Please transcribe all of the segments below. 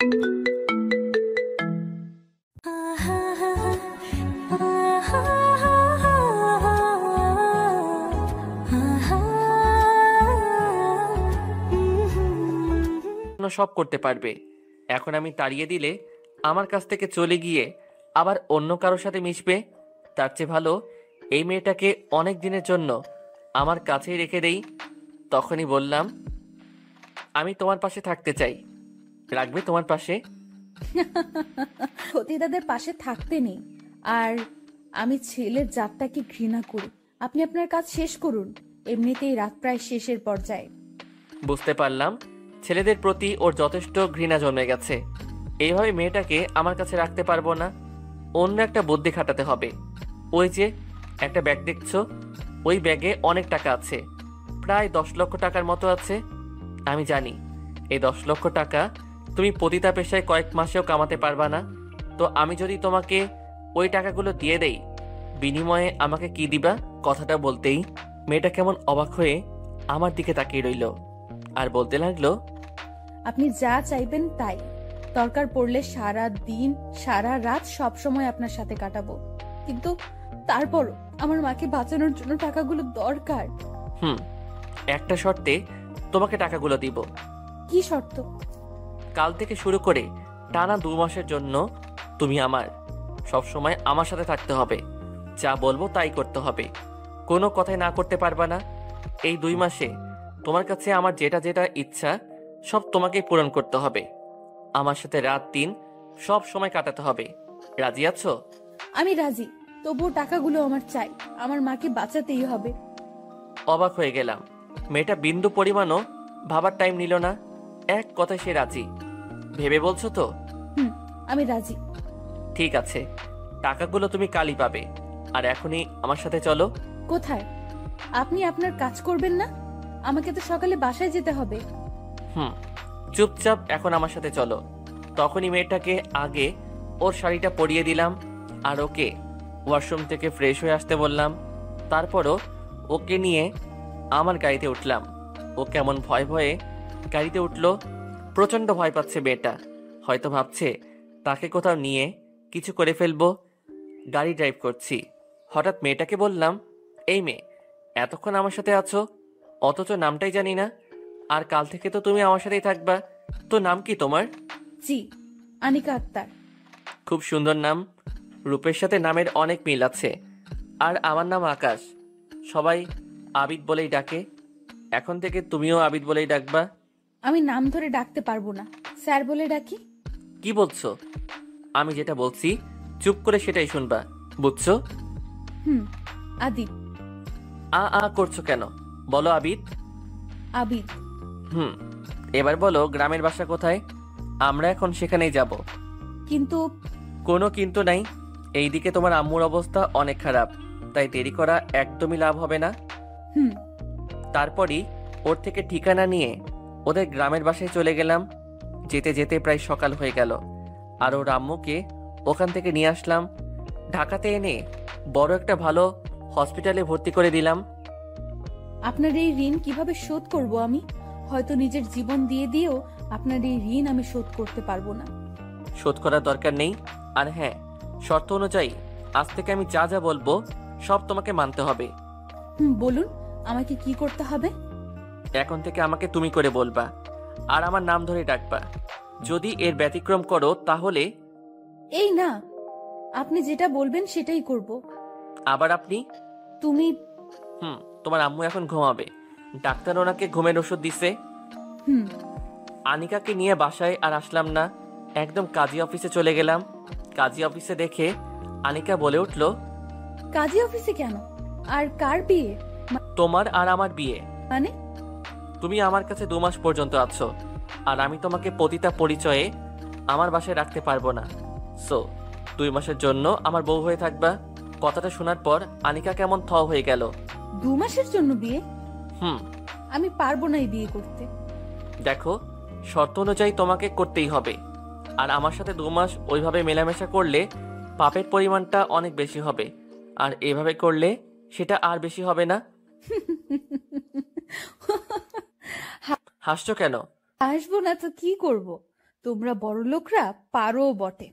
সব করতে পারবে। এখন আমি তাড়িয়ে দিলে আমার কাছ থেকে চলে গিয়ে আবার অন্য কারোর সাথে মিশবে। তার চেয়ে ভালো এই মেয়েটাকে অনেক দিনের জন্য আমার কাছেই রেখে দেই। তখনই বললাম, আমি তোমার পাশে থাকতে চাই। রাখবে তোমার পাশে? সতীদাদের পাশে থাকতে নেই। আর আমি ছেলের জাতটাকে ঘৃণা করি। আপনি আপনার কাজ শেষ করুন, এমনিতেই রাত প্রায় শেষের পর্যায়ে। বুঝতে পারলাম ছেলেদের প্রতি ওর যথেষ্ট ঘৃণা জন্মে গেছে। এইভাবে মেয়েটাকে আমার কাছে রাখতে পারবো না, অন্য একটা বুদ্ধি খাটাতে হবে। ওই যে একটা ব্যাগ দেখছো, ওই ব্যাগে অনেক টাকা আছে, প্রায় 10 লক্ষ টাকার মতো আছে। আমি জানি এই 10 লক্ষ টাকা তুমি পতিতা পেশায় কয়েক মাসেও কামাতে পারবা না। তো আমি যদি তোমাকে ওই টাকাগুলো দিয়ে দেই, বিনিময়ে আমাকে কি দিবা? কথাটা বলতেই মেয়েটা কেমন অবাক হয়ে আমার দিকে তাকিয়ে রইল আর বলতে লাগলো, আপনি যা চাইবেন তাই। দরকার পড়লে সারা দিন সারা রাত সব সময় আপনার সাথে কাটাবো, কিন্তু তারপরও আমার মাকে বাঁচানোর জন্য টাকাগুলো দরকার। একটা শর্তে তোমাকে টাকাগুলো দিব। কি শর্ত? কাল থেকে শুরু করে টানা 2 মাসের জন্য তুমি আমার, সব সময় আমার সাথে থাকতে হবে। যা বলবো তাই করতে হবে, কোনো কথাই না করতে পারবা না। এই 2 মাসে তোমার কাছে আমার যেটা যেটা ইচ্ছা সব তোমাকে পূরণ করতে হবে। আমার সাথে রাত দিন সব সময় কাটাতে হবে। রাজি আছো? আমি রাজি, তবুও টাকাগুলো আমার চাই। আমার মাকে বাঁচাতেই হবে। অবাক হয়ে গেলাম, মেয়েটা বিন্দু পরিমাণও ভাবার টাইম নিল না, এক কথায় সে রাজি। ভেবে বলছো তো? আমি রাজি। ঠিক আছে, টাকাগুলো তুমি কালই পাবে। আর এখনই আমার সাথে চলো। কোথায়? আপনি আপনার কাজ করবেন না? আমাকে তো সকালে বাসায় যেতে হবে। চুপচাপ এখন আমার সাথে চলো। তখনই মেয়েটাকে আগে ওর শাড়িটা পরিয়ে দিলাম আর ওকে ওয়াশরুম থেকে ফ্রেশ হয়ে আসতে বললাম। তারপরও ওকে নিয়ে আমার গাড়িতে উঠলাম। ও কেমন ভয়ে ভয়ে গাড়িতে উঠলো। প্রচন্ড ভয় পাচ্ছে মেয়েটা, হয়তো ভাবছে তাকে কোথাও নিয়ে কিছু করে ফেলবো। গাড়ি ড্রাইভ করছি, হঠাৎ মেয়েটাকে বললাম, এই মেয়ে, এতক্ষণ আমার সাথে আছো অথচ নামটাই জানি না। আর কাল থেকে তো তুমি আমার সাথেই থাকবা। তো নাম কি তোমার? জি, আনিকা আক্তার। খুব সুন্দর নাম, রূপের সাথে নামের অনেক মিল আছে। আর আমার নাম আকাশ, সবাই আবিদ বলেই ডাকে। এখন থেকে তুমিও আবিদ বলেই ডাকবা। আমি নাম ধরে ডাকতে পারবো না, স্যার বলে ডাকি। কি বলছো? আমি যেটা বলছি চুপ করে সেটাই শুনবা, বুঝছো? আদিব। আ করছো কেন? বলো আবিদ। আবিদ। এবার বলো গ্রামের বাসা কোথায়? আমরা এখন সেখানেই যাব। কিন্তু? কোনো কিন্তু নাই। এইদিকে তোমার আম্মুর অবস্থা অনেক খারাপ, তাই দেরি করা একদমই লাভ হবে না। তারপরই ওর থেকে ঠিকানা নিয়ে ওদের গ্রামের বাসায় চলে গেলাম। যেতে যেতে প্রায় সকাল হয়ে গেল আর ওর আম্মুকে ওখান থেকে নিয়ে আসলাম। ঢাকাতে এনে বড় একটা ভালো হসপিটালে ভর্তি করে দিলাম। আপনার এই ঋণ কিভাবে শোধ করব আমি? হয়তো নিজের জীবন দিয়ে দিয়েও আপনার এই ঋণ আমি শোধ করতে পারবো না। শোধ করার দরকার নেই। আর হ্যাঁ, শর্ত অনুযায়ী আজ থেকে আমি যা যা বলবো সব তোমাকে মানতে হবে। বলুন, আমাকে কি করতে হবে? এখন থেকে আমাকে তুমি করে বলবা আর আমার নাম ধরে ডাকবা। যদি এর ব্যতিক্রম করো তাহলে? এই না, আপনি যেটা বলবেন সেটাই করব। আবার আপনি? তুমি। তোমার আম্মু এখন ঘুমাবে, ডাক্তার ওনাকে ঘুমের ওষুধ দিছে। আনিকাকে নিয়ে বাসায় আর আসলাম না, একদম কাজী অফিসে চলে গেলাম। কাজী অফিসে দেখে আনিকা বলে উঠলো, কাজী অফিসে কেন? আর কার বিয়ে? তোমার আর আমার বিয়ে। মানে? তুমি আমার কাছে 2 মাস পর্যন্ত আছো আর আমি তোমাকে পতিতা পরিচয়ে আমার বাসায় রাখতে পারবো না। সো 2 মাসের জন্য আমার বউ হয়ে থাকবা। কথাটা শোনার পর আনিকা কেমন থ হয়ে গেল। 2 মাসের জন্য বিয়ে? আমি পারবো না এই বিয়ে করতে। দেখো, শর্ত অনুযায়ী তোমাকে করতেই হবে। আর আমার সাথে 2 মাস ওইভাবে মেলামেশা করলে পাপের পরিমাণটা অনেক বেশি হবে, আর এভাবে করলে সেটা আর বেশি হবে না। হাসছো কেন? হাসবো না তো কি করব? তোমরা বড় লোকরা পারো বটে,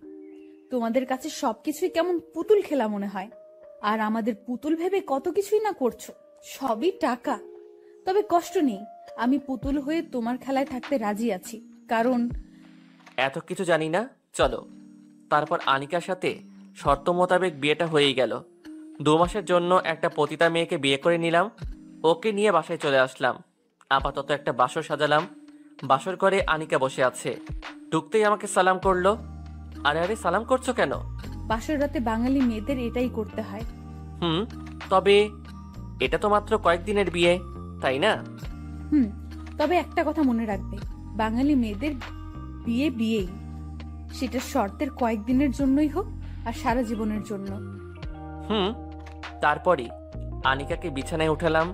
তোমাদের কাছে সবকিছুই কেমন পুতুল খেলা মনে হয়। আর আমাদের পুতুল ভেবে কত কিছুই না করছো, সবই টাকা। তবে কষ্ট নেই, আমি পুতুল হয়ে তোমার খেলায় থাকতে রাজি আছি, কারণ এত কিছু জানি না, চলো। তারপর আনিকার সাথে শর্ত মোতাবেক বিয়েটা হয়েই গেল। 2 মাসের জন্য একটা পতিতা মেয়েকে বিয়ে করে নিলাম। ওকে নিয়ে বাসায় চলে আসলাম। আপাতত একটা বাসর সাজালাম। বাসর করে আনিকা বসে আছে। ঢুকতেই আমাকে সালাম করলো। আরে আরে, সালাম করছো কেন? বাসর রাতে বাঙালি মেয়েদের এটাই করতে হয়। হুম, তবে এটা তো মাত্র কয়েকদিনের বিয়ে, তাই না? হুম, তবে একটা কথা মনে রাখবে, বাঙালি মেয়েদের বিয়ে বিয়েই, সেটা শর্তের কয়েকদিনের জন্যই হোক আর সারা জীবনের জন্য। হুম। তারপরই আনিকাকে বিছানায় উঠালাম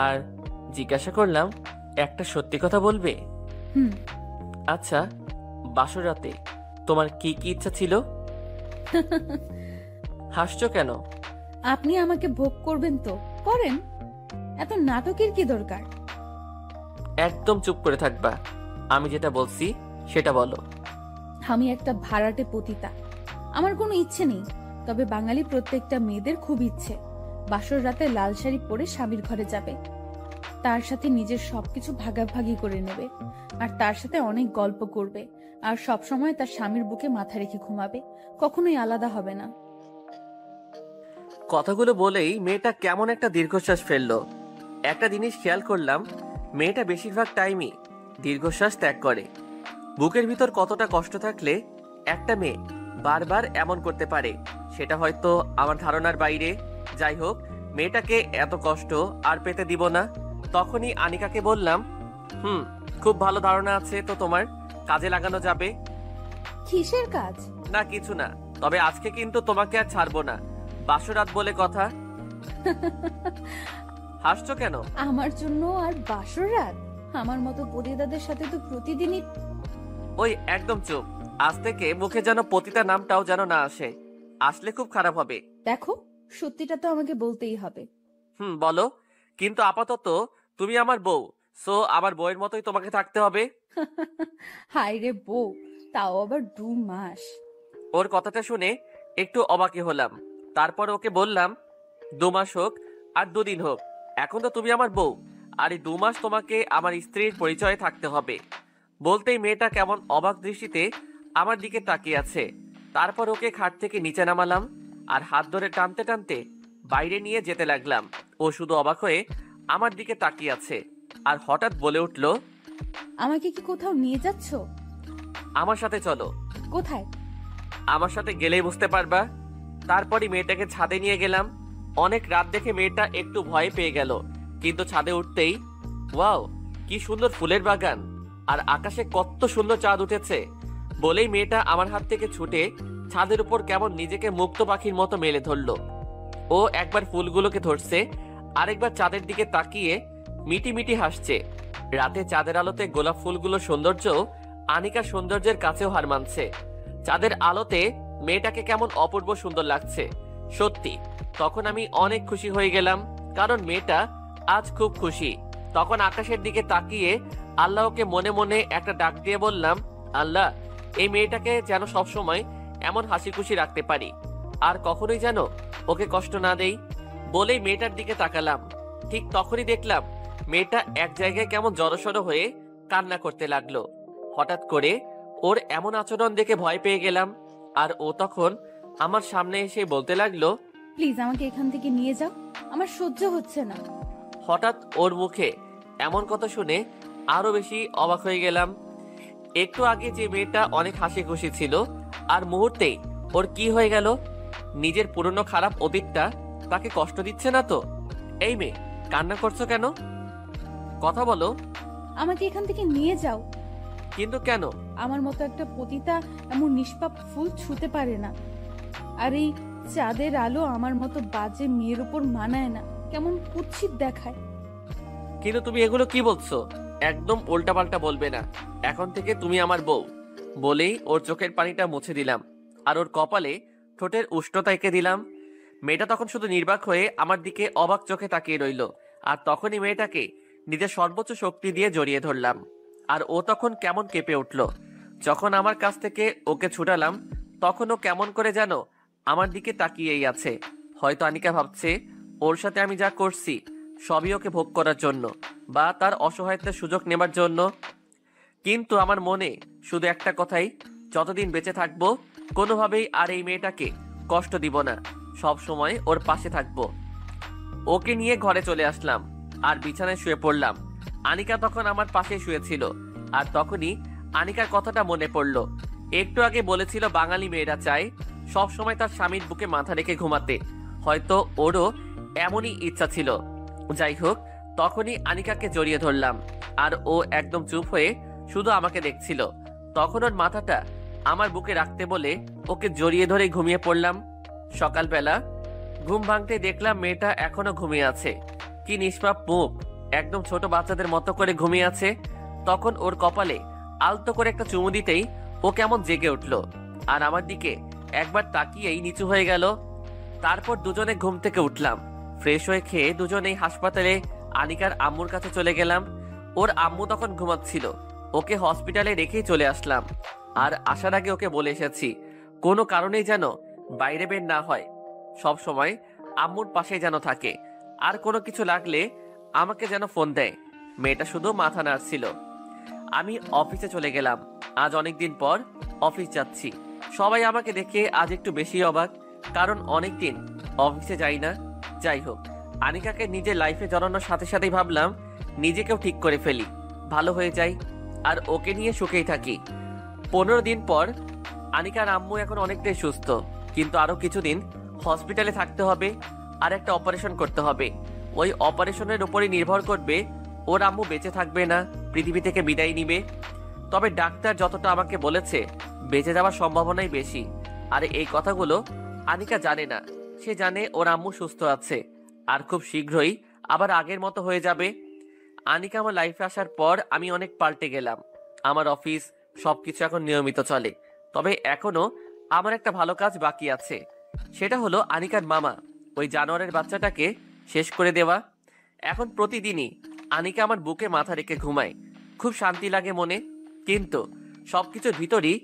আর জিজ্ঞাসা করলাম, একটা সত্যি কথা বলবে? হুম। আচ্ছা, বাসর রাতে তোমার কি কি ইচ্ছা ছিল? হাসছো কেন? আপনি আমাকে ভোগ করবেন তো করেন, এত নাটকের কি দরকার? একদম চুপ করে থাকবা। আমি যেটা বলছি সেটা বলো। আমি একটা ভাড়াটে পতিতা, আমার কোনো ইচ্ছে নেই। তবে বাঙালি প্রত্যেকটা মেয়েদের খুব ইচ্ছে বাসর রাতে লাল শাড়ি পরে স্বামীর ঘরে যাবে, তার সাথে নিজের সবকিছু ভাগাভাগি করে নেবে, আর তার সাথে অনেক গল্প করবে, আর সব সময় তার স্বামীর বুকে মাথা রেখে ঘুমাবে, কখনোই আলাদা হবে না। কথাগুলো বলেই মেয়েটা কেমন একটা দীর্ঘশ্বাস ফেললো। একটা জিনিস খেয়াল করলাম, মেয়েটা বেশিরভাগ টাইমই দীর্ঘশ্বাস ত্যাগ করে। বুকের ভিতর কতটা কষ্ট থাকলে একটা মেয়ে বারবার এমন করতে পারে সেটা হয়তো আমার ধারণার বাইরে। যাই হোক, মেয়েটাকে এত কষ্ট আর পেতে দিব না। তখনই আনিকাকে বললাম, খুব ভালো ধারণা আছে তো তোমার, কাজে লাগানো যাবে। কিসের কাজ? না কিছু না, তবে আজকে কিন্তু তোমাকে আর ছাড়বো না, বাসরাত বলে কথা। হাসছো কেন? আমার জন্য আর বাসর রাত? আমার মতো পতিতাদের সাথে তো প্রতিদিনই। ওই একদম চুপ। আজ থেকে মুখে যেন পতিতা নামটাও যেন না আসে, আসলে খুব খারাপ হবে। দেখো, সত্যিটা তো আমাকে বলতেই হবে। বলো। কিন্তু আপাতত তুমি আমার বউ, সো আমার বউয়ের মতোই তোমাকে থাকতে হবে। হায় রে বউ, তাও আবার 2 মাস? ওর কথাটা শুনে একটু অবাকই হলাম। তারপর ওকে বললাম, 2 মাস হোক আর 2 দিন হোক, এখন তো তুমি আমার বউ, আর এই 2 মাস তোমাকে আমার স্ত্রীর পরিচয়ে থাকতে হবে। বলতেই মেয়েটা কেমন অবাক দৃষ্টিতে আমার দিকে তাকিয়ে আছে। তারপর ওকে খাট থেকে নিচে নামালাম আর হাত ধরে টানতে টানতে বাইরে নিয়ে যেতে লাগলাম। ও শুধু অবাক হয়ে আমার দিকে তাকিয়ে আছে আর হঠাৎ বলে উঠল, আমাকে কি কোথাও নিয়ে যাচ্ছ? আমার সাথে চলো। কোথায়? আমার সাথে গেলেই বুঝতে পারবা। তারপরই মেয়েটাকে ছাদে নিয়ে গেলাম। অনেক রাত দেখে মেয়েটা একটু ভয় পেয়ে গেল, কিন্তু ছাদে উঠতেই, ওয়াও কি সুন্দর ফুলের বাগান, আর আকাশে কত সুন্দর চাঁদ উঠেছে বলেই মেয়েটা আমার হাত থেকে ছুটে ছাদের উপর কেমন নিজেকে মুক্ত পাখির মতো মেলে ধরলো। ও একবার ফুলগুলোকে ধরছে, আরেকবার চাঁদের দিকে তাকিয়ে মিটি মিটি হাসছে। রাতে চাঁদের আলোতে গোলাপ ফুলগুলো সৌন্দর্য আনিকার সৌন্দর্যের কাছেও হার মানছে। চাঁদের আলোতে মেয়েটাকে কেমন অপূর্ব সুন্দর লাগছে সত্যি। তখন আমি অনেক খুশি হয়ে গেলাম, কারণ মেয়েটা আজ খুব খুশি। তখন আকাশের দিকে তাকিয়ে আল্লাহকে মনে মনে একটা ডাক দিয়ে বললাম, আল্লাহ, এই মেয়েটাকে যেন সবসময় এমন হাসি খুশি রাখতে পারি, আর কখনোই যেন ওকে কষ্ট না দেই। বলেই মেয়েটার দিকে তাকালাম। ঠিক তখনই দেখলাম মেয়েটা এক জায়গায় কেমন জড়সড় হয়ে কান্না করতে লাগলো। হঠাৎ করে ওর এমন আচরণ দেখে ভয় পেয়ে গেলাম, আর ও তখন আমার সামনে এসে বলতে লাগলো, প্লিজ আমাকে এখান থেকে নিয়ে যাও, আমার সহ্য হচ্ছে না। হঠাৎ ওর মুখে এমন কথা শুনে আরো বেশি অবাক হয়ে গেলাম। একটু আগে যে মেয়েটা অনেক হাসি খুশি ছিল, আর মুহূর্তেই ওর কি হয়ে গেল? নিজের পুরনো খারাপ অতীতটা তাকে কষ্ট দিচ্ছে না তো? এই মেয়ে, কান্না করছো কেন? কথা বলো। আমাকে এখান থেকে নিয়ে যাও। কিন্তু কেন? আমার মতো একটা পতিতা এমন নিষ্পাপ ফুল ছুঁতে পারে না, আর এই চাঁদের আলো আমার মতো বাজে মেয়ের উপর মানায় না, কেমন কুৎসিত দেখায়। কিন্তু তুমি এগুলো কি বলছো? একদম উল্টাপাল্টা বলবে না, এখন থেকে তুমি আমার বউ। বলেই ওর চোখের পানিটা মুছে দিলাম আর ওর কপালে ঠোঁটের উষ্ণতা এঁকে দিলাম। মেয়েটা তখন শুধু নির্বাক হয়ে আমার দিকে অবাক চোখে তাকিয়ে রইল। আর তখনই মেয়েটাকে নিজের সর্বোচ্চ শক্তি দিয়ে জড়িয়ে ধরলাম, আর ও তখন কেমন কেঁপে উঠল। যখন আমার কাছ থেকে ওকে ছুটালাম তখন ও কেমন করে যেন আমার দিকে তাকিয়েই আছে। হয়তো আনিকা ভাবছে ওর সাথে আমি যা করছি সবই ওকে ভোগ করার জন্য বা তার অসহায়তার সুযোগ নেবার জন্য। কিন্তু আমার মনে শুধু একটা কথাই, যতদিন বেঁচে থাকবো কোনোভাবেই আর এই মেয়েটাকে কষ্ট দিব না, সব সময় ওর পাশে থাকবো। ওকে নিয়ে ঘরে চলে আসলাম আর বিছানায় শুয়ে পড়লাম। আনিকা তখন আমার পাশে শুয়েছিল আর তখনই আনিকার কথাটা মনে পড়লো। একটু আগে বলেছিল বাঙালি মেয়েরা চায় সব সময় তার স্বামীর বুকে মাথা রেখে ঘুমাতে, হয়তো ওরও এমনই ইচ্ছা ছিল। যাই হোক, তখনই আনিকাকে জড়িয়ে ধরলাম আর ও একদম চুপ হয়ে শুধু আমাকে দেখছিল। তখন ওর মাথাটা আমার বুকে রাখতে বলে ওকে জড়িয়ে ধরে ঘুমিয়ে পড়লাম। সকালবেলা ঘুম ভাঙতে দেখলাম মেয়েটা এখনো ঘুমিয়ে আছে। কি নিষ্পাপ মুখ, একদম ছোট বাচ্চাদের মতো করে ঘুমিয়ে আছে। তখন ওর কপালে আলতো করে একটা চুমু দিতেই ও কেমন জেগে উঠলো আর আমার দিকে একবার তাকিয়েই নিচু হয়ে গেল। তারপর দুজনে ঘুম থেকে উঠলাম, ফ্রেশ হয়ে খেয়ে দুজনেই হাসপাতালে আনিকার আম্মুর কাছে চলে গেলাম। ওর আম্মু তখন ঘুমাচ্ছিল, ওকে হসপিটালে রেখেই চলে আসলাম। আর আসার আগে ওকে বলে এসেছি কোনো কারণেই যেন বাইরে বের না হয়, সব সময় আম্মুর পাশে যেন থাকে, আর কোনো কিছু লাগলে আমাকে যেন ফোন দেয়। মেয়েটা শুধু মাথা নাড়ছিল। আমি অফিসে চলে গেলাম। আজ অনেকদিন পর অফিস যাচ্ছি। সবাই আমাকে দেখে আজ একটু বেশি অবাক, কারণ অনেকদিন অফিসে যাই না। যাই হোক, আনিকাকে নিজের লাইফে জড়ানোর সাথে সাথেই ভাবলাম নিজেকেও ঠিক করে ফেলি, ভালো হয়ে যাই আর ওকে নিয়ে সুখেই থাকি। 15 দিন পর আনিকার আম্মু এখন অনেকটাই সুস্থ, কিন্তু আরো কিছুদিন হসপিটালে থাকতে হবে আর একটা অপারেশন করতে হবে। ওই অপারেশনের উপরই নির্ভর করবে ওর আম্মু বেঁচে থাকবে না পৃথিবী থেকে বিদায় নিবে। তবে ডাক্তার যতটা আমাকে বলেছে বেঁচে যাওয়ার সম্ভাবনাই বেশি। আর এই কথাগুলো আনিকা জানে না। সে জানে ওর আম্মু সুস্থ আছে আর খুব শীঘ্রই আবার আগের মতো হয়ে যাবে। আনিকা আমার লাইফে আসার পর আমি অনেক পাল্টে গেলাম। আমার অফিস সবকিছু এখন নিয়মিত চলে। তবে এখনো আমার একটা ভালো কাজ বাকি আছে, সেটা হলো আনিকার মামা ওই জানোয়ারের বাচ্চাটাকে শেষ করে দেওয়া। এখন প্রতিদিনই আনিকা আমার বুকে মাথা রেখে ঘুমায়, খুব শান্তি লাগে মনে। কিন্তু সবকিছুর ভিতরই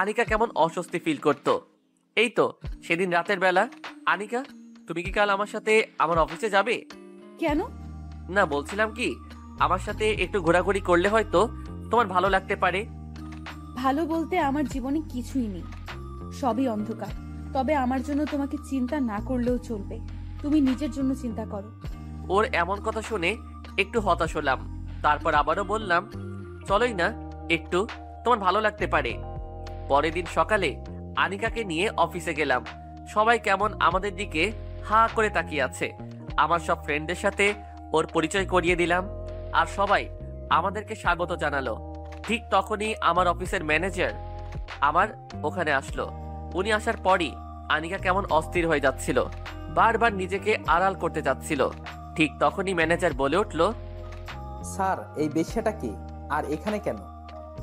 আনিকা কেমন অস্বস্তি ফিল করত। এই তো সেদিন রাতের বেলা, আনিকা তুমি কি কাল আমার সাথে আমার অফিসে যাবে? কেন? না, বলছিলাম কি আমার সাথে একটু ঘোরাঘুরি করলে হয়তো তোমার ভালো লাগতে পারে। ভালো বলতে আমার জীবনে কিছুই নেই, সবই অন্ধকার। তবে আমার জন্য তোমাকে চিন্তা না করলেও চলবে, তুমি নিজের জন্য চিন্তা করো। ওর এমন কথা শুনে একটু হতাশ হলাম। তারপর আবারও বললাম চলোই না, একটু তোমার ভালো লাগতে পারে। পরের দিন সকালে আনিকাকে নিয়ে অফিসে গেলাম। সবাই কেমন আমাদের দিকে হা করে তাকিয়ে আছে। আমার সব ফ্রেন্ডদের সাথে ওর পরিচয় করিয়ে দিলাম আর সবাই আমাদেরকে স্বাগত জানালো। ঠিক তখনই আমার অফিসের ম্যানেজার আমার ওখানে আসলো। উনি আসার পরই আনিকা কেমন অস্থির হয়ে যাচ্ছিল, বারবার নিজেকে আড়াল করতে যাচ্ছিল। ঠিক তখনই ম্যানেজার বলে উঠল, স্যার, এই বেশ্যাটা কি আর এখানে কেন?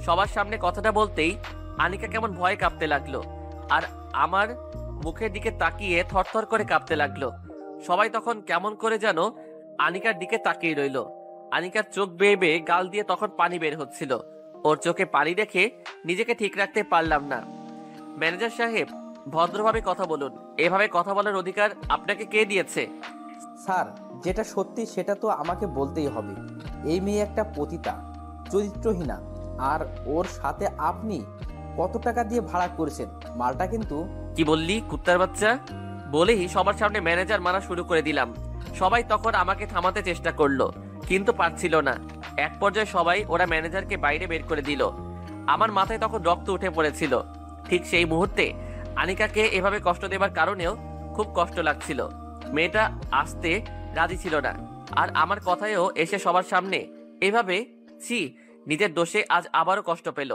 সবার সামনে কথাটা বলতেই আনিকা কেমন ভয়ে কাঁপতে লাগলো আর আমার মুখের দিকে তাকিয়ে থরথর করে কাঁপতে লাগলো। সবাই তখন কেমন করে যেন আনিকার দিকে তাকিয়ে রইলো। আনিকার চোখ বেয়ে বেয়ে গাল দিয়ে তখন পানি বের হচ্ছিল। ওর চোখে পানি দেখে নিজেকে ঠিক রাখতে পারলাম না। ম্যানেজার সাহেব, ভদ্রভাবে কথা বলুন, এভাবে কথা বলার অধিকার আপনাকে কে দিয়েছে? স্যার, যেটা সত্যি সেটা তো আমাকে বলতেই হবে। এই মেয়ে একটা পতিতা, চরিত্রহীনা, আর ওর সাথে আপনি কত টাকা দিয়ে ভাড়া করেছেন? মালটা কিন্তু। কি বললি কুত্তার বাচ্চা? বলেই সবার সামনে ম্যানেজার মারা শুরু করে দিলাম। সবাই তখন আমাকে থামাতে চেষ্টা করলো, কিন্তু পারছিল না। এক পর্যায়ে সবাই ওরা ম্যানেজারকে বাইরে বের করে দিল। আমার মাথায় তখন রক্ত উঠে পড়েছিল। ঠিক সেই মুহূর্তে আনিকাকে এভাবে কষ্ট দেবার কারণেও খুব কষ্ট লাগছিল। মেয়েটা আসতে রাজি ছিল না আর আমার কথায়ও এসে সবার সামনে এভাবে নিজের দোষে আজ আবারও কষ্ট পেল।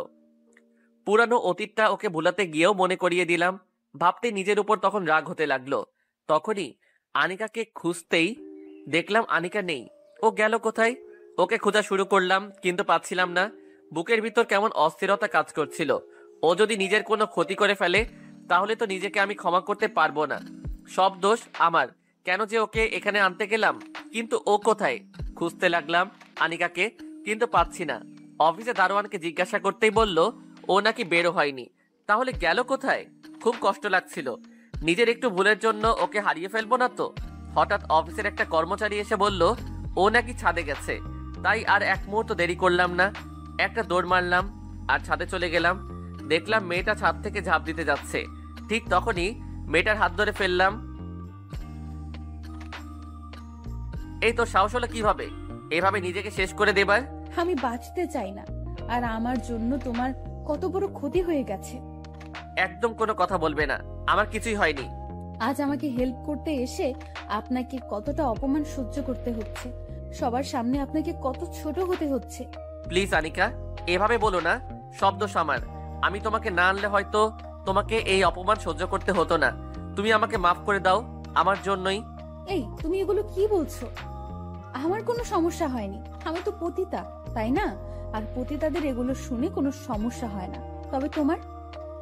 পুরানো অতীতটা ওকে ভুলাতে গিয়েও মনে করিয়ে দিলাম। ভাবতে নিজের উপর তখন রাগ হতে লাগলো। তখনই আনিকাকে খুঁজতেই দেখলাম আনিকা নেই। ও গেল কোথায়? ওকে খোঁজা শুরু করলাম, কিন্তু পাচ্ছিলাম না। বুকের ভিতর কেমন অস্থিরতা কাজ করছিল। ও যদি নিজের কোনো ক্ষতি করে ফেলে তাহলে তো নিজেকে আমি ক্ষমা করতে পারবো না। সব দোষ আমার, কেন যে ওকে এখানে আনতে গেলাম। কিন্তু ও কোথায়? খুঁজতে লাগলাম আনিকাকে, কিন্তু পাচ্ছি না। অফিসে দারোয়ানকে জিজ্ঞাসা করতেই বলল ও ও নাকি বেরো হয়নি। তাহলে গেল কোথায়? খুব কষ্ট লাগছিল। নিজের একটু ভুলের জন্য ওকে হারিয়ে ফেলবো না তো। হঠাৎ অফিসের একটা কর্মচারী এসে বলল ও নাকি ছাদে গেছে। তাই আর এক মুহূর্ত দেরি করলাম না, একটা দৌড় মারলাম আর ছাদে চলে গেলাম। দেখলাম মেয়েটা ছাদ থেকে ঝাঁপ দিতে যাচ্ছে। ঠিক তখনই মেয়েটার হাত ধরে ফেললাম। এই তোর সাহস হলো কিভাবে এভাবে নিজেকে শেষ করে দেবার? আমি বাঁচতে চাই না, আর আমার জন্য তোমার কত বড় ক্ষতি হয়ে গেছে। একদম কোনো কথা বলবে না, আমার কিছুই হয়নি। আজ আমাকে হেল্প করতে এসে আপনাকে কতটা অপমান সহ্য করতে হচ্ছে, সবার সামনে আপনাকে কত ছোট হতে হচ্ছে। প্লিজ আনিকা, এভাবে বলো না। শব্দ আমার। আমি তোমাকে না আনলে হয়তো তোমাকে এই অপমান সহ্য করতে হতো না। তুমি আমাকে মাফ করে দাও, আমার জন্যই। এই তুমি এগুলো কি বলছো? আমার কোনো সমস্যা হয়নি, আমি তো পতিতা, তাই না? আর পতিতাদের এগুলো শুনে কোনো সমস্যা হয় না, তবে তোমার?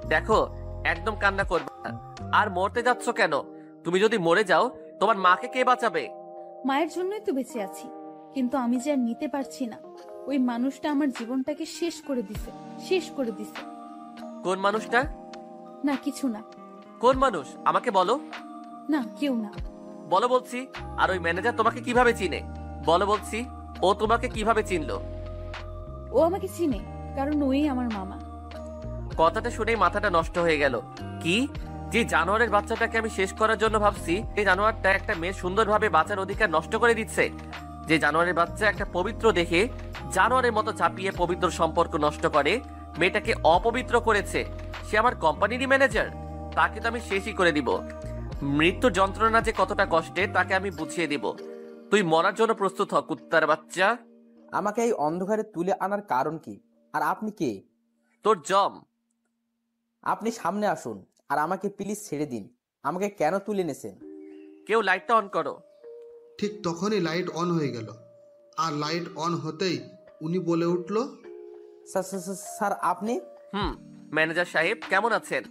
দেখো, একদম কান্না করবে না। আর মরতে যাচ্ছ কেন? তুমি যদি মরে যাও তোমার মাকে কে বাঁচাবে? মায়ের জন্যই তো বেঁচে আছি, কিন্তু আমি যে আর নিতে পারছি না। ওই মানুষটা আমার জীবনটাকে শেষ করে দিছে, শেষ করে দিছে। কোন মানুষটা? না কিছু না। কোন মানুষ আমাকে বলো। না কেউ না। বলো বলছি। আর ওই ম্যানেজার তোমাকে কিভাবে চিনে? বলো বলছি, ও তোমাকে কিভাবে চিনলো? ও আমাকে চিনে, কারণ ওই আমার মামা। কথাটা শুনেই মাথাটা নষ্ট হয়ে গেল। কি? যে জানোয়ারের বাচ্চাটাকে আমি শেষ করার জন্য ভাবছি, এই জানোয়ারটা একটা মেয়ে সুন্দরভাবে বাঁচার অধিকার নষ্ট করে দিচ্ছে। যে জানোয়ারের বাচ্চা একটা পবিত্র দেখে জানোয়ারের মতো চাপিয়ে পবিত্র সম্পর্ক নষ্ট করে মেয়েটাকে অপবিত্র করেছে। সে আমার কোম্পানিরই ম্যানেজার, তাকে তো আমি শেষই করে দিব। মৃত্যুর যন্ত্রণা যে কতটা কষ্টে তাকে আমি বুঝিয়ে দিব। তুই মরার জন্য প্রস্তুত হ, কুত্তার বাচ্চা। আমাকে এই অন্ধকারে তুলে আনার কারণ কি? আর আপনি কে? তোর জম। আপনি সামনে আসুন আর আমাকে প্লিজ ছেড়ে দিন। আমাকে কেন তুলে এনেছেন? কেউ লাইটটা অন করো। ঠিক তখনই লাইট অন হয়ে গেল, আর লাইট অন হতেই উনি বলে উঠল, স্যার আপনি? ম্যানেজার সাহেব কেমন আছেন?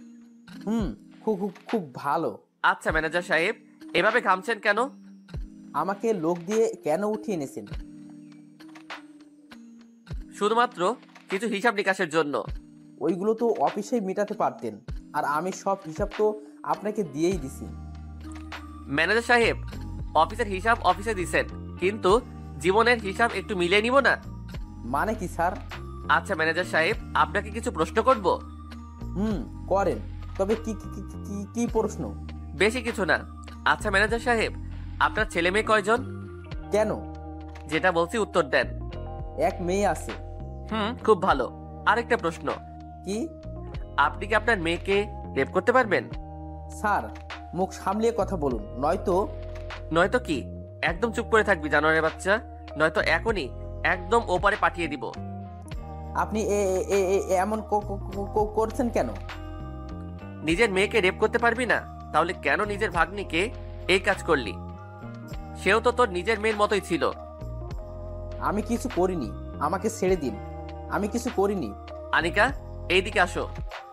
খুব খুব খুব ভালো। আচ্ছা ম্যানেজার সাহেব, এভাবে ঘামছেন কেন? আমাকে লোক দিয়ে কেন উঠিয়ে এনেছেন? শুধুমাত্র কিছু হিসাব নিকাশের জন্য। ওইগুলো তো অফিসেই মেটাতে পারতেন, আর আমি সব হিসাব তো আপনাকে দিয়েই দিছি। ম্যানেজার সাহেব, অফিসের হিসাব অফিসে দিছেন, কিন্তু জীবনের হিসাব একটু মিলিয়ে নিব না? মানে কি স্যার? আচ্ছা ম্যানেজার সাহেব, আপনাকে কিছু প্রশ্ন করব? করেন, তবে কি কি কি কি- কি প্রশ্ন? বেশি কিছু না। আচ্ছা ম্যানেজার সাহেব, আপনার ছেলে মেয়ে কয়জন? কেন? যেটা বলছি উত্তর দেন। এক মেয়ে আছে। খুব ভালো। আরেকটা প্রশ্ন, কি? আপনি কি আপনার মেয়েকে রেপ করতে পারবেন? স্যার মুখ সামলিয়ে কথা বলুন, নয়তো। নয়তো কি? একদম চুপ করে থাকবি জানোয়ারের বাচ্চা, নয়তো এখনই একদম ওপারে পাঠিয়ে দিব। আপনি এমন করছেন কেন? নিজের মেয়েকে রেপ করতে পারবি না, তাহলে কেন নিজের ভাগ্নিকে এই কাজ করলি? সেও তো তোর নিজের মেয়ের মতোই ছিল। আমি কিছু করিনি, আমাকে ছেড়ে দিন। আমি কিছু করিনি। আনিকা, এইদিকে আসো।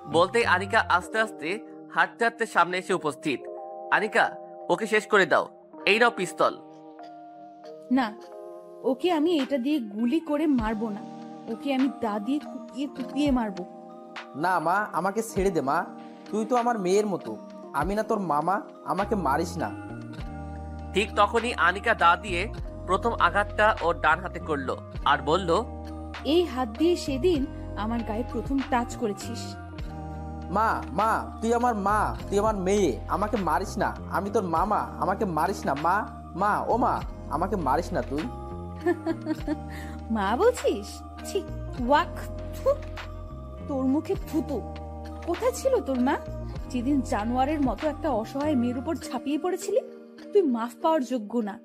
বলতেই আনিকা আস্তে আস্তে হাঁটতে হাঁটতে সামনে এসে উপস্থিত। আনিকা, ওকে শেষ করে দাও। এই নাও পিস্তল। না, ওকে আমি এটা দিয়ে গুলি করে মারবো না, ওকে আমি দা দিয়ে কুপিয়ে কুপিয়ে মারবো। না মা, আমাকে ছেড়ে দে মা। তুই তো আমার মেয়ের মতো, আমি না তোর মামা। আমাকে মারিস না। ঠিক তখনই আনিকা দা দিয়ে প্রথম আঘাতটা ওর ডান হাতে করলো আর বলল, এই হাত দিয়ে সেদিন আমার গায়ে প্রথম টাচ করেছিস। মা মা, তুই আমার মা, তুই আমার মেয়ে। আমাকে মারিস না, আমি তোর মামা। আমাকে মারিস না মা। মা, ও মা, আমাকে মারিস না তুই। মা বলছিস? ছি, ওয়াক, থু। তোর মুখে থুতু। কোথায় ছিল তোর মা যেদিন জানোয়ারের মতো একটা অসহায় মেয়ের উপর ঝাঁপিয়ে পড়েছিলি? তুই মাফ পাওয়ার যোগ্য না,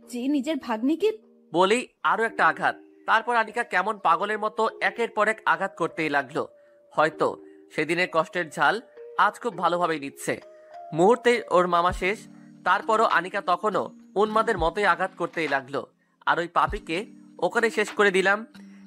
যে নিজের ভাগ্নিকে। বলেই আরো একটা আঘাত। তারপর আনিকা কেমন পাগলের মতো একের পর এক আঘাত করতেই লাগলো। হয়তো সেদিনের কষ্টের ঝাল আজ খুব ভালোভাবেই নিচ্ছে। মুহূর্তে ওর মামা শেষ। তারপরও আনিকা তখনও উন্মাদের মতোই আঘাত করতেই লাগলো। আর ওই পাপীকে ওখানে শেষ করে দিলাম।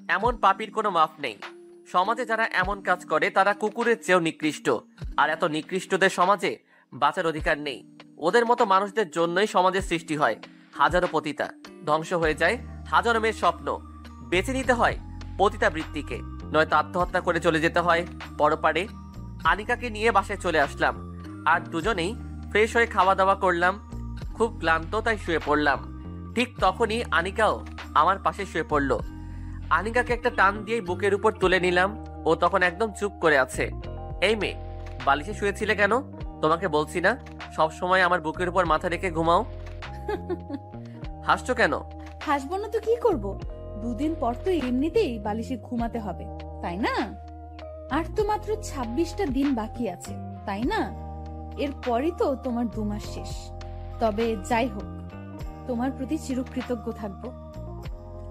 এমন পাপীর কোনো মাফ নেই। সমাজে যারা এমন কাজ করে তারা কুকুরের চেয়েও নিকৃষ্ট। আর এত নিকৃষ্টদের সমাজে বাঁচার অধিকার নেই। ওদের মতো মানুষদের জন্যই সমাজের সৃষ্টি হয় হাজারো পতিতা, ধ্বংস হয়ে যায় হাজারো মেয়ের স্বপ্ন। বেছে নিতে হয় পতিতা বৃত্তিকে। নয়তো আত্মহত্যা করে চলে যেতে হয় পরপারে। আনিকাকে নিয়ে বাসায় চলে আসলাম, আর দুজনেই ফ্রেশ হয়ে খাওয়া দাওয়া করলাম। খুব ক্লান্ত, তাই শুয়ে পড়লাম। ঠিক তখনই আনিকাও আমার পাশে শুয়ে পড়ল। আনিকাকে একটা টান দিয়ে বুকের উপর তুলে নিলাম। ও তখন একদম চুপ করে আছে। এই মেয়ে, বালিশে শুয়েছিলে কেন? তোমাকে বলছি না সব সময় আমার বুকের উপর মাথা রেখে ঘুমাও? হাসছো কেন? হাসবো না তো কি করব? দুদিন পর তো এমনিতেই বালিশে ঘুমাতে হবে, তাই না? আর তো মাত্র 26টা দিন বাকি আছে, তাই না? এরপরই তো তোমার 2 মাস শেষ। তবে যাই হোক, তোমার প্রতি চিরকৃতজ্ঞ থাকবো।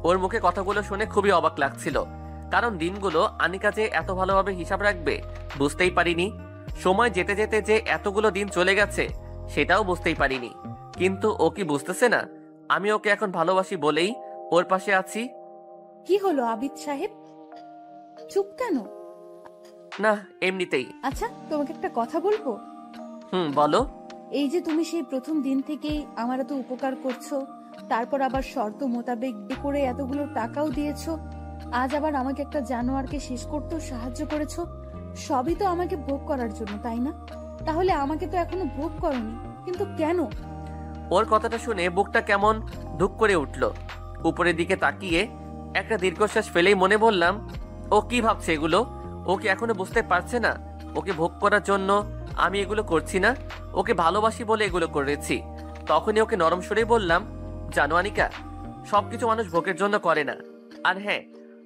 ওর মুখে কথাগুলো শুনে খুবই অবাক লাগছিল, কারণ দিনগুলো আনিকা যে এত ভালোভাবে হিসাব রাখবে বুঝতেই পারিনি। সময় যেতে যেতে যে এতগুলো দিন চলে গেছে সেটাও বুঝতেই পারিনি। কিন্তু ও কি বুঝতেছে না আমি ওকে এখন ভালোবাসি বলেই ওর পাশে আছি? কি হলো আবিদ সাহেব, চুপ কেন? না, এমনিতেই। আচ্ছা, তোমাকে একটা কথা বলবো? বলো। এই যে তুমি সেই প্রথম দিন থেকেই আমার এত উপকার করছো, তারপর আবার শর্ত মোতাবেক বিয়ে করে এতগুলো টাকাও দিয়েছো, আজ আবার আমাকে একটা জানোয়ারকে শেষ করতেও সাহায্য করেছো, সবই তো আমাকে ভোগ করার জন্য, তাই না? তাহলে আমাকে তো এখনো ভোগ করনি, কিন্তু কেন? ওর কথাটা শুনে বুকটা কেমন ধুক করে উঠল। উপরের দিকে তাকিয়ে একটা দীর্ঘশ্বাস ফেলেই মনে বললাম, ও কি ভাবছে এগুলো? ও কি এখনো বুঝতে পারছে না ওকে ভোগ করার জন্য আমি এগুলো করছি না, ওকে ভালোবাসি বলে এগুলো করেছি। তখনই ওকে নরম সুরেই বললাম, জানো আনিকা, সবকিছু মানুষ ভোগের জন্য করে না। আর হ্যাঁ,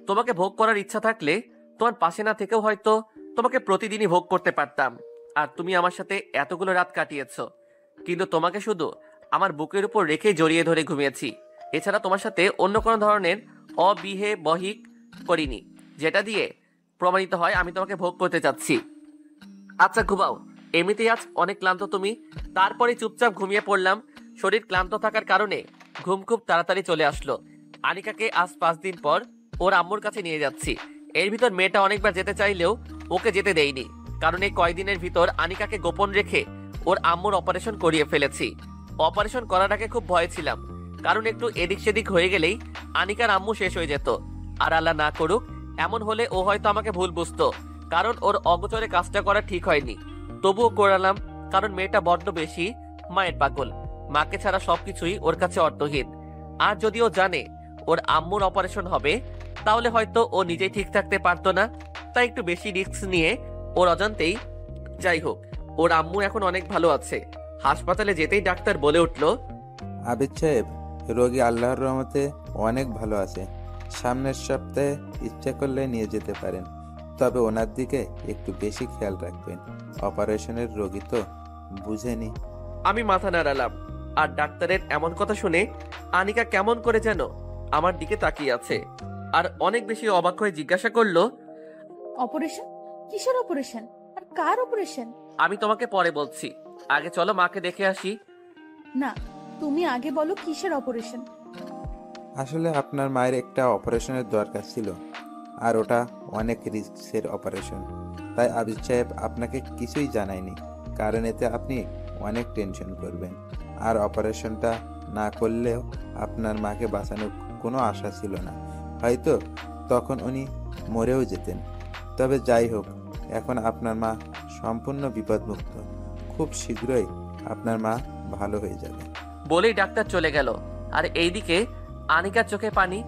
তোমাকে ভোগ করার ইচ্ছা থাকলে তোমার পাশে না থেকেও হয়তো তোমাকে প্রতিদিনই ভোগ করতে পারতাম। আর তুমি আমার সাথে এতগুলো রাত কাটিয়েছো, কিন্তু তোমাকে শুধু আমার বুকের উপর রেখে জড়িয়ে ধরে ঘুমিয়েছি। এছাড়া তোমার সাথে অন্য কোনো ধরনের বহিক করিনি, যেটা দিয়ে প্রমাণিত হয় আমি তোমাকে ভোগ করতে চাচ্ছি। আচ্ছা ঘুমাও, এমনিতেই আজ অনেক ক্লান্ত তুমি। তারপরে চুপচাপ ঘুমিয়ে পড়লাম। শরীর ক্লান্ত থাকার কারণে ঘুম খুব তাড়াতাড়ি চলে আসলো। আনিকাকে আজ 5 দিন পর ওর আম্মুর কাছে নিয়ে যাচ্ছি। এর ভিতর মেয়েটা অনেকবার যেতে চাইলেও ওকে যেতে দেয়নি, কারণ এই কয়দিনের ভিতর আনিকাকে গোপন রেখে ওর আম্মুর অপারেশন করিয়ে ফেলেছি। অপারেশন করার আগে খুব ভয় ছিলাম, কারণ একটু এদিক সেদিক হয়ে গেলেই আনিকার আম্মু শেষ হয়ে যেত। আর আল্লাহ না করুক এমন হলে ও হয়তো আমাকে ভুল বুঝতো, কারণ ওর অগোচরে কাজটা করা ঠিক হয়নি। তবুও করালাম, কারণ মেয়েটা বড্ড বেশি মায়ের পাগল। মাকে ছাড়া সবকিছুই ওর কাছে অর্থহীন। আর যদি ও জানে ওর আম্মুর অপারেশন হবে, তাহলে হয়তো ও নিজেই ঠিক থাকতে পারতো না। তাই একটু বেশি রিস্ক নিয়ে ওর অজান্তেই। যাই হোক, ওর আম্মু এখন অনেক ভালো আছে। হাসপাতালে যেতেই ডাক্তার বলে উঠলো, আবিদ সাহেব, রোগী আল্লাহর রহমতে অনেক ভালো আছে। সামনের সপ্তাহে ইচ্ছা করলে নিয়ে যেতে পারেন, তবে ওনার দিকে একটু বেশি খেয়াল রাখবেন। অপারেশনের রোগী তো, বুঝেনি। আমি মাথা নাড়ালাম। আর ডাক্তারের এমন কথা শুনে আনিকা কেমন করে যেন আমার দিকে তাকিয়ে আছে, আর অনেক বেশি অবাক হয়ে জিজ্ঞাসা করলো, অপারেশন? কিসের অপারেশন? আর কার অপারেশন? আমি তোমাকে পরে বলছি, আগে চলো মাকে দেখে আসি। না, তুমি আগে বলো কিসের অপারেশন? আসলে আপনার মায়ের একটা অপারেশনের দরকার ছিল, আর ওটা অনেক রিস্কের অপারেশন। তাই আবিদ সাহেব আপনাকে কিছুই জানায়নি, কারণ এতে আপনি অনেক টেনশন করবেন। আর অপারেশনটা না করলেও আপনার মাকে বাঁচানোর কোনো আশা ছিল না, হয়তো তখন উনি মরেও যেতেন। তবে যাই হোক, এখন আপনার মা সম্পূর্ণ বিপদমুক্ত। খুব শীঘ্রই আপনার মা ভালো হয়ে যাবে। বলেই ডাক্তার চলে গেল। আর এইদিকে আনিকার চোখে পানি,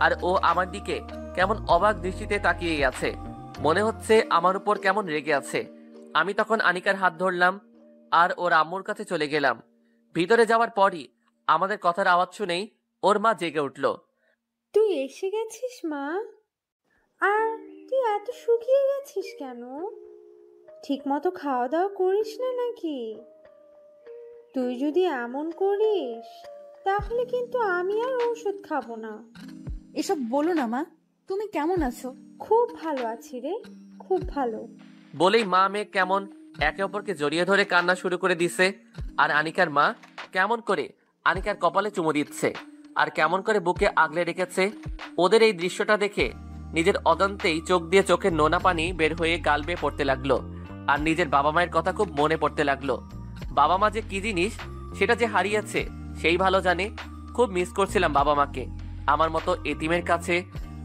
আর ও আমার দিকে কেমন অবাক দৃষ্টিতে তাকিয়ে আছে, মনে হচ্ছে আমার উপর কেমন রেগে আছে। আমি তখন আনিকার হাত ধরলাম আর ওর আম্মুর কাছে চলে গেলাম। ভিতরে যাওয়ার পরই আমাদের কথার আওয়াজ শুনেই ওর মা জেগে উঠল। তুই এসে গেছিস মা? আর তুই এত শুকিয়ে গেছিস কেন? ঠিক মতো খাওয়া দাওয়া করিস না নাকি? তুই যদি এমন করিস তাহলে কিন্তু আমি আর ঔষধ খাবো না। এসব বলো না মা, তুমি কেমন আছো? খুব ভালো আছি রে, খুব ভালো। বলেই মা মেয়ে কেমন একে অপরকে জড়িয়ে ধরে কান্না শুরু করে দিছে। আর আনিকার মা কেমন করে আনিকার কপালে চুমু দিচ্ছে, আর কেমন করে বুকে আগলে রেখেছে। ওদের এই দৃশ্যটা দেখে নিজের অজান্তেই চোখ দিয়ে চোখের নোনা পানি বের হয়ে গাল বেয়ে পড়তে লাগলো। আর নিজের বাবা মায়ের কথা খুব মনে পড়তে লাগলো। বাবা মা যে কি জিনিস সেটা যে হারিয়েছে সেই ভালো জানে। খুব মিস করছিলাম বাবা মাকে। আমার মতো এতিমের কাছে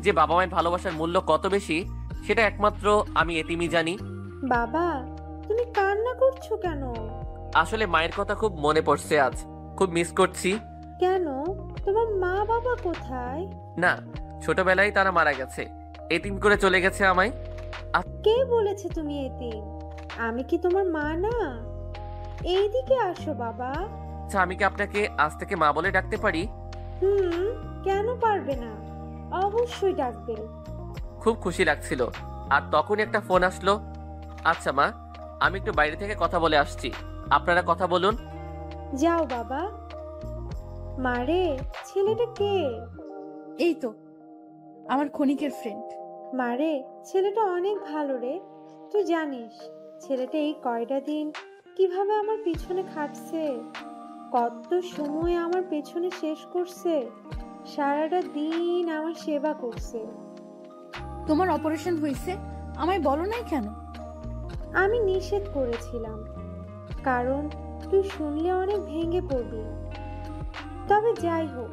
যে বাবা মায়ের ভালোবাসার মূল্য কত বেশি সেটা একমাত্র আমি এতিমই জানি। বাবা, তুমি কান্না করছো কেন? আসলে মায়ের কথা খুব মনে পড়ছে আজ, খুব মিস করছি। কেন? তোমার মা বাবা কোথায়? না, ছোটবেলায় তারা মারা গেছে, এতিম করে চলে গেছে আমায়। কে বলেছে তুমি এতিম? আমি কি তোমার মা না? এইদিকে আসো বাবা। আচ্ছা, আমি কি আপনাকে আজ থেকে মা বলে ডাকতে পারি? হুম, কেন পারবে না? অবশ্যই ডাকবে। খুব খুশি লাগছিল। আর তখনই একটা ফোন আসলো। আচ্ছা মা, আমি একটু বাইরে থেকে কথা বলে আসছি, আপনারা কথা বলুন। যাও বাবা। মারে, ছেলেটা কে? এই তো আমার ক্ষণিকের ফ্রেন্ড। মারে, ছেলেটা অনেক ভালো রে। তুই জানিস ছেলেটা এই কয়টা দিন কিভাবে আমার পিছনে খাটছে, কত সময় আমার পেছনে শেষ করছে, সারাটা দিন আমার সেবা করছে। তোমার অপারেশন হয়েছে, আমায় বলো নাই কেন? আমি নিষেধ করেছিলাম, কারণ তুই শুনলে অনেক ভেঙে পড়বি। তবে যাই হোক,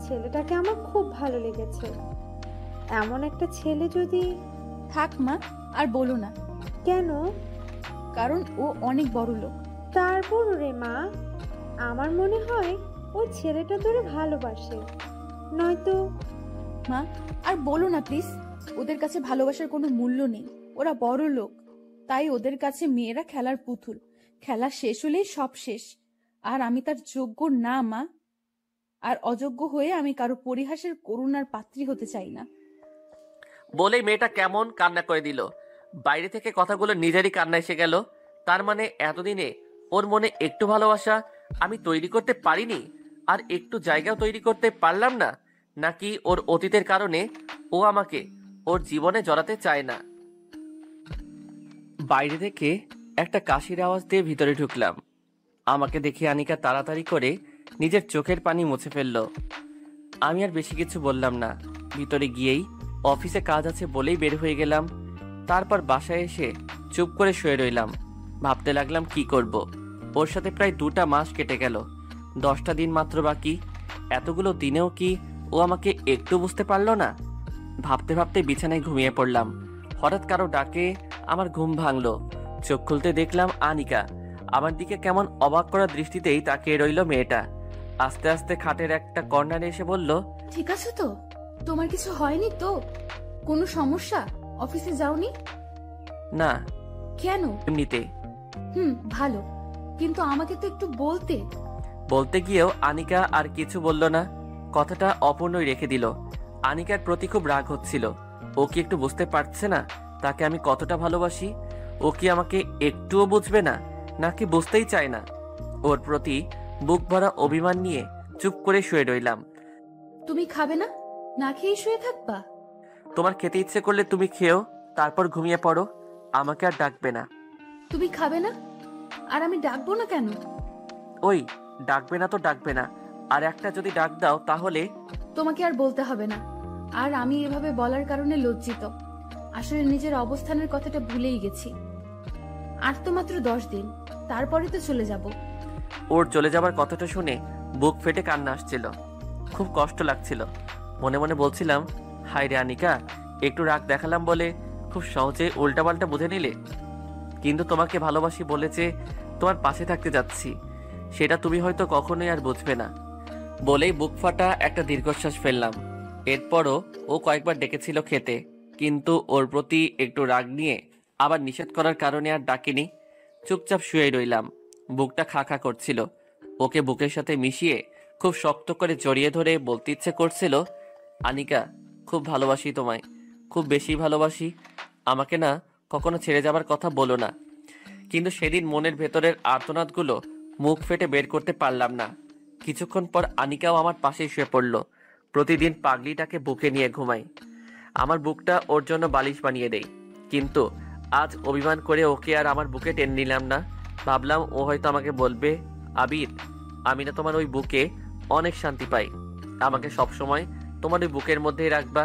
ছেলেটাকে আমার খুব ভালো লেগেছে। এমন একটা ছেলে যদি... থাক মা, আর বলো না। কেন? কারণ ও অনেক বড় লোক। তারপর রে মা, আমার মনে হয় ওই ছেলেটা তোরে ভালোবাসে, নয়তো... মা, আর বলো না প্লিজ। ওদের কাছে ভালোবাসার কোনো মূল্য নেই, ওরা বড় লোক, তাই ওদের কাছে মেয়েরা খেলার পুতুল। খেলা শেষ হলেই সব শেষ। আর আমি তার যোগ্য না মা, আর অযোগ্য হয়ে আমি কারো পরিহাসের করুণার পাত্রী হতে চাই না। বলেই মেয়েটা কেমন কান্না করে দিল। বাইরে থেকে কথাগুলো নিজেরই কান্না এসে গেল। তার মানে এতদিনে ওর মনে একটু ভালোবাসা আমি তৈরি করতে পারিনি, আর একটু জায়গাও তৈরি করতে পারলাম না? নাকি ওর অতীতের কারণে ও আমাকে ওর জীবনে জড়াতে চায় না? বাইরে থেকে একটা কাশির আওয়াজ দিয়ে ভিতরে ঢুকলাম। আমাকে দেখে আনিকা তাড়াতাড়ি করে নিজের চোখের পানি মুছে ফেলল। আমি আর বেশি কিছু বললাম না। ভিতরে গিয়েই অফিসে কাজ আছে বলেই বের হয়ে গেলাম। তারপর বাসায় এসে চুপ করে শুয়ে রইলাম। ভাবতে লাগলাম কি করব। ওর সাথে প্রায় 2টা মাস কেটে গেল, 10টা দিন মাত্র বাকি। এতগুলো দিনেও কি ও আমাকে একটু বুঝতে পারলো না? ভাবতে ভাবতে বিছানায় ঘুমিয়ে পড়লাম। হঠাৎ কারো ডাকে আমার ঘুম ভাঙলো। চোখ খুলতে দেখলাম আনিকা। আমার দিকে কেমন অবাক করা দৃষ্টিতেই তাকিয়ে রইল মেয়েটা। আস্তে আস্তে খাটের একটা কর্নারে এসে বলল, ঠিক আছে তো? তোমার কিছু হয়নি তো? কোনো সমস্যা? অফিসে যাওনি? না, কেন? এমনিতে। ভালো, কিন্তু আমাকে তো একটু বলতে। বলতে গিয়েও আনিকা আর কিছু বলল না, কথাটা অপূর্ণই রেখে দিল। আনিকার প্রতি খুব রাগ হচ্ছিল। ও কি একটু বুঝতে পারছে না তাকে আমি কতটা ভালোবাসি? ও কি আমাকে একটুও বুঝবে না, নাকি বুঝতেই চায় না? ওর প্রতি বুক ভরা অভিমান নিয়ে চুপ করে শুয়ে রইলাম। তুমি খাবে না? না খেয়ে শুয়ে থাকবা? তোমার খেতে ইচ্ছে করলে তুমি খেও, তারপর ঘুমিয়ে পড়ো। আমাকে আর ডাকবে না। তুমি খাবে না? আর আমি ডাকবো না কেন? ওই, ডাকবে না তো ডাকবে না, আর একটা যদি ডাক দাও তাহলে... তোমাকে আর বলতে হবে না। আর আমি এভাবে বলার কারণে লজ্জিত। আসলে নিজের অবস্থানের কথাটা ভুলেই গেছি। আর তো মাত্র 10 দিন, তারপরে তো চলে যাব। ওর চলে যাবার কথাটা শুনে বুক ফেটে কান্না আসছিল। খুব কষ্ট লাগছিল। মনে মনে বলছিলাম, হায় রে আনিকা, একটু রাগ দেখালাম বলে খুব সহজে উল্টাপাল্টা বুঝে নিলে। কিন্তু তোমাকে ভালোবাসি বলেছে, তোমার পাশে থাকতে যাচ্ছি, সেটা তুমি হয়তো কখনোই আর বুঝবে না। বলেই বুক ফাটা একটা দীর্ঘশ্বাস ফেললাম। এরপরও ও কয়েকবার ডেকেছিল খেতে, কিন্তু ওর প্রতি একটু রাগ নিয়ে আবার নিষেধ করার কারণে আর ডাকিনি। চুপচাপ শুয়ে রইলাম। বুকটা খা খা করছিল। ওকে বুকের সাথে মিশিয়ে খুব শক্ত করে জড়িয়ে ধরে বলতে ইচ্ছে করছিল, আনিকা, খুব ভালোবাসি তোমায়, খুব বেশি ভালোবাসি। আমাকে না কখনো ছেড়ে যাবার কথা বলো না। কিন্তু সেদিন মনের ভেতরের আর্তনাদগুলো মুখ ফেটে বের করতে পারলাম না। কিছুক্ষণ পর আনিকাও আমার পাশেই শুয়ে পড়ল। প্রতিদিন পাগলিটাকে বুকে নিয়ে ঘুমাই। আমার বুকটা ওর জন্য বালিশ বানিয়ে দেই। কিন্তু আজ অভিমান করে ওকে আর আমার বুকে টেনে নিলাম না। ভাবলাম ও হয়তো আমাকে বলবে, আবির, আমি না তোমার ওই বুকে অনেক শান্তি পাই, আমাকে সবসময় তোমার ওই বুকের মধ্যেই রাখবা।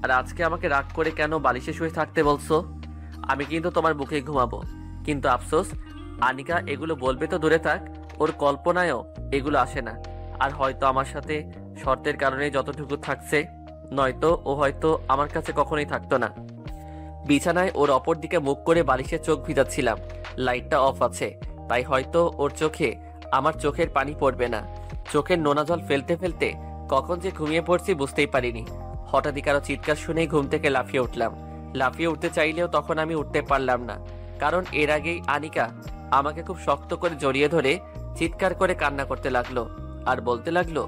আর আজকে আমাকে রাগ করে কেন বালিশে শুয়ে থাকতে বলছো? আমি কিন্তু তোমার বুকে ঘুমাবো। কিন্তু আফসোস, আনিকা এগুলো বলবে তো দূরে থাক, ওর কল্পনায়ও এগুলো আসে না। আর হয়তো আমার সাথে শর্তের কারণে যতটুকু থাকছে, নয়তো ও হয়তো আমার কাছে কখনোই থাকতো না। বিছানায় ওর অপর দিকে মুখ করে বালিশে চোখ ভিজাচ্ছিলাম। লাইটটা অফ আছে, তাই হয়তো ওর চোখে আমার চোখের পানি পড়বে না। চোখের নোনা জল ফেলতে ফেলতে কখন যে ঘুমিয়ে পড়ছি বুঝতেই পারিনি। হঠাৎই কারো চিৎকার শুনেই ঘুম থেকে লাফিয়ে উঠলাম। লাফিয়ে উঠতে চাইলেও তখন আমি উঠতে পারলাম না, কারণ এর আগেই আনিকা আমাকে খুব শক্ত করে জড়িয়ে ধরে চিৎকার করে কান্না করতে লাগলো আর বলতে লাগলো,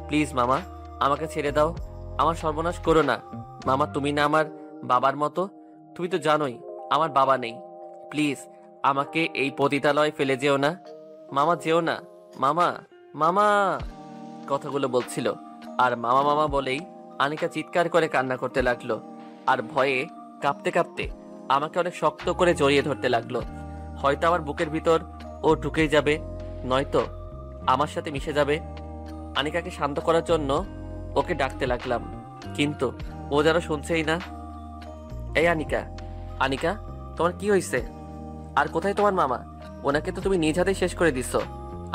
প্লিজ মামা, আমাকে ছেড়ে দাও, আমার সর্বনাশ করো না। মামা, তুমি না আমার বাবার মতো, তুমি তো জানোই আমার বাবা নেই। প্লিজ আমাকে এই পতিতালয়ে ফেলে যেও না মামা, যেও না মামা, মামা। কথাগুলো বলছিল আর মামা মামা বলেই আনিকা চিৎকার করে কান্না করতে লাগলো আর ভয়ে কাঁপতে কাঁপতে আমাকে অনেক শক্ত করে জড়িয়ে ধরতে লাগলো। হয়তো আমার বুকের ভিতর ও ঢুকেই যাবে, নয়তো আমার সাথে মিশে যাবে। আনিকাকে শান্ত করার জন্য ওকে ডাকতে লাগলাম, কিন্তু ও যেন শুনছেই না। এই আনিকা, আনিকা, তোমার কি হয়েছে? আর কোথায় তোমার মামা? ওনাকে তো তুমি নিজ হাতেই শেষ করে দিচ্ছ।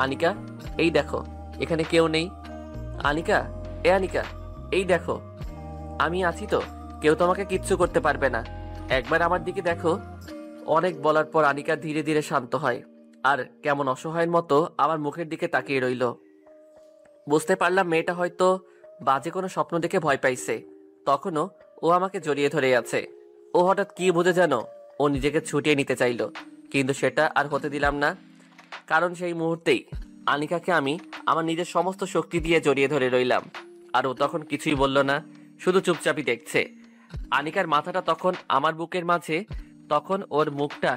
আনিকা, এই দেখো এখানে কেউ নেই। আনিকা, এ আনিকা, এই দেখো আমি আছি তো, কেউ তোমাকে কিচ্ছু করতে পারবে না। একবার আমার দিকে দেখো। অনেক বলার পর আনিকা ধীরে ধীরে শান্ত হয় আর কেমন অসহায়ের মতো আমার মুখের দিকে তাকিয়ে রইল। বুঝতে পারলাম মেয়েটা হয়তো বাজে কোনো স্বপ্ন দেখে ভয় পাইছে। তখনও ও আমাকে জড়িয়ে ধরে আছে। ও হঠাৎ কি বুঝে যেন ও নিজেকে ছুটিয়ে নিতে চাইলো, কিন্তু সেটা আর হতে দিলাম না, কারণ সেই মুহূর্তেই আনিকাকে আমি আমার নিজের সমস্ত শক্তি দিয়ে জড়িয়ে ধরে রইলাম। আর ও তখন কিছুই বলল না, শুধু চুপচাপই দেখছে। আনিকার মাথাটা তখন আমার বুকের মাঝে, তখন ওর মুখটা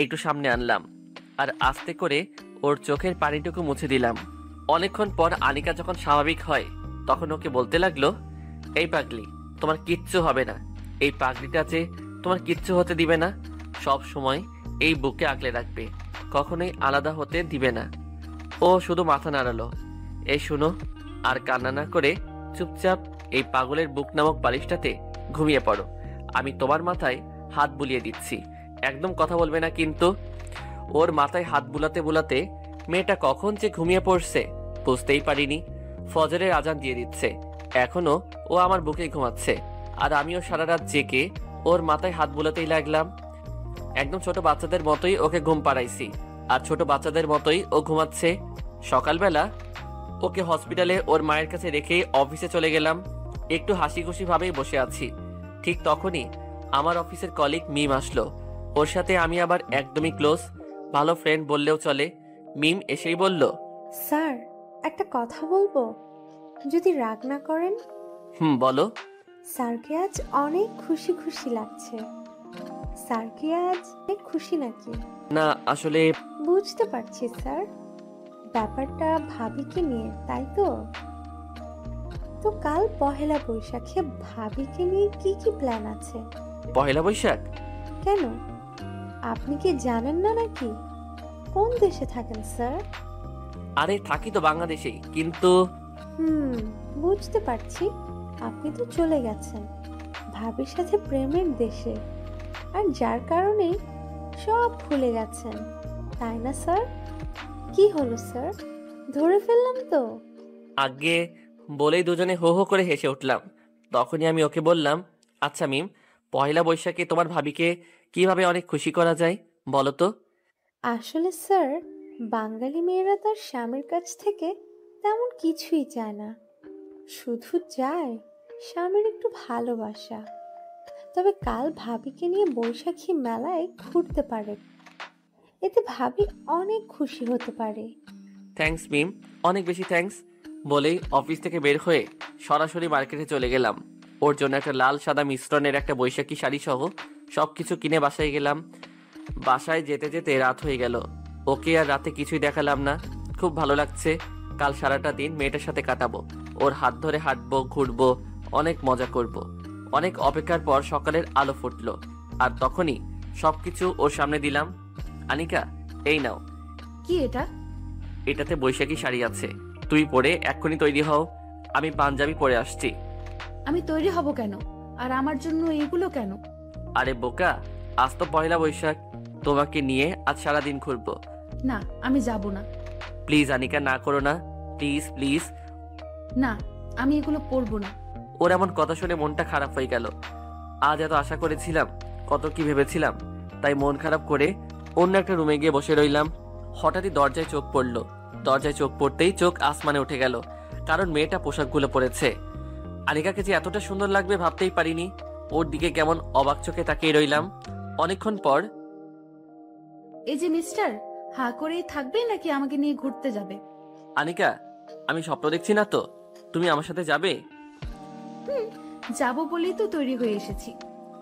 একটু সামনে আনলাম আর আস্তে করে ওর চোখের পানিটুকু মুছে দিলাম। অনেকক্ষণ পর আনিকা যখন স্বাভাবিক হয় তখন ওকে বলতে লাগলো, এই পাগলি, তোমার কিচ্ছু হবে না। এই পাগলিটা যে তোমার কিচ্ছু হতে দিবে না, সব সময় এই বুকে আগলে রাখবে, কখনোই আলাদা হতে দিবে না। ও শুধু মাথা নাড়ালো। এই শুনো, আর কান্না না করে চুপচাপ এই পাগলের বুক নামক বালিশটাতে ঘুমিয়ে পড়ো। আমি তোমার মাথায় হাত বুলিয়ে দিচ্ছি, একদম কথা বলবে না কিন্তু। ওর মাথায় হাত বুলাতে বুলাতে মেয়েটা কখন যে ঘুমিয়ে পড়ছে বুঝতেই পারিনি। ফজরের আজান দিয়ে দিচ্ছে, এখনো ও আমার বুকে ঘুমাচ্ছে আর আমিও সারা রাত জেগে ওর মাথায় হাত বুলাতেই লাগলাম। একদম ছোট বাচ্চাদের মতোই ওকে ঘুম পাড়াইছি আর ছোট বাচ্চাদের মতোই ও ঘুমাচ্ছে। সকালবেলা ওকে হসপিটালে ওর মায়ের কাছে রেখে অফিসে চলে গেলাম। একটু হাসি খুশি ভাবেই বসে আছি, ঠিক তখনই আমার অফিসের কলিগ মিম আসলো। ওর সাথে আমি আবার একদমই ক্লোজ, ভালো ফ্রেন্ড বললেও চলে। মিম এসেই বলল, স্যার, একটা কথা বলবো, যদি রাগ না করেন। বলো। স্যারকে আজ অনেক খুশি খুশি লাগছে। স্যার কি আজ অনেক খুশি নাকি? না আসলে বুঝতে পারছি স্যার, ব্যাপারটা ভাবিকে নিয়ে, তাই তো? তো কাল পহেলা বৈশাখে ভাবিকে নিয়ে কি কি প্ল্যান আছে? পহেলা বৈশাখ? কেন, আপনি কি জানেন না নাকি? কোন দেশে থাকেন স্যার? আরে থাকি তো বাংলাদেশেই, কিন্তু বুঝতে পারছি, আপনি তো চলে গেছেন ভাবির সাথে প্রেমের দেশে, আর যার কারণে সব ভুলে গেছেন, তাই না স্যার? কি হলো স্যার, ধরে ফেললাম তো? আগে বলেই দুজনে হো হো করে হেসে উঠলাম। তখনই আমি ওকে বললাম, আচ্ছা মিম, পহেলা বৈশাখে তোমার ভাবিকে কিভাবে অনেক খুশি করা যায় বলো তো? আসলে স্যার, বাঙালি মেয়েরা তার স্বামীর কাছ থেকে তেমন কিছুই চায় না, শুধু চায় স্বামীর একটু ভালোবাসা। তবে কাল ভাবিকে নিয়ে বৈশাখী মেলায় ঘুরতে পারে, এতে ভাবি অনেক খুশি হতে পারে। থ্যাঙ্কস মিম, অনেক বেশি থ্যাঙ্কস। বলেই অফিস থেকে বের হয়ে সরাসরি মার্কেটে চলে গেলাম। ওর জন্য একটা লাল সাদা মিশ্রণের একটা বৈশাখী শাড়ি সহ সবকিছু কিনে বাসায় গেলাম। বাসায় যেতে যেতে রাত হয়ে গেল। ওকে আর রাতে কিছুই দেখালাম না। খুব ভালো লাগছে, কাল সারাটা দিন মেয়েটার সাথে কাটাবো, ওর হাত ধরে হাঁটবো, ঘুরবো, অনেক মজা করব। অনেক অপেক্ষার পর সকালের আলো ফুটলো আর তখনই সবকিছু ওর সামনে দিলাম। আনিকা, এই নাও। কি এটা? এটাতে বৈশাখী শাড়ি আছে, তুই পরে এক্ষুনি তৈরি হও, আমি পাঞ্জাবি পরে আসছি। আমি তৈরি হব কেন? আর আমার জন্য এইগুলো কেন? আরে বোকা, আজ তো পয়লা বৈশাখ, তোমাকে নিয়ে আজ সারাদিন ঘুরবো। না, আমি যাব না। প্লিজ আনিকা, না করো না, প্লিজ প্লিজ। না, আমি এগুলো পরবো না। ওর এমন কথা শুনে মনটা খারাপ হয়ে গেল। আজ এত আশা করেছিলাম, কত কি ভেবেছিলাম, তাই মন খারাপ করে অন্য একটা রুমে গিয়ে বসে রইলাম। হঠাৎই দরজায় চোখ পড়লো। দরজায় চোখ পড়তেই চোখ আসমানে উঠে গেল, কারণ মেয়েটা পোশাকগুলো পরেছে। আনিকাকে যে এতটা সুন্দর লাগবে ভাবতেই পারিনি। ওর দিকে কেমন অবাক চোখে তাকিয়ে রইলাম। অনেকক্ষণ পর, এই যে মিস্টার, হা করেই থাকবে নাকি আমাকে নিয়ে ঘুরতে যাবে? আনিকা, আমি স্বপ্ন দেখছি না তো? তুমি আমার সাথে যাবে? যাবো বলেই তো তৈরি হয়ে এসেছি।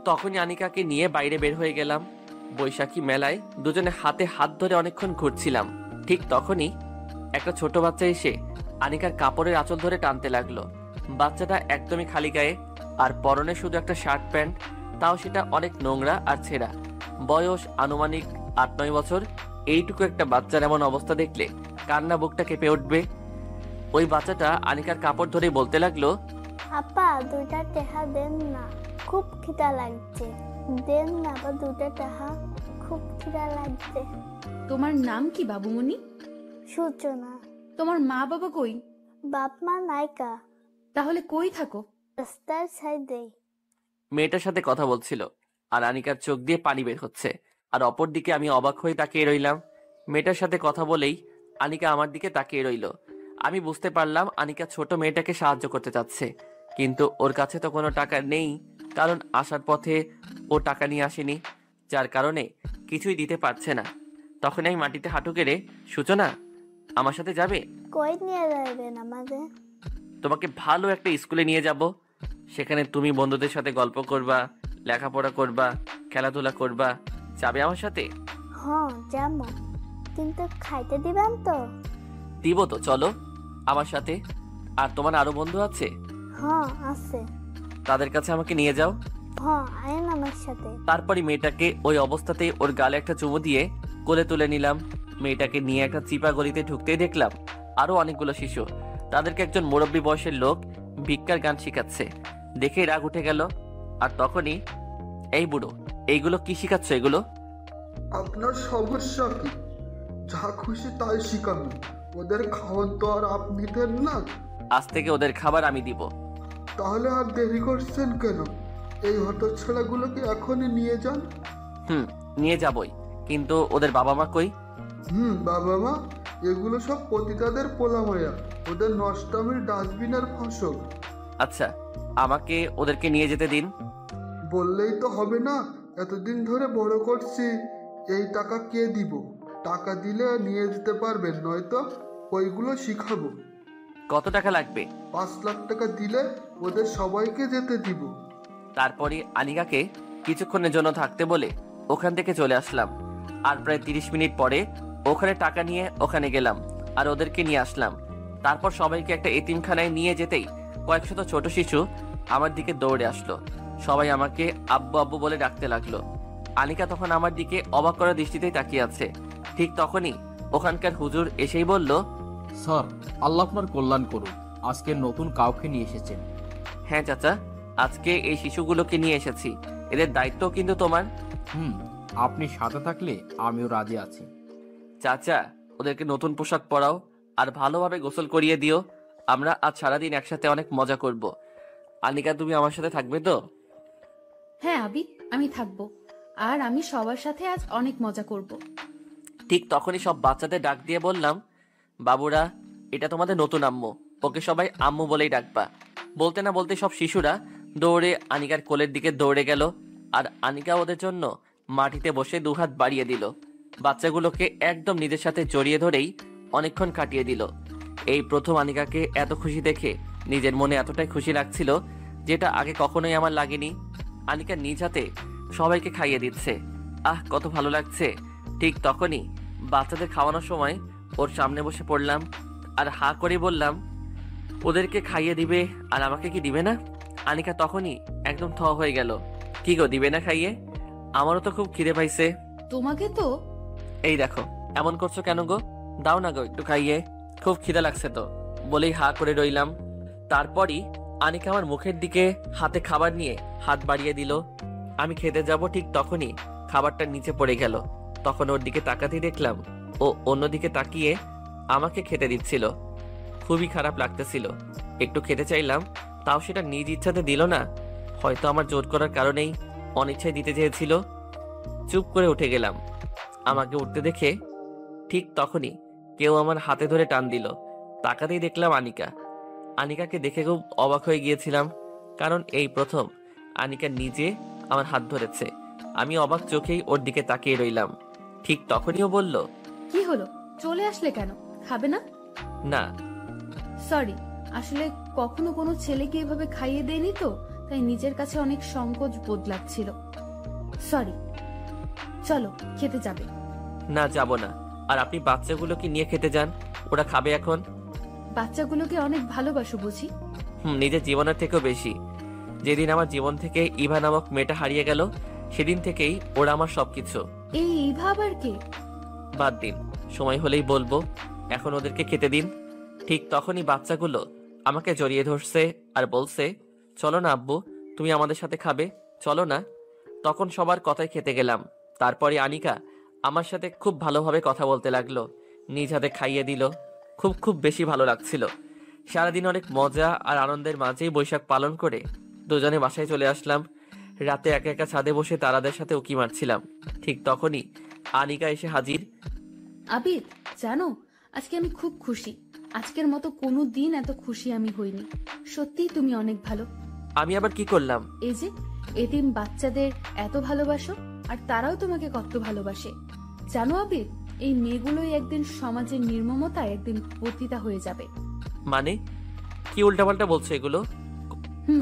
তখনই আনিকাকে নিয়ে বাইরে বের হয়ে গেলাম। বৈশাখী মেলায় দুজনে হাতে হাত ধরে অনেকক্ষণ ঘুরছিলাম। ঠিক তখনই একটা ছোট বাচ্চা এসে আনিকার কাপড়ের আঁচল ধরে টানতে লাগলো। বাচ্চাটা একদমই খালি গায়ে, আর পরনে শুধু একটা শার্ট প্যান্ট, তাও সেটা অনেক নোংরা আর ছেঁড়া। বয়স আনুমানিক 8-9 বছর। এইটুকু একটা বাচ্চার এমন অবস্থা দেখলে কান্না বুকটা কেঁপে উঠবে। ওই বাচ্চাটা আনিকার কাপড় ধরে বলতে লাগলো, আপা 2টা টাকা দেন না, খুব খিদা লাগছে। দেন না বা 2টা টাকা, খুব খিদা লাগছে। তোমার নাম কি বাবুমণি? সূচনা। তোমার মা বাবা কই? বাপ মা নাইকা, তাহলে কই থাকো? রাস্তার সাইডে। মেয়েটার সাথে কথা বলছিল, আর আনিকার চোখ দিয়ে পানি বের হচ্ছে। আর অপরদিকে আমি অবাক হয়ে তাকিয়ে রইলাম। মেয়েটার সাথে কথা বলেই আনিকা আমার দিকে তাকিয়ে রইল। আমি বুঝতে পারলাম আনিকা ছোট মেয়েটাকে সাহায্য করতে চাচ্ছে, কিন্তু ওর কাছে তো কোনো টাকা নেই, কারণ আসার পথে ও টাকা নিয়ে আসেনি, যার কারণে কিছুই দিতে পারছে না। তখন আমি মাটিতে হাঁটু গেড়ে, সূচনা, আমার সাথে যাবে? কই নিয়ে যাবেন আমাদের? তোমাকে ভালো একটা স্কুলে নিয়ে যাব। সেখানে তুমি বন্ধুদের সাথে গল্প করবা, লেখাপড়া করবা, খেলাধুলা করবা। যাবে আমার সাথে? হ্যাঁ যাবো, কিন্তু খাইতে দিবেন তো? দিব তো, চলো আমার সাথে। আর তোমার আরো বন্ধু আছে? হ্যাঁ আছে। তাদের কাছে আমাকে নিয়ে যাও। হ্যাঁ আইন আমার সাথে। তারপরে মেয়েটাকে ওই অবস্থাতেই ওর গালে একটা চুমু দিয়ে কোলে তুলে নিলাম। মেয়েটাকে নিয়ে একটা চিপা গলিতে ঢুকতেই দেখলাম আরো অনেকগুলো শিশু। তাদেরকে একজন মুরব্বী বয়সের লোক ভিক্ষার গান শিখাচ্ছে। দেখেই রাগ উঠে গেল। আর তখনই, এই বুড়ো, এইগুলো কি শিখাচ্ছ? এগুলো আপনার সমস্যা কি? যা খুশি তাই শিখাবেন। ওদের খাওয়ান তো আর আপনি দেন না। আজ থেকে ওদের খাবার আমি দিব। তাহলে আর দেরি করছেন কেন? এই হতচ্ছাড়াগুলোকে এখনই নিয়ে যান। নিয়ে যাবই, কিন্তু ওদের বাবা মা কই? বাবা মা, এগুলো সব পতিতাদের পোলামায়া। ওদের নষ্টামির ডাস্টবিনের ফসল। আচ্ছা, আমাকে ওদেরকে নিয়ে যেতে দিন। বললেই তো হবে না। এতদিন ধরে বড় করছি, এই টাকা কে দিব? টাকা দিলে নিয়ে যেতে পারবেন, নয়তো ওইগুলো শিখাবো। কত টাকা লাগবে? 5 লাখ টাকা দিলে ওদের সবাইকে যেতে দিব। তারপরে আনিকাকে কিছুক্ষণের জন্য থাকতে বলে ওখান থেকে চলে আসলাম। আর প্রায় 30 মিনিট পরে ওখানে টাকা নিয়ে ওখানে গেলাম আর ওদেরকে নিয়ে আসলাম। তারপর সবাইকে একটা এতিমখানায় নিয়ে যেতেই কয়েকশত ছোট শিশু আমার দিকে দৌড়ে আসলো। সবাই আমাকে আব্বু আব্বু বলে ডাকতে লাগলো। আনিকা তখন আমার দিকে অবাক করা দৃষ্টিতেই তাকিয়ে আছে। ঠিক তখনই ওখানকার হুজুর এসেই বলল, স্যার, আল্লাহ আপনার কল্যাণ করুন। আজকে নতুন কাউকে নিয়ে এসেছেন। হ্যাঁ চাচা, আজকে এই শিশুগুলোকে নিয়ে এসেছি। এদের দায়িত্ব কিন্তু তোমার। আপনি সাথে থাকলে আমিও রাজি আছি। চাচা, ওদেরকে নতুন পোশাক পরাও আর ভালোভাবে গোসল করিয়ে দিও। আমরা আজ সারাদিন একসাথে অনেক মজা করব। আনিকা, তুমি আমার সাথে থাকবে তো? হ্যাঁ আবি, আমি থাকবো। আর আমি সবার সাথে আজ অনেক মজা করব। ঠিক তখনই সব বাচ্চাদের ডাক দিয়ে বললাম, বাবুরা, এটা তোমাদের নতুন আম্মু। ওকে সবাই আম্মু বলেই ডাকবা। বলতে না বলতে সব শিশুরা দৌড়ে আনিকার কোলের দিকে দৌড়ে গেল। আর আনিকা ওদের জন্য মাটিতে বসে 2 হাত বাড়িয়ে দিল। বাচ্চাগুলোকে একদম নিজের সাথে জড়িয়ে ধরেই অনেকক্ষণ কাটিয়ে দিল। এই প্রথম আনিকাকে এত খুশি দেখে নিজের মনে এতটাই খুশি লাগছিল, যেটা আগে কখনোই আমার লাগেনি। আনিকা নিজ হাতে সবাইকে খাইয়ে দিচ্ছে। আহ, কত ভালো লাগছে। ঠিক তখনই বাচ্চাদের খাওয়ানোর সময় ওর সামনে বসে পড়লাম আর হা করে বললাম, ওদেরকে খাইয়ে দিবে আর আমাকে কি দিবে না? আনিকা তখনই একদম থ হয়ে গেল। কি গো, দিবে না খাইয়ে? আমারও তো খুব খিদে পাইছে। তোমাকে তো। এই দেখো, এমন করছো কেন গো? দাও না গো একটু খাইয়ে, খুব খিদে লাগছে তো, বলেই হা করে রইলাম। তারপরই আনিকা আমার মুখের দিকে হাতে খাবার নিয়ে হাত বাড়িয়ে দিল। আমি খেতে যাব, ঠিক তখনই খাবারটা নিচে পড়ে গেল। তখন ওর দিকে তাকাতেই দেখলাম ও অন্যদিকে তাকিয়ে আমাকে খেতে দিচ্ছিল। খুবই খারাপ লাগতেছিল। একটু খেতে চাইলাম, তাও সেটা নিজ ইচ্ছাতে দিল না। হয়তো আমার জোর করার কারণেই অনিচ্ছায় দিতে চেয়েছিল। চুপ করে উঠে গেলাম। আমাকে উঠতে দেখে ঠিক তখনই কেউ আমার হাতে ধরে টান দিল। তাকাতেই দেখলাম আনিকা। আনিকাকে দেখে খুব অবাক হয়ে গিয়েছিলাম, কারণ এই প্রথম আনিকা নিজে আমার হাত ধরেছে। আমি অবাক চোখেই ওর দিকে তাকিয়ে রইলাম। ঠিক তখনই ও বলল, কি হলো, চলে আসলে কেন? খাবে না? না। সরি, আসলে কখনো কোনো ছেলেকে এভাবে খাইয়ে দেয়নি তো, তাই নিজের কাছে অনেক সংকোচ বোধ লাগছিল। সরি, চলো খেতে যাবে। না, যাব না। আর আপনি বাচ্চাগুলোকে নিয়ে খেতে যান, ওরা খাবে এখন। বাচ্চাগুলোকে অনেক ভালোবাসো বুঝি? নিজের জীবনের থেকেও বেশি। যেদিন আমার জীবন থেকে ইভা নামক মেয়েটা হারিয়ে গেল, সেদিন থেকেই ওরা আমার সবকিছু। এই ইভা আবার কে? বাদ দিন, সময় হলেই বলবো। এখন ওদেরকে খেতে দিন। ঠিক তখনই বাচ্চাগুলো আমাকে জড়িয়ে ধরছে আর বলছে, চলো না আব্বু, তুমি আমাদের সাথে খাবে, চলো না। তখন সবার কথায় খেতে গেলাম। তারপরে আনিকা আমার সাথে খুব ভালোভাবে কথা বলতে লাগলো, নিজ হাতে খাইয়ে দিল। খুব খুব বেশি ভালো লাগছিল। সারাদিন অনেক মজা আর আনন্দের মাঝেই বৈশাখ পালন করে দুজনে বাসায় চলে আসলাম। রাতে একা একা ছাদে বসে তারাদের সাথে উকি মারছিলাম। ঠিক তখনই আনিকা এসে হাজির। আবিদ, জানো আজকে আমি খুব খুশি। আজকের মতো কোনো দিন এত খুশি আমি হইনি। সত্যিই তুমি অনেক ভালো। আমি আবার কি করলাম? এই যে এতিম বাচ্চাদের এত ভালোবাসো, আর তারাও তোমাকে কত ভালোবাসে। জানো আবিদ, এই মেয়েগুলোই একদিন সমাজের নির্মমতায় একদিন পতিতা হয়ে যাবে। মানে কি উল্টাপাল্টা বলছো এগুলো?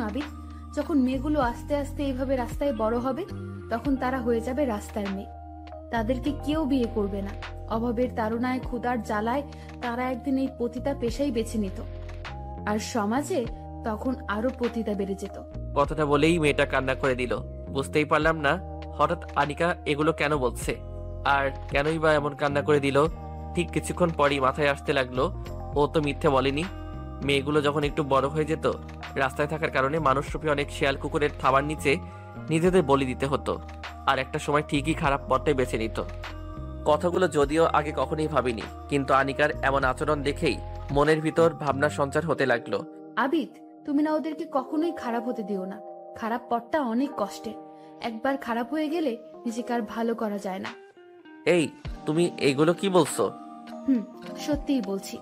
আবিদ, যখন মেয়েগুলো আস্তে আস্তে এইভাবে রাস্তায় বড় হবে, তখন তারা হয়ে যাবে রাস্তার মেয়ে। তাদেরকে কেউ বিয়ে করবে না। অভাবের তাড়নায়, ক্ষুধার জ্বালায় তারা একদিন এই পতিতা পেশাই বেছে নিত, আর সমাজে তখন আরো পতিতা বেড়ে যেত। কথাটা বলেই মেয়েটা কান্না করে দিল। বুঝতেই পারলাম না হঠাৎ আনিকা এগুলো কেন বলছে, আর কেনই বা এমন কান্না করে দিল। ঠিক কিছুক্ষণ পরই মাথায় আসতে লাগলো, ও তো মিথ্যে বলেনি। মেয়েগুলো যখন একটু বড় হয়ে যেত, রাস্তায় থাকার কারণে মানুষরূপী অনেক শেয়াল কুকুরের থাবার নিচে নিজেদের বলি দিতে হতো, আর একটা সময় ঠিকই খারাপ পথটাই বেছে নিত। কথাগুলো যদিও আগে কখনোই ভাবিনি, কিন্তু আনিকার এমন আচরণ দেখেই মনের ভিতর ভাবনার সঞ্চার হতে লাগলো। আবিদ, তুমি না ওদেরকে কখনোই খারাপ হতে দিও না। খারাপ পথটা অনেক কষ্টের। একবার খারাপ হয়ে গেলে নিজেকে আর ভালো করা যায় না। এই, তুমি এইগুলো কি বলছো? সত্যিই বলছি।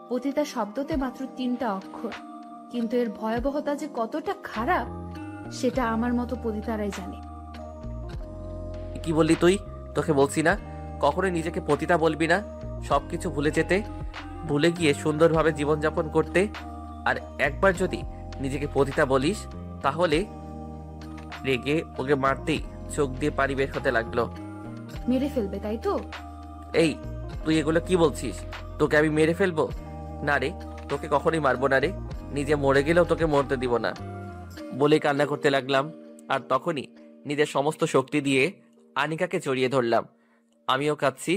পতিতা শব্দতে মাত্র 3টা অক্ষর, কিন্তু এর ভয়াবহতা যে কতটা খারাপ সেটা আমার মতো পতিতারাই জানে। কি বললি তুই? তোকে বলছি না কখনোই নিজেকে পতিতা বলবি না। সবকিছু ভুলে যেতে, ভুলে গিয়ে সুন্দরভাবে জীবনযাপন করতে। আর একবার যদি নিজেকে পতিতা বলিস, তাহলে রেগে ওকে মারতেই চোখ দিয়ে পানি বের হতে লাগলো। মেরে ফেলবে তাই তো? এই, তুই এগুলো কি বলছিস? তোকে আমি মেরে ফেলবো? না রে, তোকে কখনোই মারবো না রে। নিজে মরে গেলেও তোকে মরতে দিব না বলে কান্না করতে লাগলাম। আর তখনই নিজের সমস্ত শক্তি দিয়ে আনিকাকে জড়িয়ে ধরলাম। আমিও কাঁদছি,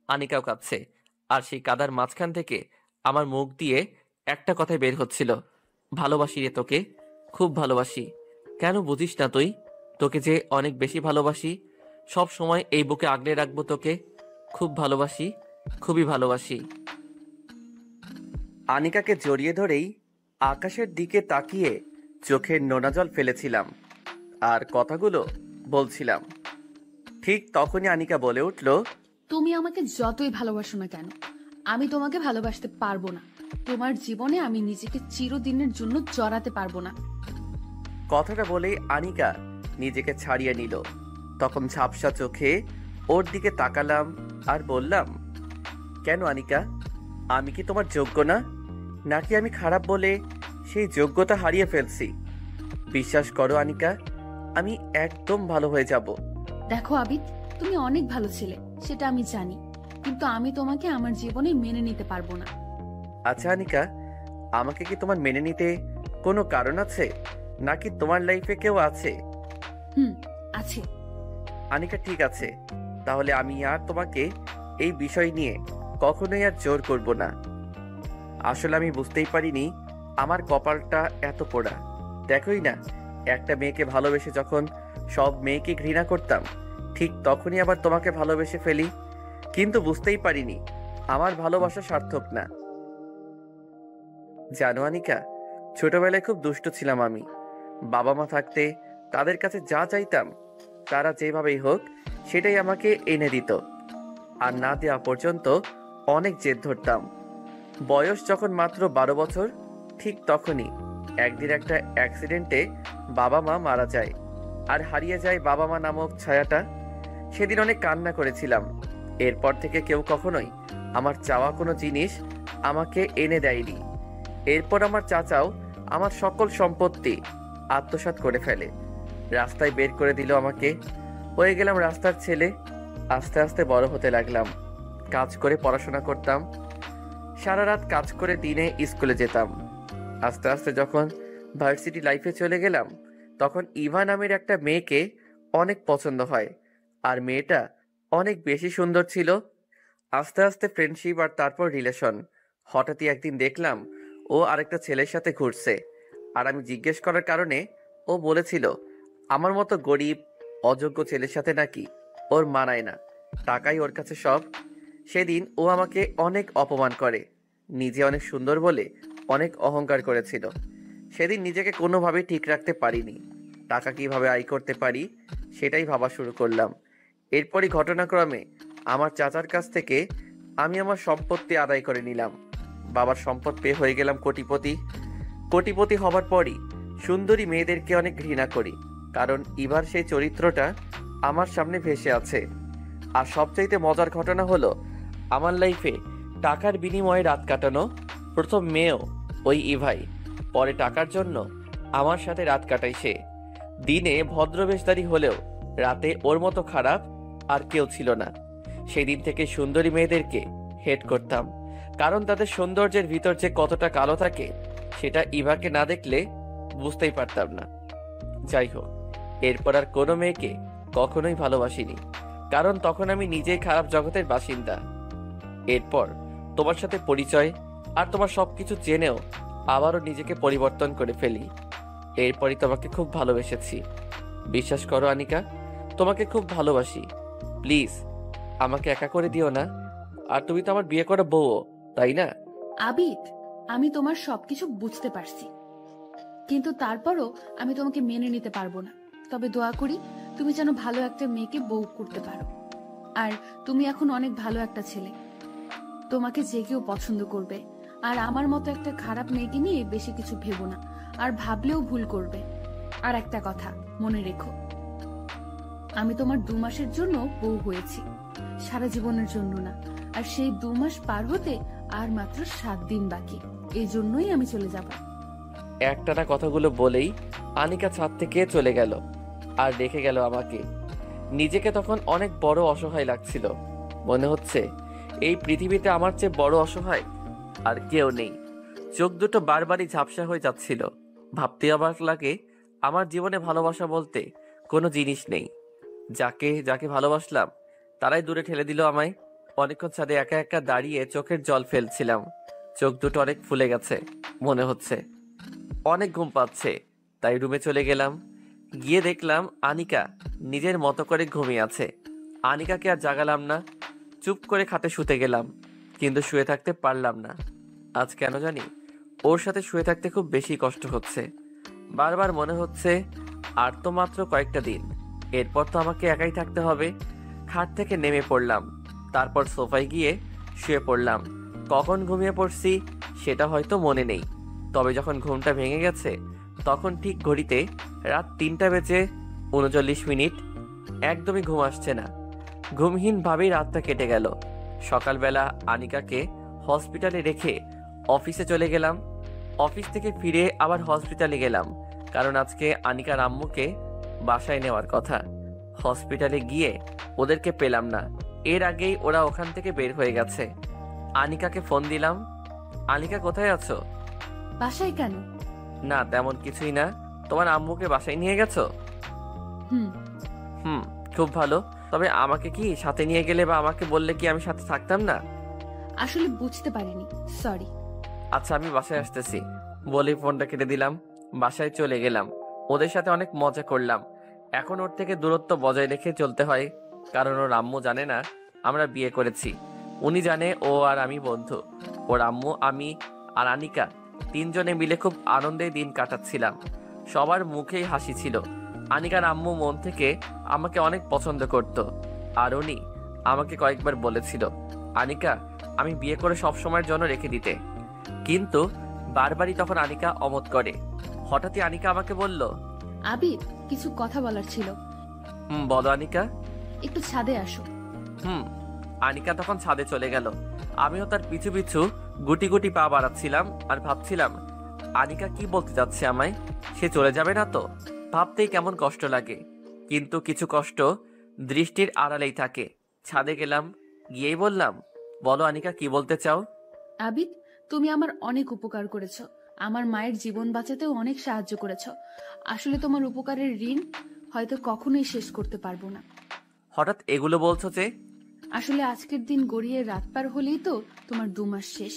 আনিকাও কাঁদছে। আর সেই কাদার মাঝখান থেকে আমার মুখ দিয়ে একটা কথাই বের হচ্ছিল, ভালোবাসি রে তোকে, খুব ভালোবাসি। কেন বুঝিস না তুই? তোকে যে অনেক বেশি ভালোবাসি। সব সময় এই বুকে আগলে রাখবো তোকে। খুব ভালোবাসি, খুবই ভালোবাসি। আনিকাকে জড়িয়ে ধরেই আকাশের দিকে তাকিয়ে চোখের নোনা জল ফেলেছিলাম আর কথাগুলো বলছিলাম। ঠিক তখনই আনিকা বলে উঠল, তুমি আমাকে যতই ভালোবাসো না কেন, আমি তোমাকে ভালোবাসতে পারবো না। তোমার জীবনে আমি নিজেকে চিরদিনের জন্য জড়াতে পারবো না। কথাটা বলেই আনিকা নিজেকে ছাড়িয়ে নিল। তখন ঝাপসা চোখে ওর দিকে তাকালাম আর বললাম, কেন আনিকা, আমি কি তোমার যোগ্য না? নাকি আমি খারাপ বলে সেই যোগ্যতা হারিয়ে ফেলছি? বিশ্বাস করো আনিকা, আমি একদম ভালো হয়ে যাব। দেখো আবিদ, তুমি অনেক ভালো ছিলে, সেটা আমি জানি, কিন্তু আমি তোমাকে আমার জীবনে মেনে নিতে পারবো না। আচ্ছা আনিকা, আমাকে কি তোমার মেনে নিতে কোনো কারণ আছে, নাকি তোমার লাইফে কেউ আছে? আছে। আনিকা ঠিক আছে, তাহলে আমি আর তোমাকে এই বিষয় নিয়ে কখনোই আর জোর করব না। আসলে আমি বুঝতেই পারিনি আমার কপালটা এত পোড়া। দেখোই না, একটা মেয়েকে ভালোবেসে যখন সব মেয়েকে ঘৃণা করতাম, ঠিক তখনই আবার তোমাকে ভালোবেসে ফেলি। কিন্তু বুঝতেই পারিনি আমার ভালোবাসা সার্থক না। জানো আনিকা, ছোটবেলায় খুব দুষ্ট ছিলাম আমি। বাবা মা থাকতে তাদের কাছে যা চাইতাম তারা যেভাবেই হোক সেটাই আমাকে এনে দিত, আর না দেওয়া পর্যন্ত অনেক জেদ ধরতাম। বয়স যখন মাত্র 12 বছর, ঠিক তখনই একদিন একটা অ্যাক্সিডেন্টে বাবা মা মারা যায়, আর হারিয়ে যায় বাবা মা নামক ছায়াটা। সেদিন অনেক কান্না করেছিলাম। এরপর থেকে কেউ কখনোই আমার চাওয়া কোনো জিনিস আমাকে এনে দেয়নি। এরপর আমার চাচাও আমার সকল সম্পত্তি আত্মসাৎ করে ফেলে, রাস্তায় বের করে দিল আমাকে। হয়ে গেলাম রাস্তার ছেলে। আস্তে আস্তে বড় হতে লাগলাম। কাজ করে পড়াশোনা করতাম, সারা রাত কাজ করে দিনে স্কুলে যেতাম। আস্তে আস্তে যখন ভার্সিটি লাইফে চলে গেলাম, তখন ইভা নামের একটা মেয়েকে অনেক পছন্দ হয়, আর মেয়েটা অনেক বেশি সুন্দর ছিল। আস্তে আস্তে ফ্রেন্ডশিপ, আর তারপর রিলেশন। হঠাৎই একদিন দেখলাম ও আরেকটা ছেলের সাথে ঘুরছে, আর আমি জিজ্ঞেস করার কারণে ও বলেছিল আমার মতো গরিব অযোগ্য ছেলের সাথে নাকি ওর মানায় না, টাকাই ওর কাছে সব। সেদিন ও আমাকে অনেক অপমান করে, নিজে অনেক সুন্দর বলে অনেক অহংকার করেছিল। সেদিন নিজেকে কোনোভাবেই ঠিক রাখতে পারিনি। টাকা কিভাবে আয় করতে পারি সেটাই ভাবা শুরু করলাম। এরপরই ঘটনাক্রমে আমার চাচার কাছ থেকে আমি আমার সম্পত্তি আদায় করে নিলাম। বাবার সম্পদ পেয়ে হয়ে গেলাম কোটিপতি। কোটিপতি হবার পরই সুন্দরী মেয়েদেরকে অনেক ঘৃণা করি, কারণ ইভার সেই চরিত্রটা আমার সামনে ভেসে আছে। আর সবচাইতে মজার ঘটনা হলো, আমার লাইফে টাকার বিনিময়ে রাত কাটানো প্রথম মেয়েও ওই ইভাই। পরে টাকার জন্য আমার সাথে রাত কাটাই সে। দিনে ভদ্রবেশধারী হলেও রাতে ওর মতো খারাপ আর কেউ ছিল না। সেই দিন থেকে সুন্দরী মেয়েদেরকে হেট করতাম, কারণ তাদের সৌন্দর্যের ভিতর যে কতটা কালো থাকে সেটা ইভাকে না দেখলে বুঝতেই পারতাম না। যাই হোক, এরপর আর কোনো মেয়েকে কখনোই ভালোবাসিনি, কারণ তখন আমি নিজেই খারাপ জগতের বাসিন্দা। এরপর তোমার সাথে পরিচয়, আর তোমার সবকিছু জেনেও আবারও নিজেকে পরিবর্তন করে ফেলি। এরপরই তোমাকে খুব ভালোবেসেছি। বিশ্বাস করো আনিকা, তোমাকে খুব ভালোবাসি। প্লিজ আমাকে একা করে দিও না। আর তুমি তো আমার বিয়ে করা বউও, তাই না? আবিদ, আমি তোমার সবকিছু বুঝতে পারছি, কিন্তু তারপরও আমি তোমাকে মেনে নিতে পারবো না। তবে দোয়া করি তুমি যেন ভালো একটা মেয়েকে বউ করতে পারো। আর তুমি এখন অনেক ভালো একটা ছেলে, তোমাকে যে কেউ পছন্দ করবে। আর আমার মতো একটা খারাপ মেয়েকে নিয়ে বেশি কিছু ভেবো না, আর ভাবলেও ভুল করবে। আর একটা কথা মনে রেখো, আমি তোমার 2 মাসের জন্য বউ হয়েছি, সারা জীবনের জন্য না। আর সেই 2 মাস পার হতে আর মাত্র 7 দিন বাকি, এই জন্যই আমি চলে যাব। একটানা কথাগুলো বলেই আনিকা ছাদ থেকে চলে গেল আর রেখে গেল আমাকে। নিজেকে তখন অনেক বড় অসহায় লাগছিল। মনে হচ্ছে এই পৃথিবীতে আমার চেয়ে বড় অসহায় আর কেউ নেই। চোখ দুটো বারবারই ঝাপসা হয়ে যাচ্ছিল। ভাবতে অবাক লাগে, আমার জীবনে ভালোবাসা বলতে কোনো জিনিস নেই। যাকে যাকে ভালোবাসলাম তারাই দূরে ঠেলে দিল আমায়। অনেকক্ষণ ছাদে একা একা দাঁড়িয়ে চোখের জল ফেলছিলাম। চোখ দুটো অনেক ফুলে গেছে মনে হচ্ছে, অনেক ঘুম পাচ্ছে। তাই রুমে চলে গেলাম। গিয়ে দেখলাম আনিকা নিজের মতো করে ঘুমিয়ে আছে। আনিকাকে আর জাগালাম না, চুপ করে খাটে শুতে গেলাম। কিন্তু শুয়ে থাকতে পারলাম না। আজ কেন জানি ওর সাথে শুয়ে থাকতে খুব বেশি কষ্ট হচ্ছে। বারবার মনে হচ্ছে আর তো মাত্র কয়েকটা দিন, এরপর তো আমাকে একাই থাকতে হবে। খাট থেকে নেমে পড়লাম, তারপর সোফায় গিয়ে শুয়ে পড়লাম। কখন ঘুমিয়ে পড়ছি সেটা হয়তো মনে নেই, তবে যখন ঘুমটা ভেঙে গেছে তখন ঠিক ঘড়িতে রাত 3টা বেজে 39 মিনিট। একদমই ঘুম আসছে না। ঘুমহীন ভাবেই রাতটা কেটে গেল। সকালবেলা আনিকাকে হসপিটালে রেখে অফিসে চলে গেলাম। অফিস থেকে ফিরে আবার হসপিটালে গেলাম, কারণ আজকে আনিকার আম্মুকে বাসায় নেওয়ার কথা। হসপিটালে গিয়ে ওদেরকে পেলাম না। এর আগেই ওরা ওখান থেকে বের হয়ে গেছে। আনিকাকে ফোন দিলাম, আনিকা কোথায় আছো? বাসায় কেন? না তেমন কিছুই না। তোমার আম্মুকে বাসায় নিয়ে গেছো? হুম। খুব ভালো। তবে আমাকে কি সাথে নিয়ে গেলে বা আমাকে বললে কি আমি সাথে থাকতাম না? আসলে বুঝতে পারিনি, সরি। আচ্ছা আমি বাসায় আসতেছি বলেই ফোনটা কেটে দিলাম। বাসায় চলে গেলাম। ওদের সাথে অনেক মজা করলাম। এখন ওর থেকে দূরত্ব বজায় রেখে চলতে হয়, কারণ ওর আম্মু জানে না আমরা বিয়ে করেছি। উনি জানে ও আর আমি বন্ধু। ওর আম্মু, আমি আর আনিকা 3 জনে মিলে খুব আনন্দে দিন কাটাচ্ছিলাম। সবার মুখেই হাসি ছিল। আনিকার আম্মু মন থেকে আমাকে অনেক পছন্দ করত। আর উনি আমাকে কয়েকবার বলেছিল আনিকা আমি বিয়ে করে সব সময়ের জন্য রেখে দিতে, কিন্তু বারবারই তখন আনিকা অমত করে। হঠাৎই আনিকা আমাকে বলল, আবির, কিছু কথা বলার ছিল। বলো আনিকা। একটু ছাদে আসো। আনিকা তখন ছাদে চলে গেল। আমিও তার পিছু পিছু গুটি গুটি পা বাড়াচ্ছিলাম আর ভাবছিলাম আনিকা কি বলতে যাচ্ছে আমায়। সে চলে যাবে না তো? ভাবতেই কেমন কষ্ট লাগে, কিন্তু কিছু কষ্ট দৃষ্টির আড়ালেই থাকে। ছাদে গেলাম, গিয়েই বললাম, বলো আনিকা কি বলতে চাও? আবিদ, তুমি আমার অনেক উপকার করেছো, আমার মায়ের জীবন বাঁচাতেও অনেক সাহায্য করেছো। আসলে তোমার উপকারের ঋণ হয়তো কখনোই শেষ করতে পারবো না। হঠাৎ এগুলো বলছো যে? আসলে আজকের দিন গড়িয়ে রাত পার হলেই তো তোমার 2 মাস শেষ,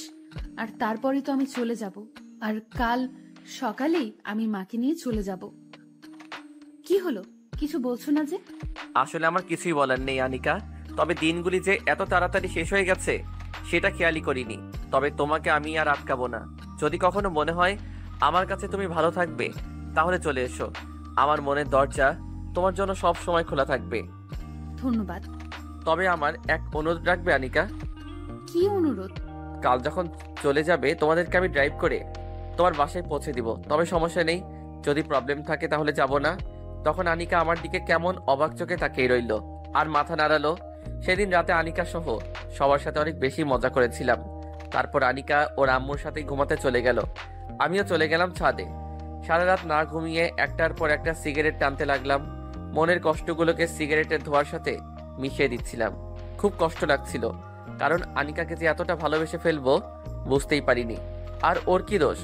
আর তারপরে তো আমি চলে যাব, আর কাল সকালেই আমি মাকে নিয়ে চলে যাব। কি হলো, কিছু বলছো না যে? আসলে আমার কিছুই বলার নেই আনিকা, তবে দিনগুলি যে এত তাড়াতাড়ি শেষ হয়ে গেছে সেটা খেয়ালই করিনি। তবে তোমাকে আমি আর আটকাবো না। যদি কখনো মনে হয় আমার কাছে তুমি ভালো থাকবে তাহলে চলে এসো। আমার মনের দরজা তোমার জন্য সব সময় খোলা থাকবে। ধন্যবাদ। তবে আমার এক অনুরোধ রাখবে আনিকা। কি অনুরোধ? কাল যখন চলে যাবে তোমাদেরকে আমি ড্রাইভ করে তোমার বাসায় পৌঁছে দিব। তবে সমস্যা নেই, যদি প্রবলেম থাকে তাহলে যাব না। তখন আনিকা আমার দিকে কেমন অবাক চোখে তাকিয়ে রইল আর মাথা নাড়ালো। সেদিন রাতে আনিকা সহ সবার সাথে অনেক বেশি মজা করেছিলাম। তারপর আনিকা ওর আম্মুর সাথে ঘুমাতে চলে গেল। আমিও চলে গেলাম ছাদে। সারা রাত না ঘুমিয়ে একটার পর একটা সিগারেট টানতে লাগলাম। মনের কষ্টগুলোকে সিগারেটের ধোঁয়ার সাথে মিশিয়ে দিচ্ছিলাম। খুব কষ্ট লাগছিল, কারণ আনিকাকে যে এতটা ভালোবেসে ফেলবো বুঝতেই পারিনি। আর ওর কি দোষ?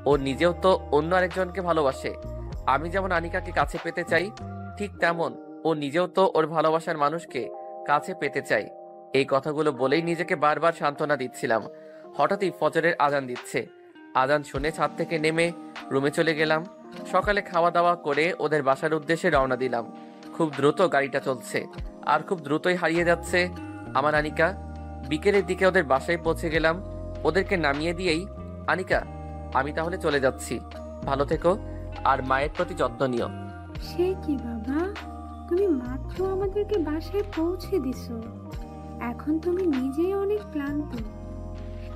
ও নিজেও তো অন্য আরেকজনকে ভালোবাসে। আমি যেমন আনিকাকে কাছে পেতে চাই, ঠিক তেমন ও নিজেও তো ওর ভালোবাসার মানুষকে কাছে পেতে চাই। এই কথাগুলো বলেই নিজেকে বারবার সান্ত্বনা দিচ্ছিলাম। হঠাৎই ফজরের আজান দিচ্ছে। আজান শুনে ছাদ থেকে নেমে রুমে চলে গেলাম। সকালে খাওয়া দাওয়া করে ওদের বাসার উদ্দেশ্যে রওনা দিলাম। খুব দ্রুত গাড়িটা চলছে আর খুব দ্রুতই হারিয়ে যাচ্ছে আমার আনিকা। বিকেলের দিকে ওদের বাসায় পৌঁছে গেলাম। ওদেরকে নামিয়ে দিয়েই, আনিকা আমি তাহলে চলে যাচ্ছি, ভালো থেকো আর মায়ের প্রতি যত্ন নিও। সে কি বাবা, তুমি মাত্র আমাদেরকে বাসায় পৌঁছে দিছো, এখন তুমি নিজেই অনেক ক্লান্ত,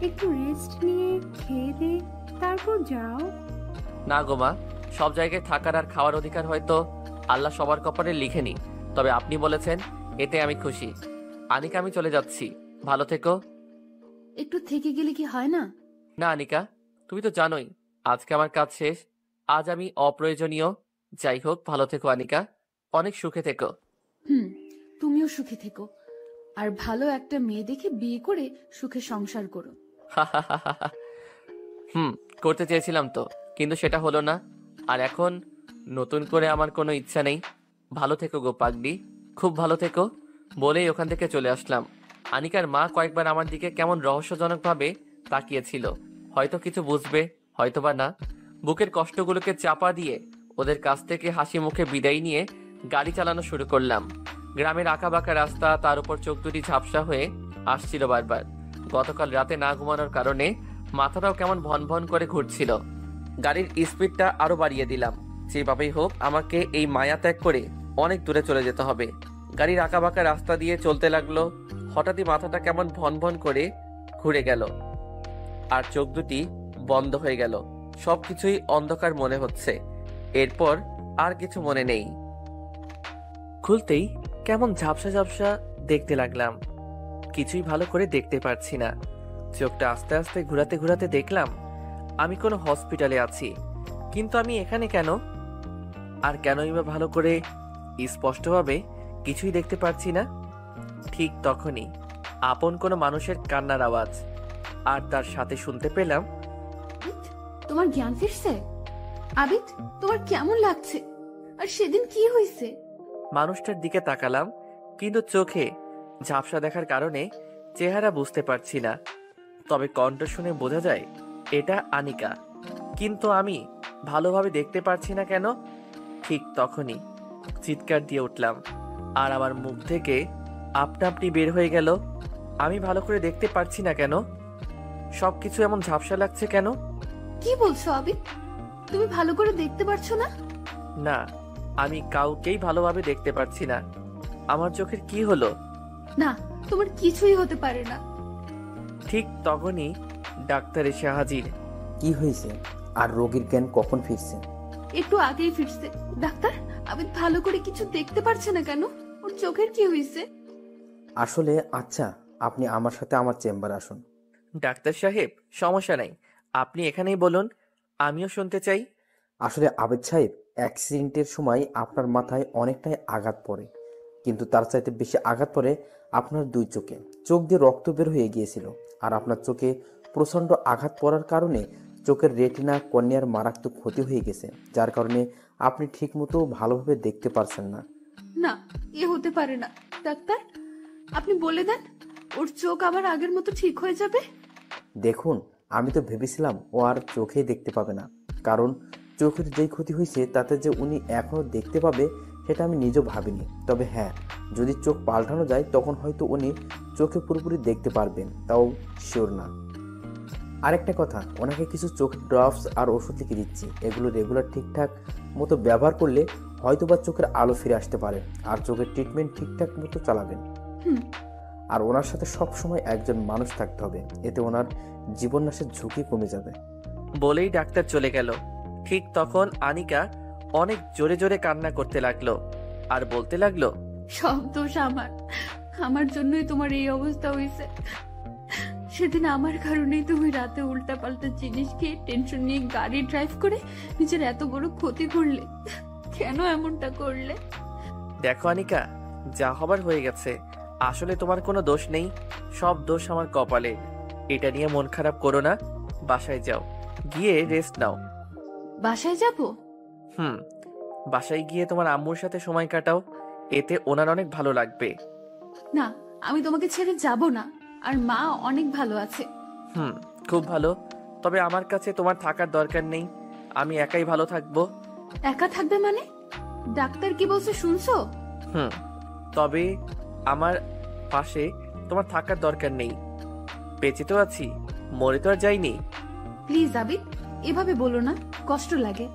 একটু রেস্ট নিয়ে খেয়ে দে তারপর যাও। না গো মা, সব জায়গায় থাকার আর খাওয়ার অধিকার হয়তো আল্লাহ সবার কপালে লিখেনি, তবে আপনি বলেছেন এতে আমি খুশি। আনিকা আমি চলে যাচ্ছি, ভালো থেকো। একটু থেকে গেলে কি হয় না? না আনিকা, তুমি তো জানোই আজকে আমার কাজ শেষ। আজ আমি অপ্রয়োজনীয়। যাই হোক, ভালো থেকো আনিকা, অনেক সুখে থেকো। তুমিও সুখে থেকো, আর ভালো একটা মেয়ে দেখে বিয়ে করে সুখে সংসার করো। করতে চেয়েছিলাম তো, কিন্তু সেটা হলো না। আর এখন নতুন করে আমার কোনো ইচ্ছা নেই। ভালো থেকো গো পাগলি, খুব ভালো থেকো বলেই ওখান থেকে চলে আসলাম। আনিকার মা কয়েকবার আমার দিকে কেমন রহস্যজনকভাবে তাকিয়েছিল। হয়তো কিছু বুঝবে, হয়তো বা না। বুকের কষ্টগুলোকে চাপা দিয়ে ওদের কাছ থেকে হাসি মুখে বিদায় নিয়ে গাড়ি চালানো শুরু করলাম। গ্রামের আঁকাবাঁকা রাস্তা, তার উপর চোখ দুটি ঝাপসা হয়ে আসছিল বারবার। গতকাল রাতে না ঘুমানোর কারণে মাথাটাও কেমন ভন ভন করে ঘুরছিল। গাড়ির স্পিডটা আরো বাড়িয়ে দিলাম। যেভাবেই হোক আমাকে এই মায়া ত্যাগ করে অনেক দূরে চলে যেতে হবে। গাড়ির আঁকাবাঁকা রাস্তা দিয়ে চলতে লাগলো। হঠাৎই মাথাটা কেমন ভন ভন করে ঘুরে গেল আর চোখ দুটি বন্ধ হয়ে গেল। সবকিছুই অন্ধকার মনে হচ্ছে। এরপর আর কিছু মনে নেই। খুলতেই কেমন ঝাপসা ঝাপসা দেখতে লাগলাম। কিছুই ভালো করে দেখতে পারছি না। চোখটা আস্তে আস্তে ঘুরাতে ঘুরাতে দেখলাম আমি কোনো হসপিটালে আছি। কিন্তু আমি এখানে কেন? আর কেনই বা ভালো করে স্পষ্টভাবে কিছুই দেখতে পারছি না? ঠিক তখনই আপন কোনো মানুষের কান্নার আওয়াজ, আর তার সাথে শুনতে পেলাম, তোমার জ্ঞান ফিরছে? আবিদ, তোমার কেমন লাগছে? আর সেদিন কি হয়েছে? মানুষটার দিকে তাকালাম, কিন্তু চোখে ঝাপসা দেখার কারণে চেহারা বুঝতে পারছি না। তবে কণ্ঠ শুনে বোঝা যায় এটা আনিকা। কিন্তু আমি ভালোভাবে দেখতে পারছি না কেন? ঠিক তখনই চিৎকার দিয়ে উঠলাম আর আমার মুখ থেকে আপনা আপনি বের হয়ে গেল, আমি ভালো করে দেখতে পারছি না কেন? সবকিছু এমন ঝাপসা লাগছে কেন? কি বলছো আবিদ? তুমি ভালো করে দেখতে পারছো না? না, আমি কাউকেই ভালোভাবে দেখতে পারছি না। আমার চোখের কি হলো? না, তোমার কিছুই হতে পারে না। ঠিক তখনই ডাক্তার এসে হাজির। কি হয়েছে আর রোগীর জ্ঞান কখন ফিরছে? একটু আগেই ফিরছে। ডাক্তার, আমি ভালো করে কিছু দেখতে পারছে না কেন? ওর চোখের কি হয়েছে? আসলে আচ্ছা, আপনি আমার সাথে আমার চেম্বারে আসুন। ডাক্তার সাহেব, সমস্যা নাই, আপনি এখানেই বলুন, আমিও শুনতে চাই। আসলে আবেদ সাহেব, অ্যাক্সিডেন্টের সময় আপনার মাথায় অনেকটাই আঘাত পড়ে, কিন্তু তার চাইতে বেশি আঘাত পড়ে আপনার দুই চোখে। চোখ দিয়ে রক্ত বের হয়ে গিয়েছিল, আর আপনার চোখে প্রচণ্ড আঘাত পড়ার কারণে চোখের রেটিনা কর্নিয়ার মারাত্মক ক্ষতি হয়ে গেছে, যার কারণে আপনি ঠিকমতো ভালোভাবে দেখতে পারছেন না। না, এ হতে পারে না। ডাক্তার, আপনি বলে দেন, ওর চোখ আবার আগের মতো ঠিক হয়ে যাবে। দেখুন, আমি তো ভেবেছিলাম ও আর চোখেই দেখতে পাবে না, কারণ চোখের যেই ক্ষতি হয়েছে তাতে যে উনি এখনো দেখতে পাবে সেটা আমি নিজেও ভাবিনি। তবে হ্যাঁ, যদি চোখ পাল্টানো যায় তখন হয়তো উনি চোখে পুরোপুরি দেখতে পারবেন, তাও শিওর না। আরেকটা কথা, ওনাকে কিছু চোখের ড্রপস আর ওষুধ লিখে দিচ্ছি, এগুলো রেগুলার ঠিকঠাক মতো ব্যবহার করলে হয়তোবা চোখের আলো ফিরে আসতে পারে, আর চোখের ট্রিটমেন্ট ঠিকঠাক মতো চালাবেন। আর ওনার সাথে সবসময় একজন মানুষ থাকতে হবে, এতে ওনার জীবন নাশের ঝুঁকি কমে যাবে। বলেই ডাক্তার চলে গেল। ঠিক তখন আনিকা অনেক জোরে জোরে কান্না করতে লাগলো আর বলতে লাগলো, সব দোষ আমার। আমার জন্যই তোমার এই অবস্থা হয়েছে। সেদিন আমার কারণেই তুমি রাতে উল্টাপাল্টা জিনিস খেয়ে টেনশন নিয়ে গাড়ি ড্রাইভ করে নিজের এত বড় ক্ষতি করলে। কেন এমনটা করলে? দেখো আনিকা, যা হবার হয়ে গেছে, আসলে তোমার কোনো দোষ নেই, সব দোষ আমার কপালে। এটা নিয়ে মন খারাপ করো না, বাসায় যাও, গিয়ে রেস্ট নাও। বাসায় যাব? বাসায় গিয়ে তোমার আম্মুর সাথে সময় কাটাও, এতে ওনার অনেক ভালো লাগবে। না, আমি তোমাকে ছেড়ে যাব না, আর মা অনেক ভালো আছে। খুব ভালো, তবে আমার কাছে তোমার থাকার দরকার নেই, আমি একাই ভালো থাকবো। একা থাকবে মানে? ডাক্তার কি বলছে শুনছো? তবে আমার পাশে তোমার থাকার দরকার নেই, বেঁচে তো আছি, মরে তো আর যাইনি। প্লিজ আবিদ, এভাবে বলো না, কষ্ট লাগে।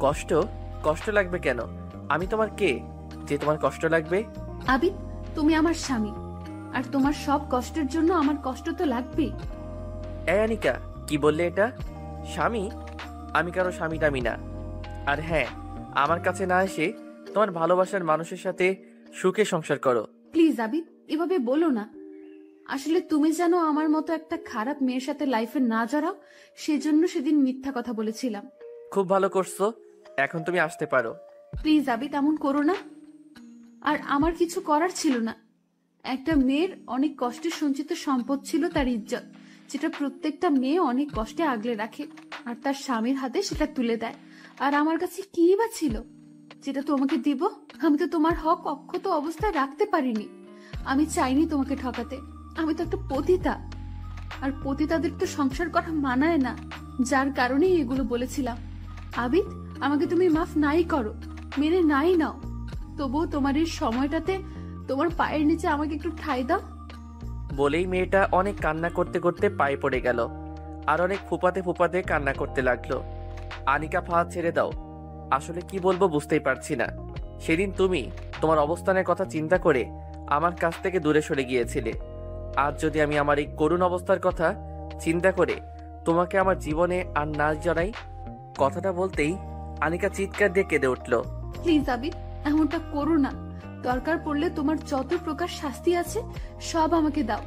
কষ্ট? কষ্ট লাগবে কেন? আমি তোমার কে যে তোমার কষ্ট লাগবে? আবিদ, তুমি আমার স্বামী, আর তোমার সব কষ্টের জন্য আমার কষ্ট তো লাগবেই। এই আনিকা, কি বললে এটা? স্বামী? আমি কারো স্বামী টামি না। আর হ্যাঁ, আমার কাছে না এসে তোমার ভালোবাসার মানুষের সাথে সুখে সংসার করো। প্লিজ আবিদ, এভাবে বলো না। আসলে তুমি জানো আমার মতো একটা খারাপ মেয়ের সাথে লাইফে না জড়াও, সেজন্য সেদিন মিথ্যা কথা বলেছিলাম। খুব ভালো করছো, এখন তুমি আসতে পারো। প্লিজ আবিদ, এমন করো না। আর আমার কিছু করার ছিল না। একটা মেয়ের অনেক কষ্টে সঞ্চিত সম্পদ ছিল তার ইজ্জত, যেটা প্রত্যেকটা মেয়ে অনেক কষ্টে আগলে রাখে আর তার স্বামীর হাতে সেটা তুলে দেয়। আর আমার কাছে কি বা ছিল যেটা তোমাকে দিব? আমি তো তোমার হক অক্ষত অবস্থায় রাখতে পারিনি। আমি চাইনি তোমাকে ঠকাতে। আমি তো একটা পতিতা, আর পতিতাদের তো সংসার করা মানায় না, যার কারণেই এগুলো বলেছিলাম। আবিদ, আমাকে তুমি মাফ নাই করো, মেনে নাই নাও, তবুও তোমার এই সময়টাতে তোমার পায়ের নিচে আমাকে একটু ঠাঁই দাও। বলেই মেয়েটা অনেক কান্না করতে করতে পায়ে পড়ে গেল আর অনেক ফুপাতে ফুপাতে কান্না করতে লাগলো। আনিকা, পা ছেড়ে দাও, আসলে কি বলবো বুঝতেই পারছি না। সেদিন তুমি তোমার অবস্থানের কথা চিন্তা করে আমার কাছ থেকে দূরে সরে গিয়েছিলে। আজ যদি আমি আমার এই করুণ অবস্থার কথা চিন্তা করে তোমাকে আমার জীবনে আর না জড়াই। কথাটা বলতেই আনিকা চিৎকার দিয়ে কেঁদে উঠল। প্লিজ আবিদ, এমনটা করো না। দরকার পড়লে তোমার যত প্রকার শাস্তি আছে সব আমাকে দাও,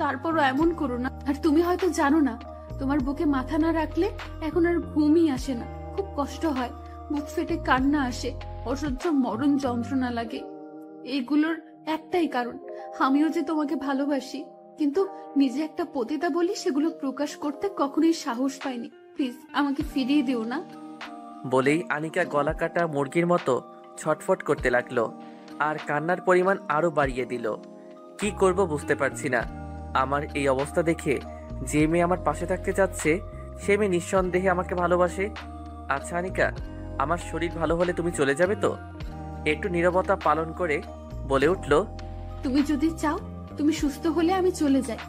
তারপরও এমন করো না। আর তুমি হয়তো জানো না, তোমার বুকে মাথা না রাখলে এখন আর ঘুমই আসে না, খুব কষ্ট হয়, বুক ফেটে কান্না আসে, অসহ্য মরণ যন্ত্রণা লাগে। এইগুলোর একটাই কারণ, আমিও যে তোমাকে ভালোবাসি, কিন্তু নিজে একটা পতিতা বলি সেগুলো প্রকাশ করতে কখনোই সাহস পাইনি। প্লিজ আমাকে ফিরিয়ে দিও না। বলেই আনিকা গলা কাটা মুরগির মতো ছটফট করতে লাগলো আর কান্নার পরিমাণ আরো বাড়িয়ে দিল। কি করব বুঝতে পারছি না। আমার এই অবস্থা দেখে যে মেয়ে আমার পাশে থাকতে চাচ্ছে সে মেয়ে নিঃসন্দেহে আমাকে ভালোবাসে। আচ্ছা আনিকা, আমার শরীর ভালো হলে তুমি চলে যাবে তো? একটু নীরবতা পালন করে বলে উঠল, তুমি যদি চাও তুমি সুস্থ হলে আমি চলে যাই,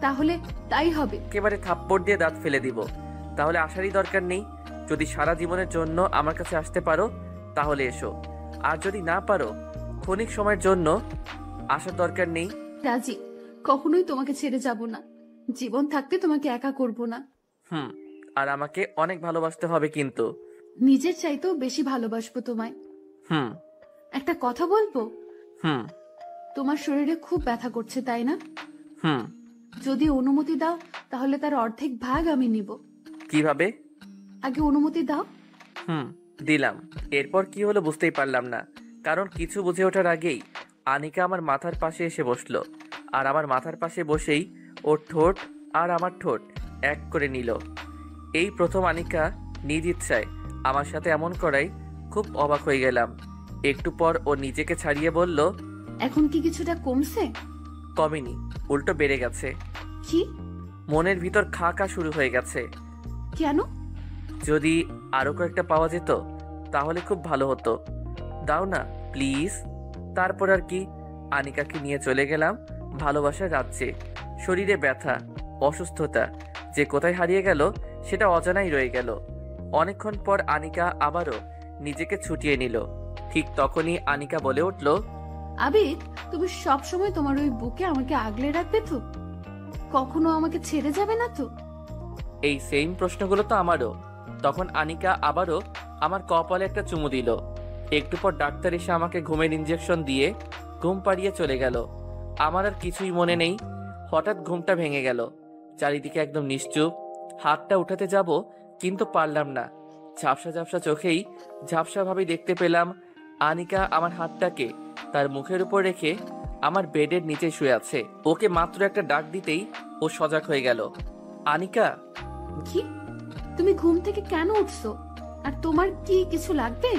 তাহলে তাই হবে। একেবারে থাপ্পড় দিয়ে দাঁত ফেলে দিব। তাহলে আসারই দরকার নেই। যদি সারা জীবনের জন্য আমার কাছে আসতে পারো তাহলে এসো, আর যদি না পারো ক্ষণিক সময়ের জন্য আসার দরকার নেই। রাজি, কখনোই তোমাকে ছেড়ে যাব না। জীবন থাকতে তোমাকে একা করব না। আর আমাকে অনেক ভালোবাসতে হবে কিন্তু। নিজের চাইতেও বেশি ভালোবাসবো তোমায়। হুম একটা কথা বলবো? হুম তোমার শরীরে খুব ব্যথা করছে, তাই না? হুম যদি অনুমতি দাও তাহলে তার অর্ধেক ভাগ আমি নিব। কিভাবে? আগে অনুমতি দাও। দিলাম। এরপর কি হলো বুঝতেই পারলাম না, কারণ কিছু বুঝে ওঠার আগেই আনিকা আমার মাথার পাশে এসে বসলো। আর আমার মাথার পাশে বসেই ওর ঠোঁট আর আমার ঠোঁট এক করে নিল। এই প্রথম আনিকা নিজ ইচ্ছায় আমার সাথে এমন করাই খুব অবাক হয়ে গেলাম। একটু পর ও নিজেকে ছাড়িয়ে বলল, এখন কি কিছুটা কমছে? কমেনি, উল্টো বেড়ে গেছে। কি? মনের ভিতর খা খা শুরু হয়ে গেছে। কেন? যদি আরো কয়েকটা পাওয়া যেত তাহলে খুব ভালো হতো। দাও না প্লিজ। তারপর আর কি, আনিকাকে নিয়ে চলে গেলাম ভালোবাসার রাজ্যে। শরীরে ব্যথা, অসুস্থতা যে কোথায় হারিয়ে গেল সেটা অজানাই রয়ে গেল। অনেকক্ষণ পর আনিকা আবারও নিজেকে ছুটিয়ে নিল। ঠিক তখনই আনিকা বলে উঠল, আবির, তুমি সবসময় তোমার ওই বুকে আমাকে আগলে রাখবে তো? কখনো আমাকে ছেড়ে যাবে না তো? এই সেম প্রশ্নগুলো তো আমারও। তখন আনিকা আবারও আমার কপালে একটা চুমু দিল। একটু পর ডাক্তার এসে আমাকে ঘুমের ইঞ্জেকশন দিয়ে ঘুম পাড়িয়ে চলে গেল। আমার আর কিছুই মনে নেই। হঠাৎ ঘুমটা ভেঙে গেল। চারিদিকে একদম নিশ্চুপ। হাতটা উঠাতে যাব কিন্তু পারলাম না। ঝাপসা ঝাপসা চোখেই ঝাপসাভাবেই দেখতে পেলাম আনিকা আমার হাতটাকে তার মুখের উপর রেখে আমার বেডের নিচে শুয়ে আছে। ওকে মাত্র একটা ডাক দিতেই ও সজাগ হয়ে গেল। আনিকা। কি? তুমি ঘুম থেকে কেন উঠছো? আর তোমার কি কিছু লাগবে?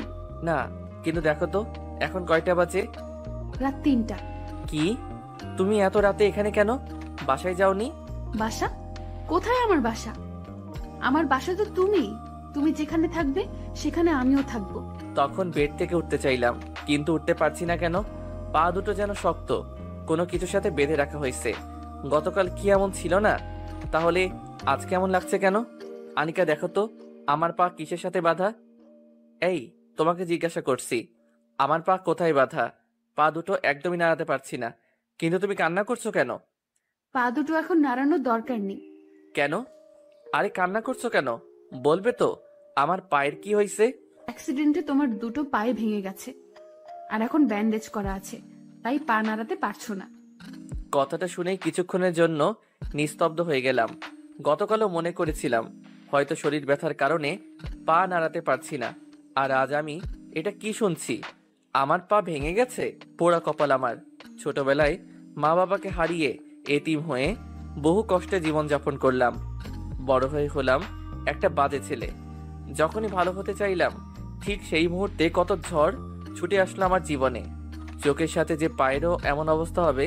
না, কিন্তু দেখো তো এখন কয়টা বাজে? রাত 3টা। কি? তুমি এত রাতে এখানে কেন? বাসায় যাওনি? বাসা? কোথায় আমার বাসা? আমার বাসা তো তুমি যেখানে থাকবে সেখানে আমিও থাকবো। তখন বেড থেকে উঠতে চাইলাম কিন্তু উঠতে পারছি না কেন। পা দুটো যেন শক্ত, কোনো কিছুর সাথে বেঁধে রাখা হয়েছে। গতকাল কি এমন ছিল না? তাহলে আজ কেমন লাগছে কেন? আনিকা দেখো তো আমার পা কিসের সাথে বাঁধা? এই, তোমাকে জিজ্ঞাসা করছি আমার পা কোথায় বাঁধা? পা দুটো একদমই নাড়াতে পারছি না, কিন্তু তুমি কান্না করছো কেন? পা দুটো এখন নাড়ানোর দরকার নেই। কেন? আরে কান্না করছো কেন? বলবে তো আমার পায়ের কি হয়েছে? অ্যাক্সিডেন্টে তোমার দুটো পায়ে ভেঙে গেছে আর এখন ব্যান্ডেজ করা আছে, তাই পা নাড়াতে পারছো না। কথাটা শুনেই কিছুক্ষণের জন্য নিস্তব্ধ হয়ে গেলাম। গতকালও মনে করেছিলাম হয়তো শরীর ব্যথার কারণে পা নাড়াতে পারছি না, আর আজ আমি এটা কি শুনছি আমার পা ভেঙে গেছে? পোড়া কপাল আমার। ছোটবেলায় মা বাবাকে হারিয়ে এতিম হয়ে বহু কষ্টে জীবনযাপন করলাম। বড় হয়ে হলাম একটা বাজে ছেলে। যখনই ভালো হতে চাইলাম ঠিক সেই মুহূর্তে কত ঝড় ছুটে আসলো আমার জীবনে। চোখের সাথে যে পায়েরও এমন অবস্থা হবে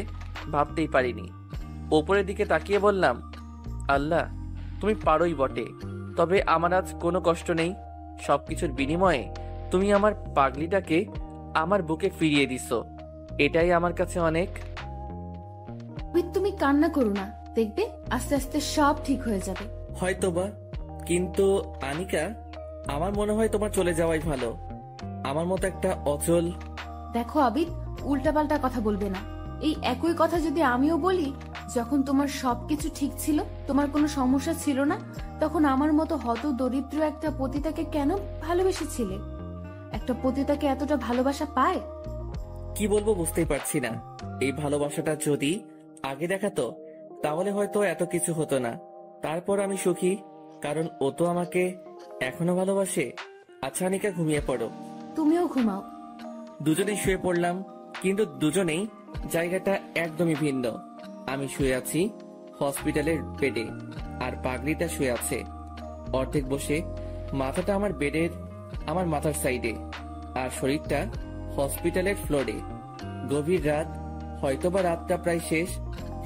ভাবতেই পারিনি। ওপরের দিকে তাকিয়ে বললাম, আল্লাহ তুমি পারোই বটে, তবে আমার আজ কোনো কষ্ট নেই। সবকিছুর বিনিময়ে তুমি আমার পাগলিটাকে আমার বুকে ফিরিয়ে দিছো, এটাই আমার কাছে অনেক। তুমি কান্না করো না, দেখবে আস্তে আস্তে সব ঠিক হয়ে যাবে। হয়তোবা, কিন্তু আনিকা আমার মনে হয় তোমার চলে যাওয়াই ভালো। আমার মতো একটা অচল। দেখো আবির, উল্টাপাল্টা কথা বলবে না। এই একই কথা যদি আমিও বলি, যখন তোমার সবকিছু ঠিক ছিল, তোমার কোনো সমস্যা ছিল না, তখন আমার মতো হত দরিদ্র একটা পতিতাকে কেন ভালোবেসেছিলে? একটা পতিতাকে এতটা ভালোবাসা পায়? কি বলবো বুঝতেই পারছি না। এই ভালোবাসাটা যদি আগে দেখাতো তাহলে হয়তো এত কিছু হতো না। তারপর আমি সুখী, কারণ ও তো আমাকে এখনো ভালোবাসে। আচ্ছা আনিকা, ঘুমিয়ে পড়ো। তুমিও ঘুমাও। দুজনেই শুয়ে পড়লাম, কিন্তু দুজনেই জায়গাটা একদমই ভিন্ন। আমি শুয়ে আছি হসপিটালের বেডে, আর পাগড়িটা শুয়ে আছে অর্ধেক বসে, মাথাটা আমার বেডের আমার মাথার সাইডে, আর শরীরটা হসপিটালের ফ্লোরে। গভীর রাত, হয়তোবা রাতটা প্রায় শেষ।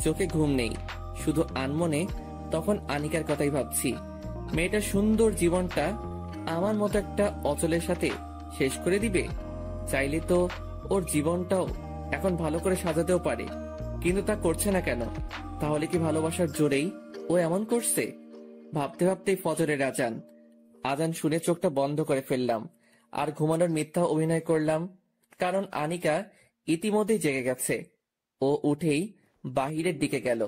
চোখে ঘুম নেই, শুধু আনমনে তখন আনিকার কথাই ভাবছি। মেয়েটার সুন্দর জীবনটা আমার মতো একটা অচলের সাথে শেষ করে দিবে। চাইলে তো ওর জীবনটাও এখন ভালো করে সাজাতেও পারে, কিন্তু তা করছে না কেন? তাহলে কি ভালোবাসার জোরেই ও এমন করছে? ভাবতে ভাবতেই ফজরের আজান শুনে চোখটা বন্ধ করে ফেললাম। আর ঘুমানোর মিথ্যা অভিনয় করলাম, কারণ আনিকা ইতিমধ্যেই জেগে গেছে। ও উঠেই বাহিরের দিকে গেল,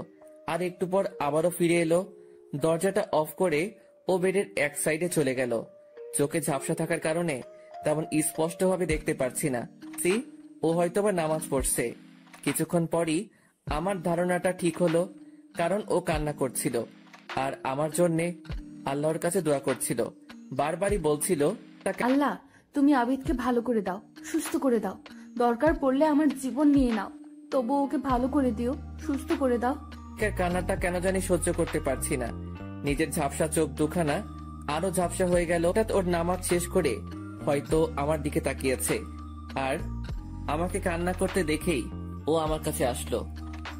আর একটু পর আবারও ফিরে এলো। দরজাটা অফ করে ও বেডের এক সাইডে চলে গেল। চোখে ঝাপসা থাকার কারণে তেমন স্পষ্টভাবে দেখতে পারছি না। ও হয়তোবা নামাজ পড়ছে। কিছুক্ষণ পরই আমার ধারণাটা ঠিক হলো, কারণ ও কান্না করছিল আর আমার জন্যে আল্লাহর কাছে দোয়া করছিল। বারবারই বলছিল তাকে আল্লাহ, তুমি আবিদকে ভালো করে দাও, সুস্থ করে দাও। দরকার পড়লে আমার জীবন নিয়ে নাও, তবু ওকে ভালো করে দিও, সুস্থ করে দাও। কান্নাটা কেন জানি সহ্য করতে পারছি না। নিজের ঝাপসা চোখ দুখানা আরো ঝাপসা হয়ে গেল। হঠাৎ ওর নামাজ শেষ করে হয়তো আমার দিকে তাকিয়েছে, আর আমাকে কান্না করতে দেখেই ও আমার কাছে আসলো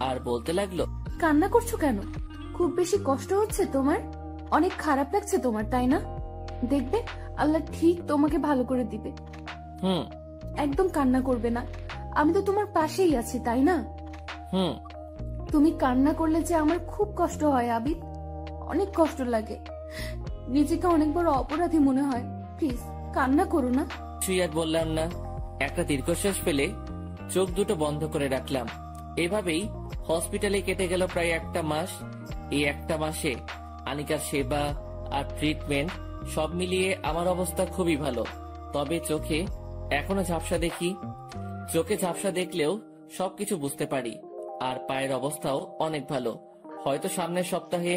আর বলতে লাগলো, কান্না করছো কেন? খুব বেশি কষ্ট হচ্ছে তোমার? অনেক খারাপ লাগছে তোমার, তাই না? দেখবে আল্লাহ ঠিক তোমাকে ভালো করে দিবে। হুম একদম কান্না করবে না, আমি তো তোমার পাশেই আছি, তাই না? হুম তুমি কান্না করলে যে আমার খুব কষ্ট হয় আবিদ, অনেক কষ্ট লাগে। নিজেকে অনেক বড় অপরাধী মনে হয়। প্লিজ কান্না করো না। কিছুই আর বললাম না। একটা দীর্ঘশ্বাস ফেলে চোখ দুটো বন্ধ করে রাখলাম। এভাবেই হসপিটালে কেটে গেল প্রায় একটা মাস। এই একটা মাসে আনিকার সেবা আর ট্রিটমেন্ট সব মিলিয়ে আমার অবস্থা খুবই ভালো। তবে চোখে এখনো ঝাপসা দেখি। চোখে ঝাপসা দেখলেও সবকিছু বুঝতে পারি। আর পায়ের অবস্থাও অনেক ভালো। হয়তো সামনের সপ্তাহে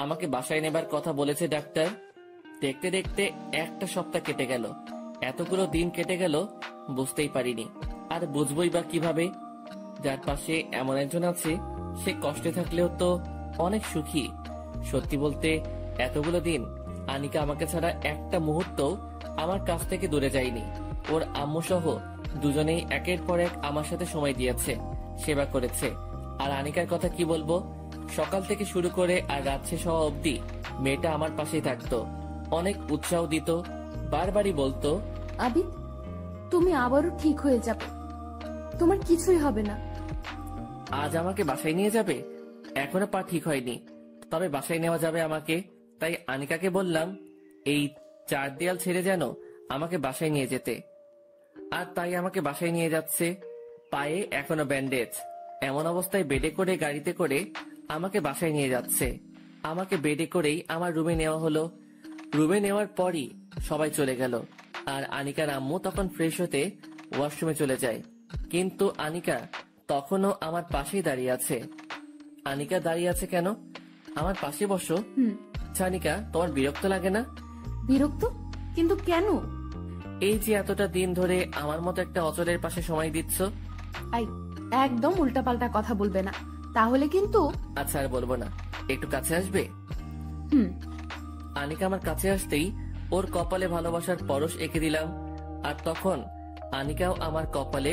আমাকে বাসায় নেবার কথা বলেছে ডাক্তার। দেখতে দেখতে একটা সপ্তাহ কেটে গেল। এতগুলো দিন কেটে গেল বুঝতেই পারিনি। আর বুঝবই বা কিভাবে? যার পাশে এমন একজন আছে, সে কষ্টে থাকলেও তো অনেক সুখী। সত্যি বলতে এতগুলো দিন আনিকা আমাকে ছাড়া একটা মুহূর্ত আমার কাছ থেকে দূরে যায়নি। ওর আম্মু সহ দুজনেই একের পর এক আমার সাথে সময় দিয়েছে, সেবা করেছে। আর আনিকার কথা কি বলবো, সকাল থেকে শুরু করে আর রাত শেষ হওয়া অবধি মেয়েটা আমার পাশেই থাকতো, অনেক উৎসাহ দিত, বারবারই বলতো, আবিদ, তুমি আবারও ঠিক হয়ে যাবে, তোমার কিছুই হবে না। আজ আমাকে বাসায় নিয়ে যাবে? এখনো পা ঠিক হয়নি, তবে বাসায় নেওয়া যাবে আমাকে। তাই আনিকাকে বললাম এই 4 দেয়াল ছেড়ে যেন আমাকে বাসায় নিয়ে যেতে। আর তাই আমাকে বাসায় নিয়ে যাচ্ছে। পায়ে এখনো ব্যান্ডেজ। এমন অবস্থায় বেডে করে গাড়িতে করে আমাকে বাসায় নিয়ে যাচ্ছে। আমাকে বেডে করেই আমার রুমে নেওয়া হলো। রুমে নেওয়ার পরই সবাই চলে গেল। আর আনিকার আম্মু তখন ফ্রেশ হতে ওয়াশরুমে চলে যায়। কিন্তু আনিকা তখনও আমার পাশেই দাঁড়িয়ে আছে। আনিকা দাঁড়িয়ে আছে কেন? আমার পাশে বসো। আচ্ছা আনিকা, তোমার বিরক্ত লাগে না? বিরক্ত? কিন্তু কেন? এই যে এতটা দিন ধরে আমার মতো একটা অচলের পাশে সময় দিচ্ছ। আই, একদম উল্টাপাল্টা কথা বলবে না, তাহলে কিন্তু। আচ্ছা আর বলবো না, একটু কাছে আসবে? হুম। আনিকা আমার কাছে আসতেই ওর কপালে ভালোবাসার পরশ এঁকে দিলাম। আর তখন আনিকাও আমার কপালে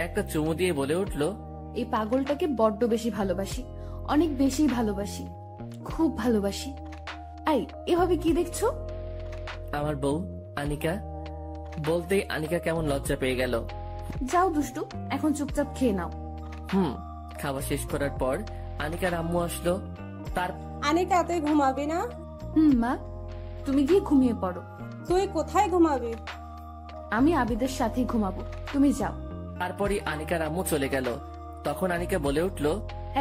একটা চুমু দিয়ে বলে উঠলো, এই পাগলটাকে বড্ড বেশি ভালোবাসি, অনেক বেশি ভালোবাসি, খুব ভালোবাসি। আই, এভাবে কি দেখছো? আমার বউ আনিকা। বলতেই আনিকা কেমন লজ্জা পেয়ে গেল। যাও দুষ্টু, এখন চুপচাপ খেয়ে নাও। খাওয়া শেষ করার পর আনিকার আম্মু আসলো। তার আনিকা, তুই ঘুমাবি না? মা, তুমি গিয়ে ঘুমিয়ে পড়ো। তুই কোথায় ঘুমাবি? আমি আবিদের সাথেই ঘুমাবো, তুমি যাও। তারপরই আনিকার আম্মু চলে গেল। তখন আনিকা বলে উঠলো,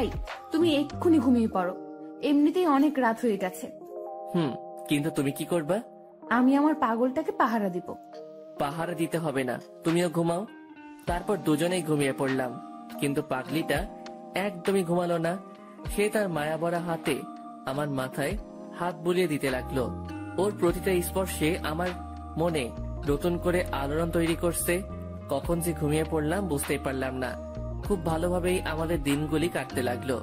এই, তুমি এক্ষুনি ঘুমিয়ে পড়ো, এমনিতেই অনেক রাত হয়ে গেছে। কিন্তু তুমি কি করবা? আমি আমার পাগলটাকে পাহারা দিব। পাহারা দিতে হবে না, তুমিও ঘুমাও। তারপর দুজনেই ঘুমিয়ে পড়লাম। কিন্তু পাগলিটা একদমই ঘুমালো না। সে তার মায়াবরা হাতে আমার মাথায় হাত বুলিয়ে দিতে লাগলো। ওর প্রতিটা স্পর্শে আমার মনে নতুন করে আলোড়ন তৈরি করছে। কখন যে ঘুমিয়ে পড়লাম বুঝতেই পারলাম না। খুব ভালোভাবেই আমাদের দিনগুলি কাটতে লাগলো।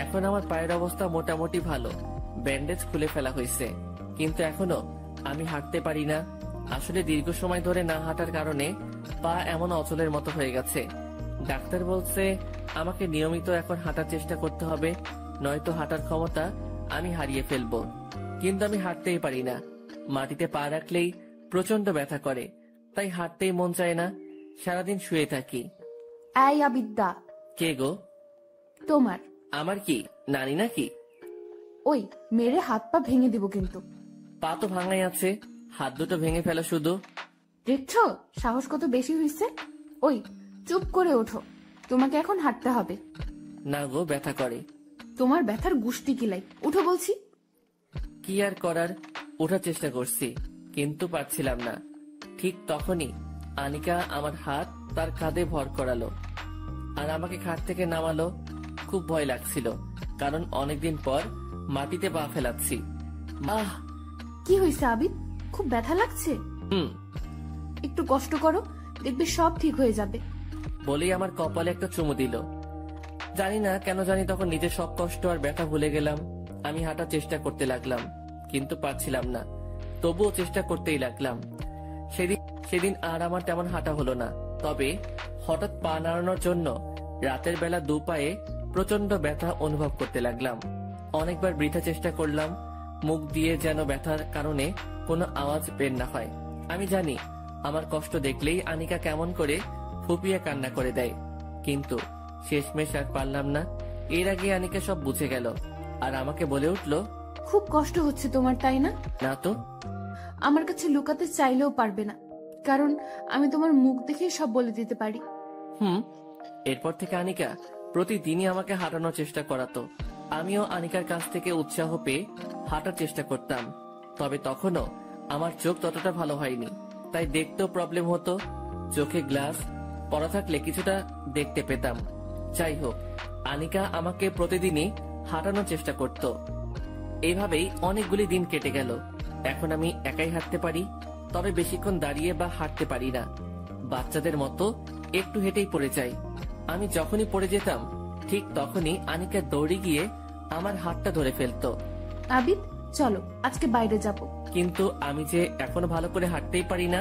এখন আমার পায়ের অবস্থা মোটামুটি ভালো, ব্যান্ডেজ খুলে ফেলা হয়েছে। কিন্তু এখনো আমি হাঁটতে পারি না। আসলে দীর্ঘ সময় ধরে না হাঁটার কারণে পা এমন অচলের মতো হয়ে গেছে। ডাক্তার বলছে আমাকে নিয়মিত এখন হাঁটার চেষ্টা করতে হবে, নয়তো হাঁটার ক্ষমতা আমি হারিয়ে ফেলবো। কিন্তু আমি হাঁটতেই পারি না। মাটিতে পা রাখলেই প্রচন্ড ব্যথা করে, তাই হাঁটতেই মন চায় না। সারাদিন শুয়ে থাকি। এই আবিদ্যা। কে গো? তোমার। আমার কি নানি নাকি? ওই, মেরে হাত পা ভেঙে দিব কিন্তু। পা তো ভাঙাই আছে, হাত দুটো ভেঙে ফেলো শুধু। দেখছো সাহস কত বেশি হয়েছে। ওই চুপ করে ওঠো, তোমাকে এখন হাঁটতে হবে। না গো, ব্যথা করে। তোমার ব্যথার গুষ্টি কিলাই, উঠো বলছি। কি আর করার, ওঠার চেষ্টা করছি কিন্তু পারছিলাম না। ঠিক তখনই আনিকা আমার হাত তার কাঁধে ভর করালো আর আমাকে খাট থেকে নামালো। খুব ভয় লাগছিল, কারণ অনেকদিন পর মাটিতে পা ফেলাচ্ছি। আহ! কি হয়েছে আবিদ, খুব ব্যথা লাগছে? একটু কষ্ট করো, দেখবে সব ঠিক হয়ে যাবে। বলেই আমার কপালে একটা চুমু দিল। জানি না কেন জানি তখন নিজের সব কষ্ট আর ব্যথা ভুলে গেলাম। আমি হাঁটার চেষ্টা করতে লাগলাম কিন্তু পারছিলাম না, তবুও চেষ্টা করতেই লাগলাম। সেদিন আর আমার তেমন হাঁটা হলো না, তবে হঠাৎ পা নাড়ানোর জন্য রাতের বেলা দু পায়ে প্রচন্ড ব্যথা অনুভব করতে লাগলাম। অনেকবার বৃথা চেষ্টা করলাম, মুখ দিয়ে যেন ব্যথার কারণে কোনো আওয়াজ বের না হয়। আমি জানি আমার কষ্ট দেখলেই আনিকা কেমন করে ফুপিয়ে কান্না করে দেয়, কিন্তু শেষমেশ আর পারলাম না। এর আগে আনিকা সব বুঝে গেল আর আমাকে বলে উঠলো, খুব কষ্ট হচ্ছে তোমার, তাই না? না তো। আমার কাছে লুকাতে চাইলেও পারবে না, কারণ আমি তোমার মুখ দেখে সব বলে দিতে পারি। এরপর থেকে আনিকা প্রতিদিনই আমাকে হাঁটানোর চেষ্টা করাতো। আমিও আনিকার কাছ থেকে উৎসাহ পেয়ে হাঁটার চেষ্টা করতাম, তবে তখনও আমার চোখ ততটা ভালো হয়নি, তাই দেখতেও প্রবলেম হতো। চোখে গ্লাস পরা থাকলে কিছুটা দেখতে পেতাম। যাই হোক, আনিকা আমাকে প্রতিদিনই হাঁটানোর চেষ্টা করত। এইভাবেই অনেকগুলি দিন কেটে গেল। এখন আমি একাই হাঁটতে পারি, তবে বেশিক্ষণ দাঁড়িয়ে বা হাঁটতে পারি না। বাচ্চাদের মতো একটু হেঁটেই পড়ে যাই। আমি যখনই পড়ে যেতাম ঠিক তখনই আনিকা দৌড়ে গিয়ে আমার হাতটা ধরে ফেলতো। আবিদ চলো আজকে বাইরে যাব। কিন্তু আমি যে এখনো ভালো করে হাঁটতেই পারি না।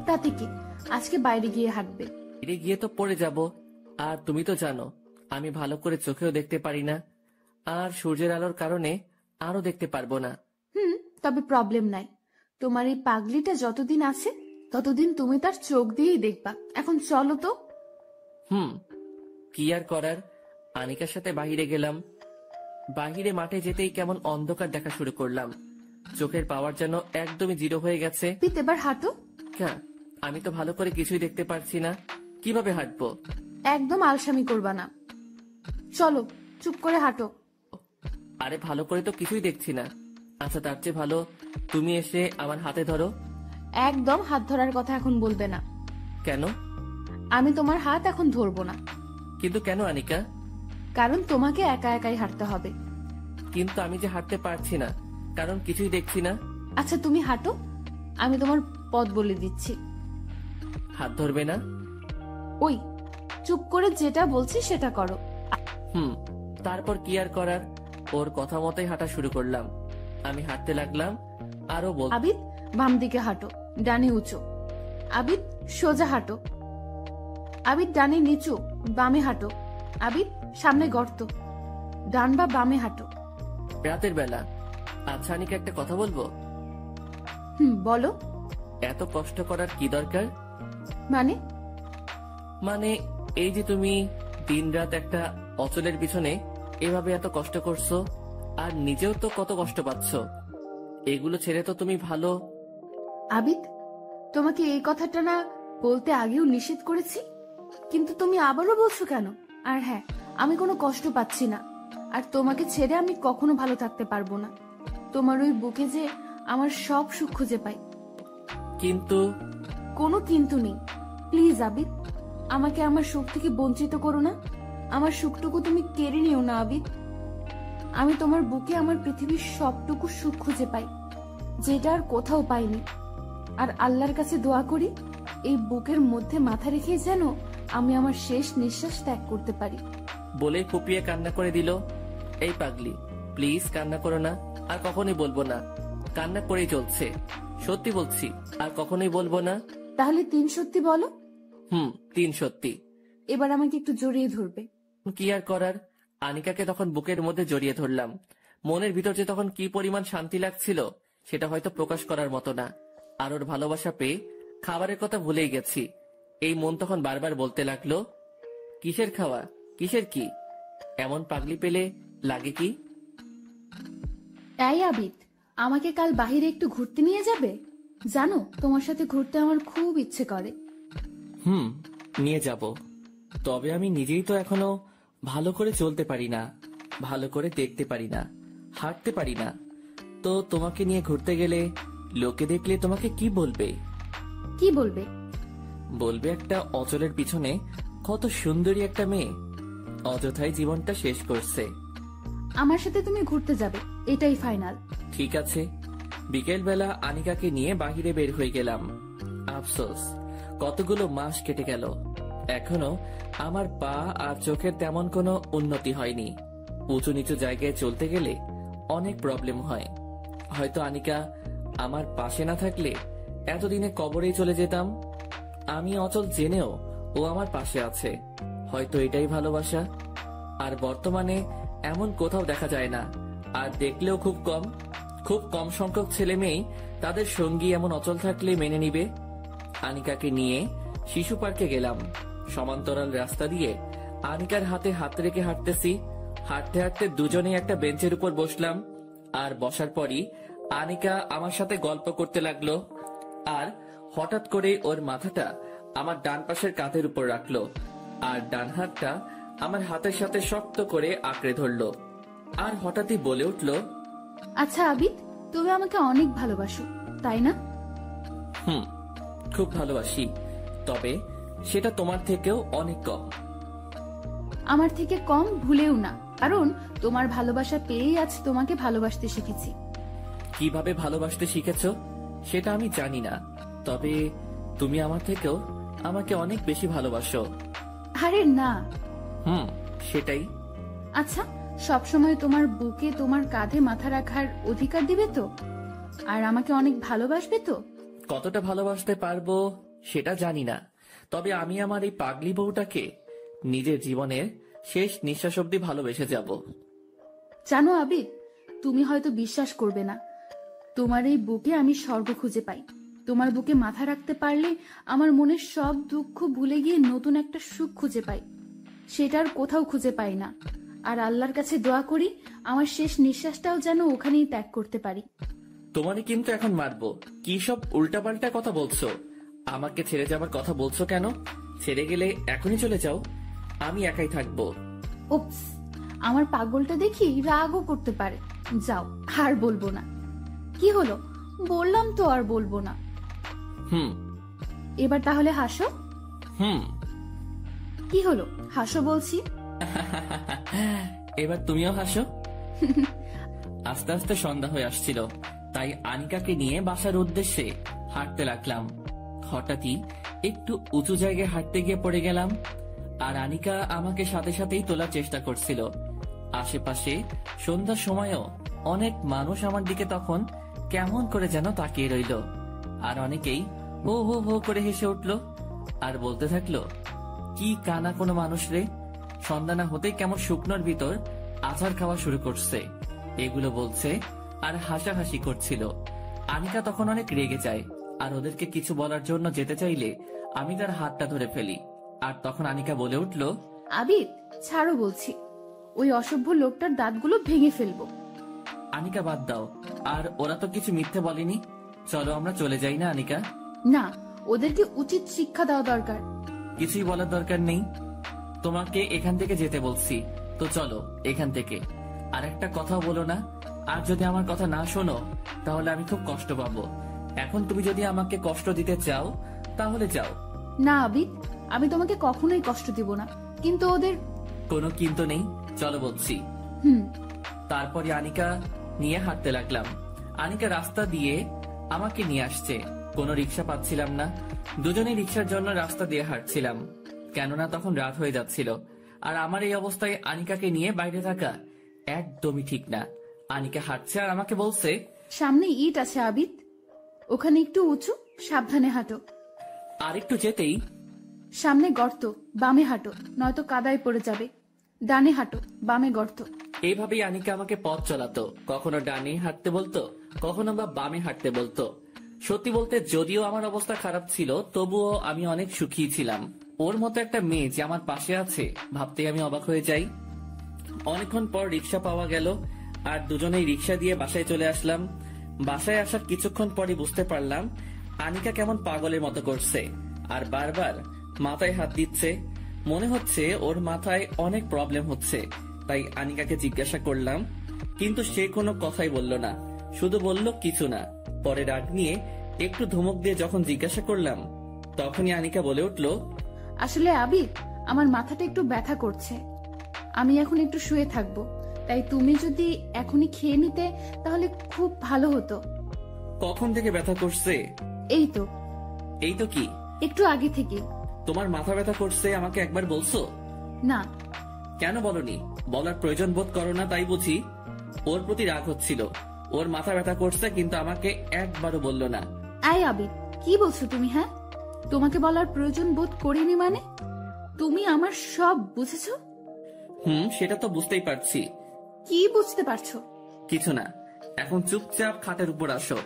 তাতে কি, আজকে বাইরে গিয়ে হাঁটবে। বাইরে গিয়ে তো পড়ে যাব, আর তুমি তো জানো আমি ভালো করে চোখেও দেখতে পারি না, আর সূর্যের আলোর কারণে আরো দেখতে পারবো না। তবে প্রবলেম নাই, তোমার এই পাগলিটা যতদিন আছে ততদিন তুমি তার চোখ দিয়েই দেখবা। এখন চলো তো। কি আর করার, আনিকার সাথে বাহিরে গেলাম। বাহিরে মাঠে যেতেই কেমন অন্ধকার দেখা শুরু করলাম। চোখের পাওয়ার যেন একদমই জিরো হয়ে গেছে। এবার হাঁটো। হ্যাঁ, আমি তো ভালো করে কিছুই দেখতে পারছি না, কিভাবে হাঁটবো? একদম আলসামি করবা না, চলো চুপ করে হাঁটো। আরে ভালো করে তো কিছুই দেখছি না। আচ্ছা, তার চেয়ে ভালো তুমি এসে আমার হাতে ধরো। একদম হাত ধরার কথা এখন বলবে না। কেন? আমি তোমার হাত এখন ধরবো না। কিন্তু কেন আনিকা? কারণ তোমাকে একা একাই হাঁটতে হবে। কিন্তু আমি যে হাঁটতে পারছি না, কারণ কিছুই দেখছি না। আচ্ছা তুমি হাঁটো, আমি তোমার পথ বলে দিচ্ছি। হাত ধরবে না? ওই চুপ করে যেটা বলছি সেটা করো। তারপর কি আর করার, ওর কথা মতোই হাঁটা শুরু করলাম। আমি হাঁটতে লাগলাম, আরো বল। আবিদ বাম দিকে হাঁটো, ডানে উঁচু। আবিদ সোজা হাঁটো। আবিদ ডানে নিচু, বামে হাঁটো। আবিদ সামনে গর্ত, ডান বা বামে হাঁটো। রাতের বেলা। আচ্ছা আনিকা, একটা কথা বলবো? বলো। এত কষ্ট করার কি দরকার? মানে এই যে তুমি দিনরাত একটা অচলের পিছনে এভাবে এত কষ্ট করছো, আর নিজেও তো কত কষ্ট পাচ্ছ, এগুলো ছেড়ে তো তুমি ভালো। আবিদ তোমাকে এই কথাটা না বলতে আগেও নিষেধ করেছি, কিন্তু তুমি আবারও বলছো কেন? আর হ্যাঁ, আমি কোনো কষ্ট পাচ্ছি না, আর তোমাকে ছেড়ে আমি কখনো ভালো থাকতে পারবো না। তোমার ওই বুকে যে আমার সব সুখ খুঁজে পাই। কিন্তু কোনো কিন্তু নেই। প্লিজ আবিদ, আমাকে আমার সুখ থেকে বঞ্চিত করো না। আমার সুখটুকু তুমি কেড়ে নিও না আবিদ। আমি তোমার বুকে আমার পৃথিবীর সবটুকু সুখ খুঁজে পাই, যেটা আর কোথাও পাইনি। আর আল্লাহর কাছে দোয়া করি এই বুকের মধ্যে মাথা রেখে যেন আমি আমার শেষ নিঃশ্বাস ত্যাগ করতে পারি। বলেই ফুপিয়ে কান্না করে দিল। এই পাগলি, প্লিজ কান্না করো না, আর কখনোই বলবো না। কান্না করেই চলছে, সত্যি বলছি, আর কখনোই বলবো না। তাহলে 3 সত্যি বলো। 3 সত্যি। এবার আমাকে একটু জড়িয়ে ধরবে। কি আর করার, আনিকাকে তখন বুকের মধ্যে জড়িয়ে ধরলাম। মনের ভিতর যে তখন কি পরিমাণ শান্তি লাগছিল সেটা হয়তো প্রকাশ করার মতো না। আর ওর ভালোবাসা পেয়ে খাবারের কথা ভুলেই গেছি। এই মন তখন বারবার বলতে লাগলো, কিসের খাওয়া, কিসের কি, এমন পাগলি পেলে লাগে কি? এই আবিদ, আমাকে কাল বাহিরে একটু ঘুরতে নিয়ে যাবে? জানো, তোমার সাথে ঘুরতে আমার খুব ইচ্ছে করে। নিয়ে যাব। তবে আমি নিজেই তো এখনো ভালো করে চলতে পারি না, ভালো করে দেখতে পারি না, হাঁটতে পারি না। তো তোমাকে নিয়ে ঘুরতে গেলে লোকে দেখলে তোমাকে কি বলবে? কি বলবে? বলবে একটা অচলের পিছনে কত সুন্দরী একটা মেয়ে অযথাই জীবনটা শেষ করছে। আমার সাথে তুমি ঘুরতে যাবে, এটাই ফাইনাল। ঠিক আছে। বিকেল বেলা আনিকাকে নিয়ে বাহিরে বের হয়ে গেলাম। আফসোস, কতগুলো মাস কেটে গেল, এখনো আমার পা আর চোখের তেমন কোনো উন্নতি হয়নি। উঁচু নিচু জায়গায় চলতে গেলে অনেক প্রবলেম হয়। হয়তো আনিকা আমার পাশে না থাকলে এতদিনে কবরেই চলে যেতাম। আমি অচল জেনেও ও আমার পাশে আছে, হয়তো এটাই ভালোবাসা। আর বর্তমানে এমন কোথাও দেখা যায় না, আর দেখলেও খুব কম সংখ্যক ছেলে মেয়ে তাদের সঙ্গী এমন অচল থাকলে মেনে নিবে। আনিকাকে নিয়ে শিশু পার্কে গেলাম। সমান্তরাল রাস্তা দিয়ে আনিকার হাতে হাত রেখে হাঁটতেছি। হাঁটতে হাঁটতে দুজনে একটা বেঞ্চের উপর বসলাম। আর বসার পরই আনিকা আমার সাথে গল্প করতে লাগলো। আর হঠাৎ করে ওর মাথাটা আমার ডান পাশের কাঁধের উপর রাখলো, আর ডান হাতটা আমার হাতের সাথে শক্ত করে আঁকড়ে ধরলো। আর হঠাৎই বলে উঠলো, আচ্ছা আবিদ, তুমি আমাকে অনেক ভালোবাসো, তাই না? খুব ভালোবাসি, তবে সেটা তোমার থেকেও অনেক কম। আমার থেকে কম ভুলেও না, কারণ তোমার ভালোবাসা পেয়েই আজ তোমাকে ভালোবাসতে শিখেছি। কিভাবে ভালোবাসতে শিখেছো সেটা আমি জানি না, তবে তুমি আমার থেকেও আমাকে অনেক বেশি ভালোবাসো। আরে না। সেটাই। আচ্ছা, সবসময় তোমার বুকে তোমার কাঁধে মাথা রাখার অধিকার দিবে তো? আর আমাকে অনেক ভালোবাসবে তো? কতটা ভালোবাসতে পারবো সেটা জানি না, তবে আমি আমার এই পাগলি বউটাকে নিজের জীবনের শেষ নিঃশ্বাস অব্দি ভালোবেসে যাব। জানো আবিদ, তুমি হয়তো বিশ্বাস করবে না, তোমার এই বুকে আমি স্বর্গ খুঁজে পাই। তোমার বুকে মাথা রাখতে পারলে আমার মনের সব দুঃখ ভুলে গিয়ে নতুন একটা সুখ খুঁজে পাই, সেটার কোথাও খুঁজে পাই না। আর আল্লাহর কাছে দোয়া করি আমার শেষ নিঃশ্বাসটাও যেন ওখানেই ত্যাগ করতে পারি। তোমারে কিন্তু এখন মারবো। কি সব উল্টাপাল্টা কথা বলছো? আমাকে ছেড়ে যাবার কথা বলছো কেন? ছেড়ে গেলে এখনই চলে যাও, আমি একাই থাকবো। উপস, আমার পাগলটা দেখি রাগও করতে পারে। যাও, আর বলবো না। কি হলো? বললাম তো আর বলবো না। এবার তাহলে হাসো। কি হলো? হাসো বলছি। এবার তুমিও হাসো। আস্তে আস্তে সন্ধ্যা হয়ে আসছিল, তাই আনিকাকে নিয়ে বাসার উদ্দেশ্যে হাঁটতে লাগলাম। হঠাৎই একটু উঁচু জায়গায় হাঁটতে গিয়ে পড়ে গেলাম, আর আনিকা আমাকে সাথে সাথেই তোলার চেষ্টা করছিল। আশেপাশে সন্ধ্যার সময়ও অনেক মানুষ আমার দিকে তখন কেমন করে যেন তাকিয়ে রইল, আর অনেকেই হো হো হো করে হেসে উঠল আর বলতে থাকলো, কি কানা কোনো মানুষ রে, সন্ধ্যা না হতেই কেমন শুকনোর ভিতর আচার খাওয়া শুরু করছে, এগুলো বলছে আর হাসাহাসি করছিল। আনিকা তখন অনেক রেগে যায়, আর ওদেরকে কিছু বলার জন্য যেতে চাইলে আমি তার হাতটা ধরে ফেলি। আর তখন আনিকা বলে উঠল, আবিদ, ছাড়ো বলছি, ওই অসভ্য লোকটার দাঁতগুলো ভেঙে ফেলবো। আনিকা বাদ দাও, আর ওরা তো কিছু মিথ্যে বলেনি, চলো আমরা চলে যাই না আনিকা? না, ওদেরকে উচিত শিক্ষা দেওয়া দরকার। কিছুই বলার দরকার নেই, তোমাকে এখান থেকে যেতে বলছি, তো চলো এখান থেকে। আর একটা কথাও বলো না, আর যদি আমার কথা না শোনো তাহলে আমি খুব কষ্ট পাবো। এখন তুমি যদি আমাকে কষ্ট দিতে চাও তাহলে যাও। না আবিদ, আমি তোমাকে কখনোই কষ্ট দিব না, কিন্তু ওদের কোনো কিন্তু নেই, চলো বলছি। তারপরে আনিকা নিয়ে হাঁটতে লাগলাম। আনিকা রাস্তা দিয়ে আমাকে নিয়ে আসছে, কোনো রিক্সা পাচ্ছিলাম না, দুজনে রিক্সার জন্য রাস্তা দিয়ে হাঁটছিলাম, কেননা তখন রাত হয়ে যাচ্ছিল। আর আমার এই অবস্থায় আনিকাকে নিয়ে বাইরে থাকা একদমই ঠিক না। আনিকা হাঁটছে আর আমাকে বলছে, সামনে ইট আছে আবিদ, ওখানে একটু উঁচু, সাবধানে হাঁটো। আর একটু যেতেই সামনে গর্ত, বামে হাঁটো, নয়তো কাদায় পড়ে যাবে। ডানে হাঁটো, বামে গর্ত। এইভাবেই আনিকা আমাকে পথ চলাতো, কখনো ডানে হাঁটতে বলতো, কখনো বা বামে হাঁটতে বলতো। সত্যি বলতে যদিও আমার অবস্থা খারাপ ছিল, তবুও আমি অনেক সুখী ছিলাম। ওর মতো একটা মেয়ে যে আমার পাশে আছে ভাবতে আমি অবাক হয়ে যাই। অনেকক্ষণ পর রিক্সা পাওয়া গেল, আর দুজনেই রিক্সা দিয়ে বাসায় চলে আসলাম। বাসায় আসার কিছুক্ষণ পরে বুঝতে পারলাম আনিকা কেমন পাগলের মতো করছে আর বারবার মাথায় হাত দিচ্ছে। মনে হচ্ছে ওর মাথায় অনেক প্রবলেম হচ্ছে। তাই আনিকাকে জিজ্ঞাসা করলাম, কিন্তু সে কোনো কথাই বলল না, শুধু বলল কিছু না। পরে রাগ নিয়ে একটু ধমক দিয়ে যখন জিজ্ঞাসা করলাম, তখনই আনিকা বলে উঠল, আসলে আবিদ, আমার মাথাটা একটু ব্যথা করছে। আমি এখন একটু শুয়ে থাকবো, তাই তুমি যদি এখনই খেয়ে নিতে তাহলে খুব ভালো হতো। কখন থেকে ব্যথা করছে? এই তো এই তো কি? একটু আগে থেকে। তোমার মাথা ব্যথা করছে আমাকে একবার বলছো? না। কেন বলনি? বলার প্রয়োজন বোধ করো না তাই বুঝি? ওর প্রতি রাগ হচ্ছিল, ওর মাথা ব্যথা করছে কিন্তু আমাকে একবারও বললো না। আই আবিদ, কি বলছো তুমি? হ্যাঁ, তোমাকে বলার প্রয়োজন বোধ করিনি মানে? তুমি আমার সব বুঝেছো? সেটা তো বুঝতেই পারছি। কি বুঝতে পারছো? কিছু না, এখন চুপচাপ খাটের উপর আসো।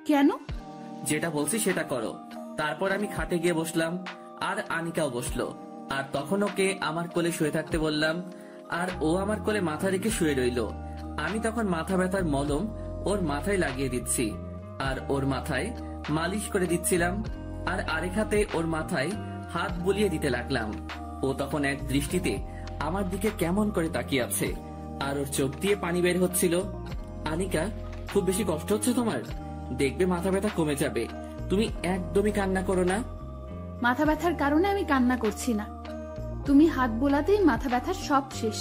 কেন? যেটা বলছি সেটা করো। তারপর আমি খাটে গিয়ে বসলাম, আর আনিকাও বসলো। আর তখন ওকে আমার কোলে শুয়ে থাকতে বললাম, আর ও আমার কোলে মাথা রেখে শুয়ে রইল। আমি তখন মাথা ব্যথার মলম ওর মাথায় লাগিয়ে দিচ্ছি, আর ওর মাথায় মালিশ করে দিচ্ছিলাম, আর আরেক হাতে ওর মাথায় হাত বুলিয়ে দিতে লাগলাম। ও তখন এক দৃষ্টিতে আমার দিকে কেমন করে তাকিয়ে আছে, আর ওর চোখ দিয়ে পানি বের হচ্ছিল। আনিকা, খুব বেশি কষ্ট হচ্ছে তোমার? দেখবে মাথা ব্যথা কমে যাবে। তুমি একদমই কান্না করো না। মাথা ব্যথার কারণে আমি কান্না করছি না, তুমি হাত বোলাতেই মাথা ব্যথার সব শেষ।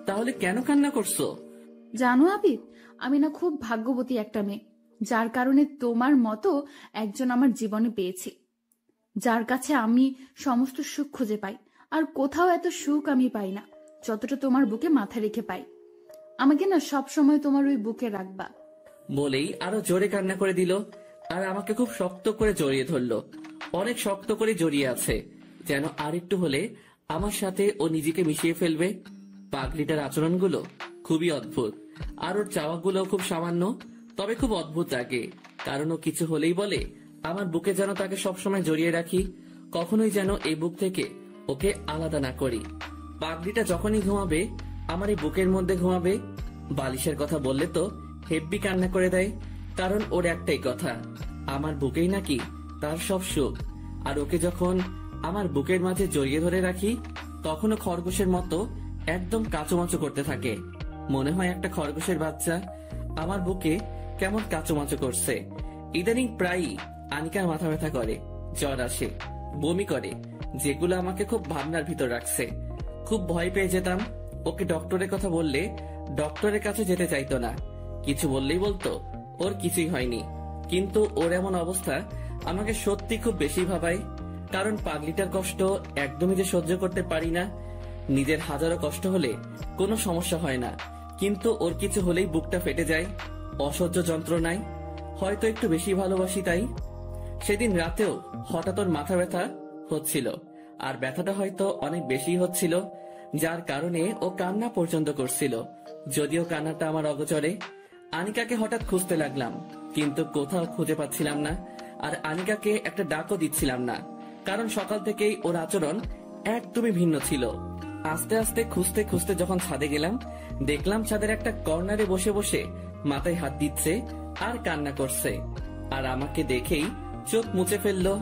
তাহলে কেন কান্না করছো? জানো আবিদ, আমি না খুব ভাগ্যবতী একটা মেয়ে, যার কারণে তোমার মতো একজন আমার জীবনে পেয়েছি, যার কাছে আমি সমস্ত সুখ খুঁজে পাই। আর কোথাও এত সুখ আমি পাই না যতটা তোমার বুকে মাথা রেখে পাই। আমাকে না সব সময় তোমার ওই বুকে রাখবা। বলেই আরো জোরে কান্না করে দিল, আর আমাকে খুব শক্ত করে জড়িয়ে ধরলো। অনেক শক্ত করে জড়িয়ে আছে, যেন আরেকটু হলে আমার সাথে ও নিজেকে মিশিয়ে ফেলবে। পাগলিটার আচরণগুলো খুবই অদ্ভুত, আর ওর চাওয়াগুলো খুব সামান্য, তবে খুব অদ্ভুত লাগে। কারণ ও কিছু হলেই বলে আমার বুকে যেন তাকে সবসময় জড়িয়ে রাখি, কখনোই যেন এই বুক থেকে ওকে আলাদা না করি। পাগলিটা যখনই ঘুমাবে আমার এই বুকের মধ্যে ঘুমাবে। বালিশের কথা বললে তো হেব্বি কান্না করে দেয়, কারণ ওর একটাই কথা, আমার বুকেই নাকি তার সব সুখ। আর ওকে যখন আমার বুকের মাঝে জড়িয়ে ধরে রাখি, তখনও খরগোশের মতো একদম কাচুমাচু করতে থাকে। মনে হয় একটা খরগোশের বাচ্চা আমার বুকে কেমন কাচুমাচু করছে। ইদানিং প্রায়ই আনিকার মাথা ব্যথা করে, জ্বর আসে, বমি করে, যেগুলো আমাকে খুব ভাবনার ভিতর রাখছে। খুব ভয় পেয়ে যেতাম। ওকে ডক্টরের কথা বললে ডক্টরের কাছে যেতে চাইতো না, কিছু বললেই বলতো ওর কিছুই হয়নি। কিন্তু ওর এমন অবস্থা আমাকে সত্যি খুব বেশি ভাবায়, কারণ পাগলিটার কষ্ট একদমই যে সহ্য করতে পারি না। নিজের হাজারো কষ্ট হলে কোনো সমস্যা হয় না, কিন্তু ওর কিছু হলেই বুকটা ফেটে যায় অসহ্য যন্ত্রণায়। হয়তো একটু বেশি ভালোবাসি তাই। সেদিন রাতেও হঠাৎ ওর মাথা ব্যথা হচ্ছিল, আর ব্যথাটা হয়তো অনেক বেশি হচ্ছিল, যার কারণে ও কান্না পর্যন্ত করছিল। যদিও কান্নাটা আমার অগোচরে। আনিকাকে হঠাৎ খুঁজতে লাগলাম, কিন্তু কোথাও খুঁজে পাচ্ছিলাম না। আর আনিকাকে একটা ডাকও দিচ্ছিলাম না, কারণ সকাল থেকেই ওর আচরণ একদমই ভিন্ন ছিল। আস্তে আস্তে খুঁজতে খুঁজতে যখন ছাদে গেলাম, দেখলাম ছাদের একটা কর্নারে বসে বসে মাথায় হাত দিচ্ছে আর কান্না করছে। আর আমাকে দেখেই চোখ মুছে ফেললো।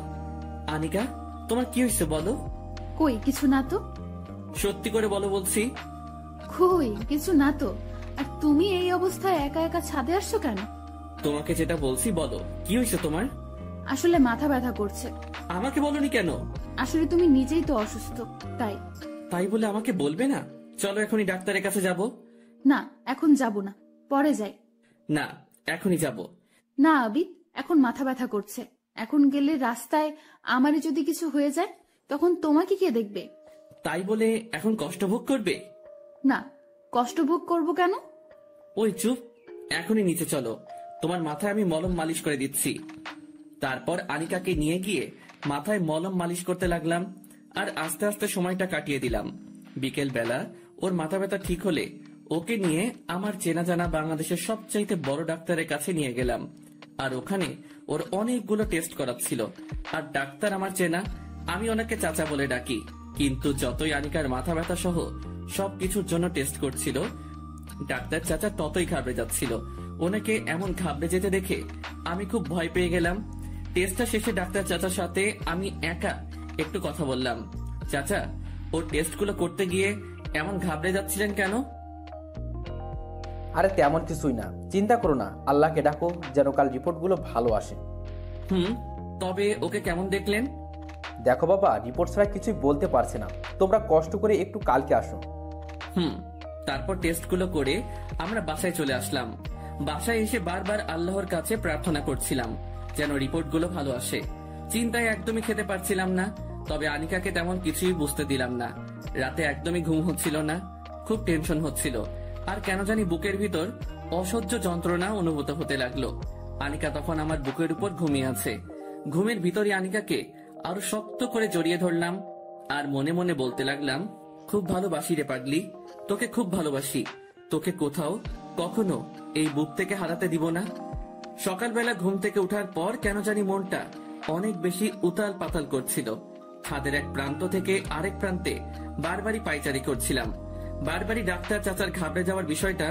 আনিকা, তোমার কি হয়েছে বলো? কই কিছু না তো। সত্যি করে বলো বলছি। কই কিছু না তো। আর তুমি এই অবস্থায় একা একা ছাদে আসছো কেন? তোমাকে যেটা বলছি বলো, কি হয়েছে তোমার? আসলে মাথা ব্যথা করছে। আমাকে বলনি কেন? আসলে তুমি নিজেই তো অসুস্থ, তাই। তাই বলে আমাকে বলবে না? চলো এখনই ডাক্তারের কাছে যাব। না, এখন যাব না, পরে যাই। না, এখনই যাব। না আবিদ, এখন মাথা ব্যথা করছে। এখন গেলে রাস্তায় আমারই যদি কিছু হয়ে যায়, তখন তোমাকে কে দেখবে? তাই বলে এখন কষ্ট ভোগ করবে? না, কষ্ট ভোগ করবো কেন? ওই চুপ, এখনই নিচে চলো, তোমার মাথায় আমি মলম মালিশ করে দিচ্ছি। তারপর আনিকাকে নিয়ে গিয়ে মাথায় মলম মালিশ করতে লাগলাম, আর আস্তে আস্তে সময়টা কাটিয়ে দিলাম। বিকেল বেলা ওর মাথা ব্যথা ঠিক হলে ওকে নিয়ে আমার চেনা জানা বাংলাদেশের সবচাইতে বড় ডাক্তারের কাছে নিয়ে গেলাম। আর ওখানে ওর অনেকগুলো টেস্ট করাচ্ছিল। আর ডাক্তার আমার চেনা, আমি ওনাকে চাচা বলে ডাকি। কিন্তু যতই আনিকার মাথা ব্যথা সহ সবকিছুর জন্য টেস্ট করছিল, ডাক্তার চাচা ততই ঘাবড়ে যাচ্ছিল। ওনাকে এমন ঘাবড়ে যেতে দেখে আমি খুব ভয় পেয়ে গেলাম। টেস্টটা শেষে ডাক্তার চাচার সাথে আমি একা একটু কথা বললাম। চাচা, ওর টেস্টগুলো করতে গিয়ে এমন ঘাবড়ে যাচ্ছিলেন কেন? আরে তেমন কিছুই না, চিন্তা করো না, আল্লাহকে ডাকো যেন কাল রিপোর্টগুলো ভালো আসে। তবে ওকে কেমন দেখলেন? দেখো বাবা, রিপোর্ট ছাড়া কিছুই বলতে পারছে না, তোমরা কষ্ট করে একটু কালকে আসো। তারপর টেস্টগুলো করে আমরা বাসায় চলে আসলাম। বাসায় এসে বারবার আল্লাহর কাছে প্রার্থনা করছিলাম যেন রিপোর্টগুলো ভালো আসে। চিন্তায় একদমই খেতে পারছিলাম না, তবে আনিকাকে তেমন কিছুই বুঝতে দিলাম না। রাতে একদমই ঘুম হচ্ছিল না, খুব টেনশন হচ্ছিল, আর কেন জানি বুকের ভিতর অসহ্য যন্ত্রণা অনুভূত হতে লাগলো। আনিকা তখন আমার বুকের উপর ঘুমিয়ে আছে। ঘুমের ভিতরে আনিকাকে আরো শক্ত করে জড়িয়ে ধরলাম আর মনে মনে বলতে লাগলাম, খুব ভালোবাসি রে পাগলি, তোকে খুব ভালোবাসি, তোকে কোথাও কখনো এই বুক থেকে হারাতে দিব না। সকালবেলা ঘুম থেকে ওঠার পর কেন জানি মনটা অনেক বেশি উতাল পাতাল করছিল। ছাদের এক প্রান্ত থেকে আরেক প্রান্তে বারবারই পায়চারি করছিলাম। বারবারই ডাক্তার চাচার ঘাবড়ে যাওয়ার বিষয়টা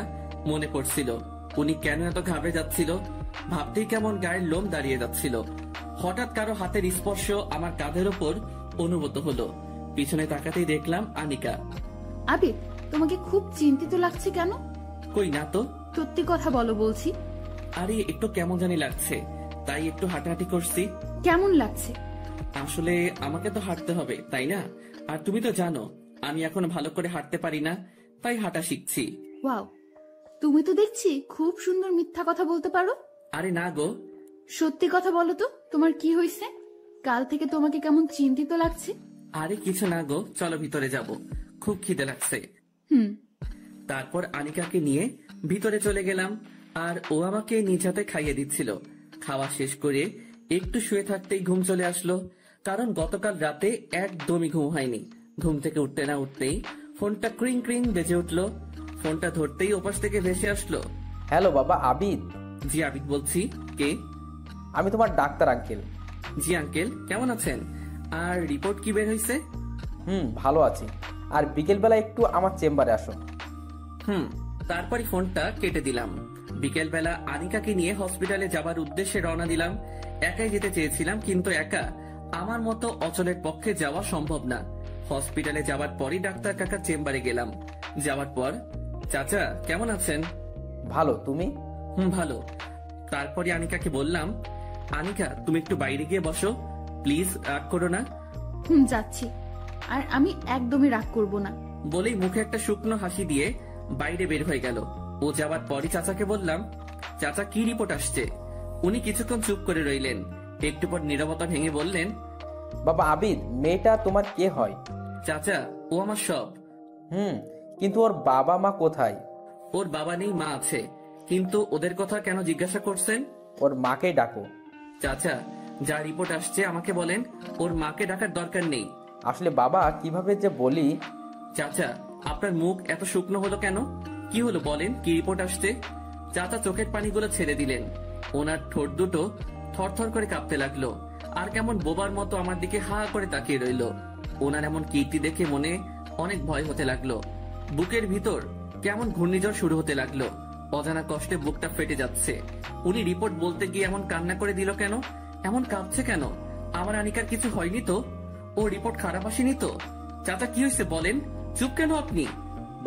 মনে পড়ছিল। উনি কেন এত ঘাবড়ে যাচ্ছিল ভাবতেই কেমন গায়ের লোম দাঁড়িয়ে যাচ্ছিল। হঠাৎ কারো হাতের স্পর্শ আমার কাঁধের ওপর অনুভূত হলো। পিছনে তাকাতেই দেখলাম আনিকা। আবির, তোমাকে খুব চিন্তিত লাগছে কেন? কই না তো। সত্যি কথা বলো বলছি। আরে একটু কেমন জানি লাগছে, তাই একটু হাঁটাহাঁটি করছি। কেমন লাগছে? আসলে আমাকে তো হাঁটতে হবে, তাই না? আর তুমি তো জানো আমি এখন ভালো করে হাঁটতে পারি না, তাই হাঁটা শিখছি। ওয়াও, তুমি তো দেখছি খুব সুন্দর মিথ্যা কথা বলতে পারো। আরে না গো। সত্যি কথা বলো তো, তোমার কি হয়েছে? কাল থেকে তোমাকে কেমন চিন্তিত লাগছে। আরে কিছু না গো, চলো ভিতরে যাব, খুব খিদে লাগছে। তারপর আনিকাকে নিয়ে ভিতরে চলে গেলাম, আর ও আমাকে নিজ হাতে খাইয়ে দিচ্ছিল। খাওয়া শেষ করে একটু শুয়ে থাকতেই ঘুম চলে আসলো, কারণ গতকাল রাতে একদমই ঘুম হয়নি। ঘুম থেকে উঠতে না উঠতেই ফোনটা ক্রিং ক্রিং বেজে উঠলো। ফোনটা ধরতেই ওপাশ থেকে ভেসে আসলো। হ্যালো বাবা, আবিদ। জি আবিদ বলছি। কে? আমি তোমার ডাক্তার আঙ্কেল। জি আঙ্কেল, কেমন আছেন? আর রিপোর্ট কি বের হয়েছে? ভালো আছি, আর বিকেলবেলা একটু আমার চেম্বারে আসো। তারপরই ফোনটা কেটে দিলাম। বিকেলবেলা আনিকাকে নিয়ে হসপিটালে যাবার উদ্দেশ্যে রওনা দিলাম। একাই যেতে চেয়েছিলাম, কিন্তু একা আমার মতো অচলের পক্ষে যাওয়া সম্ভব না। হসপিটালে যাওয়ার পরই ডাক্তার কাকার চেম্বারে গেলাম। যাওয়ার পর, চাচা কেমন আছেন? ভালো, তুমি? ভালো। তারপরে আনিকাকে বললাম, আনিকা তুমি একটু বাইরে গিয়ে বসো প্লিজ, রাগ করো না। যাচ্ছি, আর আমি একদমই রাগ করব না। বলেই মুখে একটা শুকনো হাসি দিয়ে বাইরে বের হয়ে গেল। ও যাওয়ার পরই চাচাকে বললাম, চাচা কি রিপোর্ট আসছে? উনি কিছুক্ষণ চুপ করে রইলেন, একটু পর নীরবতা ভেঙে বললেন, বাবা আবিদ, মেয়েটা তোমার কে হয়? চাচা ও আমার সব। কিন্তু ওর বাবা মা কোথায়? ওর বাবা নেই, মা আছে। কিন্তু ওদের কথা কেন জিজ্ঞাসা করছেন? ওর মাকেই ডাকো। চাচা যা রিপোর্ট আসছে আমাকে বলেন, ওর মাকে ডাকার দরকার নেই। আসলে বাবা কিভাবে যে বলি। চাচা আপনার মুখ এত শুকনো হলো কেন? কি হলো বলেন, কি রিপোর্ট আসছে? চাচা চোখের পানিগুলো ছেড়ে দিলেন। ওনার ঠোঁট দুটো থরথর করে কাঁপতে লাগলো, আর কেমন বোবার মতো আমার দিকে হা করে তাকিয়ে রইল। ওনার এমন কীর্তি দেখে মনে অনেক ভয় হতে লাগলো। বুকের ভিতর কেমন ঘূর্ণিঝড় শুরু হতে লাগলো। অজানা কষ্টে বুকটা ফেটে যাচ্ছে। উনি রিপোর্ট বলতে গিয়ে এমন কান্না করে দিল কেন? এমন কাঁপছে কেন? আমার আনিকার কিছু হয়নি তো? ও রিপোর্ট খারাপ আসেনি তো? চাচা কি হয়েছে বলেন, চুপ কেন আপনি?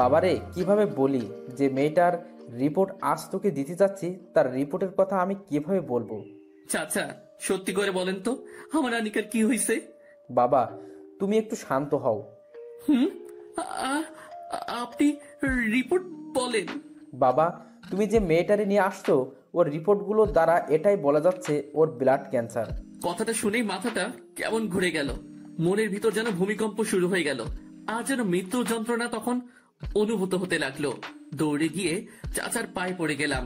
বাবারে কিভাবে বলি যে মেয়েটার রিপোর্ট আজ তোকে দিতে যাচ্ছি, তার রিপোর্টের কথা আমি কিভাবে বলবো? চাচা সত্যি করে বলেন তো, আমার আনিকার কি হয়েছে? বাবা তুমি একটু শান্ত হও। আপনি রিপোর্ট বলেন। বাবা তুমি যে মেয়েটারে নিয়ে আসছো, ওর রিপোর্টগুলো দ্বারা এটাই বলা যাচ্ছে ওর ব্লাড ক্যান্সার। কথাটা শুনেই মাথাটা কেমন ঘুরে গেল, মনের ভিতর যেন ভূমিকম্প শুরু হয়ে গেল, আর যেন মৃত্যুর যন্ত্রণা তখন অনুভূত হতে লাগলো। দৌড়ে গিয়ে চাচার পায়ে পড়ে গেলাম।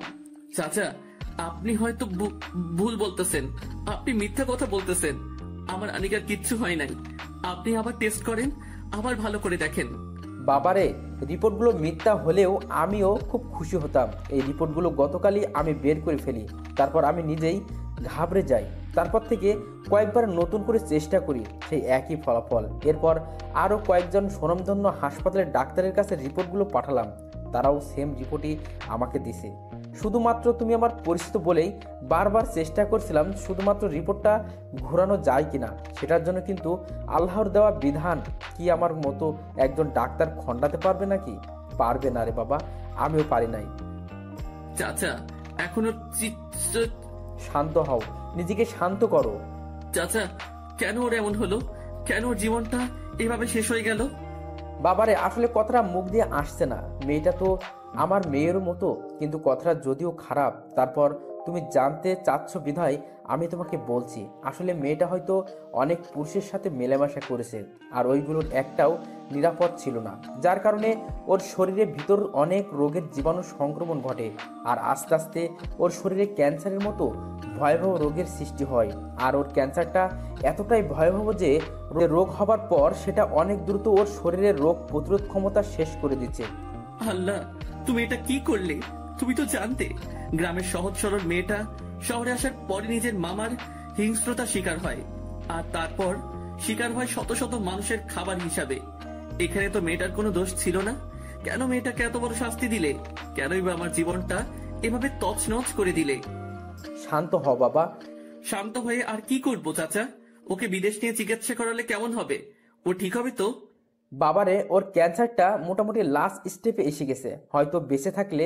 চাচা আপনি হয়তো ভুল বলতেছেন, আপনি মিথ্যা কথা বলতেছেন। আমার আনিকার কিচ্ছু হয় নাই। আপনি আবার টেস্ট করেন, আবার ভালো করে দেখেন। বাবারে রিপোর্টগুলো মিথ্যা হলেও আমিও খুব খুশি হতাম। এই রিপোর্টগুলো গতকালই আমি বের করে ফেলি, তারপর আমি নিজেই ঘাবড়ে যাই। তারপর থেকে কয়েকবার নতুন করে চেষ্টা করি, সেই একই ফলাফল। এরপর আরও কয়েকজন স্বনামধন্য হাসপাতালের ডাক্তারের কাছে রিপোর্টগুলো পাঠালাম, তারাও সেম রিপোর্টই আমাকে দিছে। শুধুমাত্র তুমি আমার পরিচিত বলেই বারবার চেষ্টা করছিলাম শুধুমাত্র রিপোর্টটা ঘোরানো যায় কিনা। সেটার জন্য কিন্তু আল্লাহর দেওয়া বিধান কি আমার মতো একজন ডাক্তার খণ্ডাতে পারবে নাকি? পারবে না রে বাবা, আমিও পারি নাই। চাচা এখনো শান্ত হও, নিজেকে শান্ত করো। চাচা কেন ওর এমন হলো? কেন ওর জীবনটা এভাবে শেষ হয়ে গেল? বাবারে, আসলে কথাটা মুখ দিয়ে আসছে না। মেয়েটা তো আমার মেয়ের মতো, কিন্তু কথাটা যদিও খারাপ, তারপর তুমি জানতে চাচ্ছ বিধায় আমি তোমাকে বলছি। আসলে মেয়েটা হয়তো অনেক পুরুষের সাথে মেলামেশা করেছে, আর ওইগুলোর একটাও নিরাপদ ছিল না, যার কারণে ওর শরীরের ভিতর অনেক রোগের জীবাণু সংক্রমণ ঘটে, আর আস্তে আস্তে ওর শরীরে ক্যান্সারের মতো ভয়াবহ রোগের সৃষ্টি হয়। আর ওর ক্যান্সারটা এতটাই ভয়াবহ যে রোগ হবার পর সেটা অনেক দ্রুত ওর শরীরের রোগ প্রতিরোধ ক্ষমতা শেষ করে দিচ্ছে। আল্লাহ, তুমি এটা কি করলে? তুমি তো জানতে গ্রামের সহজ সরল মেয়েটা শহরে আসার পরে নিজের মামার হিংস্রতার শিকার হয়, আর তারপর শিকার হয় শত শত মানুষের খাবার হিসাবে। এখানে তো মেয়েটার কোনো দোষ ছিল না, কেন মেয়েটাকে এত বড় শাস্তি দিলে? কেনই বা আমার জীবনটা এভাবে তছনছ করে দিলে? শান্ত হ বাবা। শান্ত হয়ে আর কি করবো চাচা? ওকে বিদেশ নিয়ে চিকিৎসা করালে কেমন হবে? ও ঠিক হবে তো? বাবারে, ওর ক্যান্সারটা মোটামুটি লাস্ট স্টেপে এসে গেছে। হয়তো বেঁচে থাকলে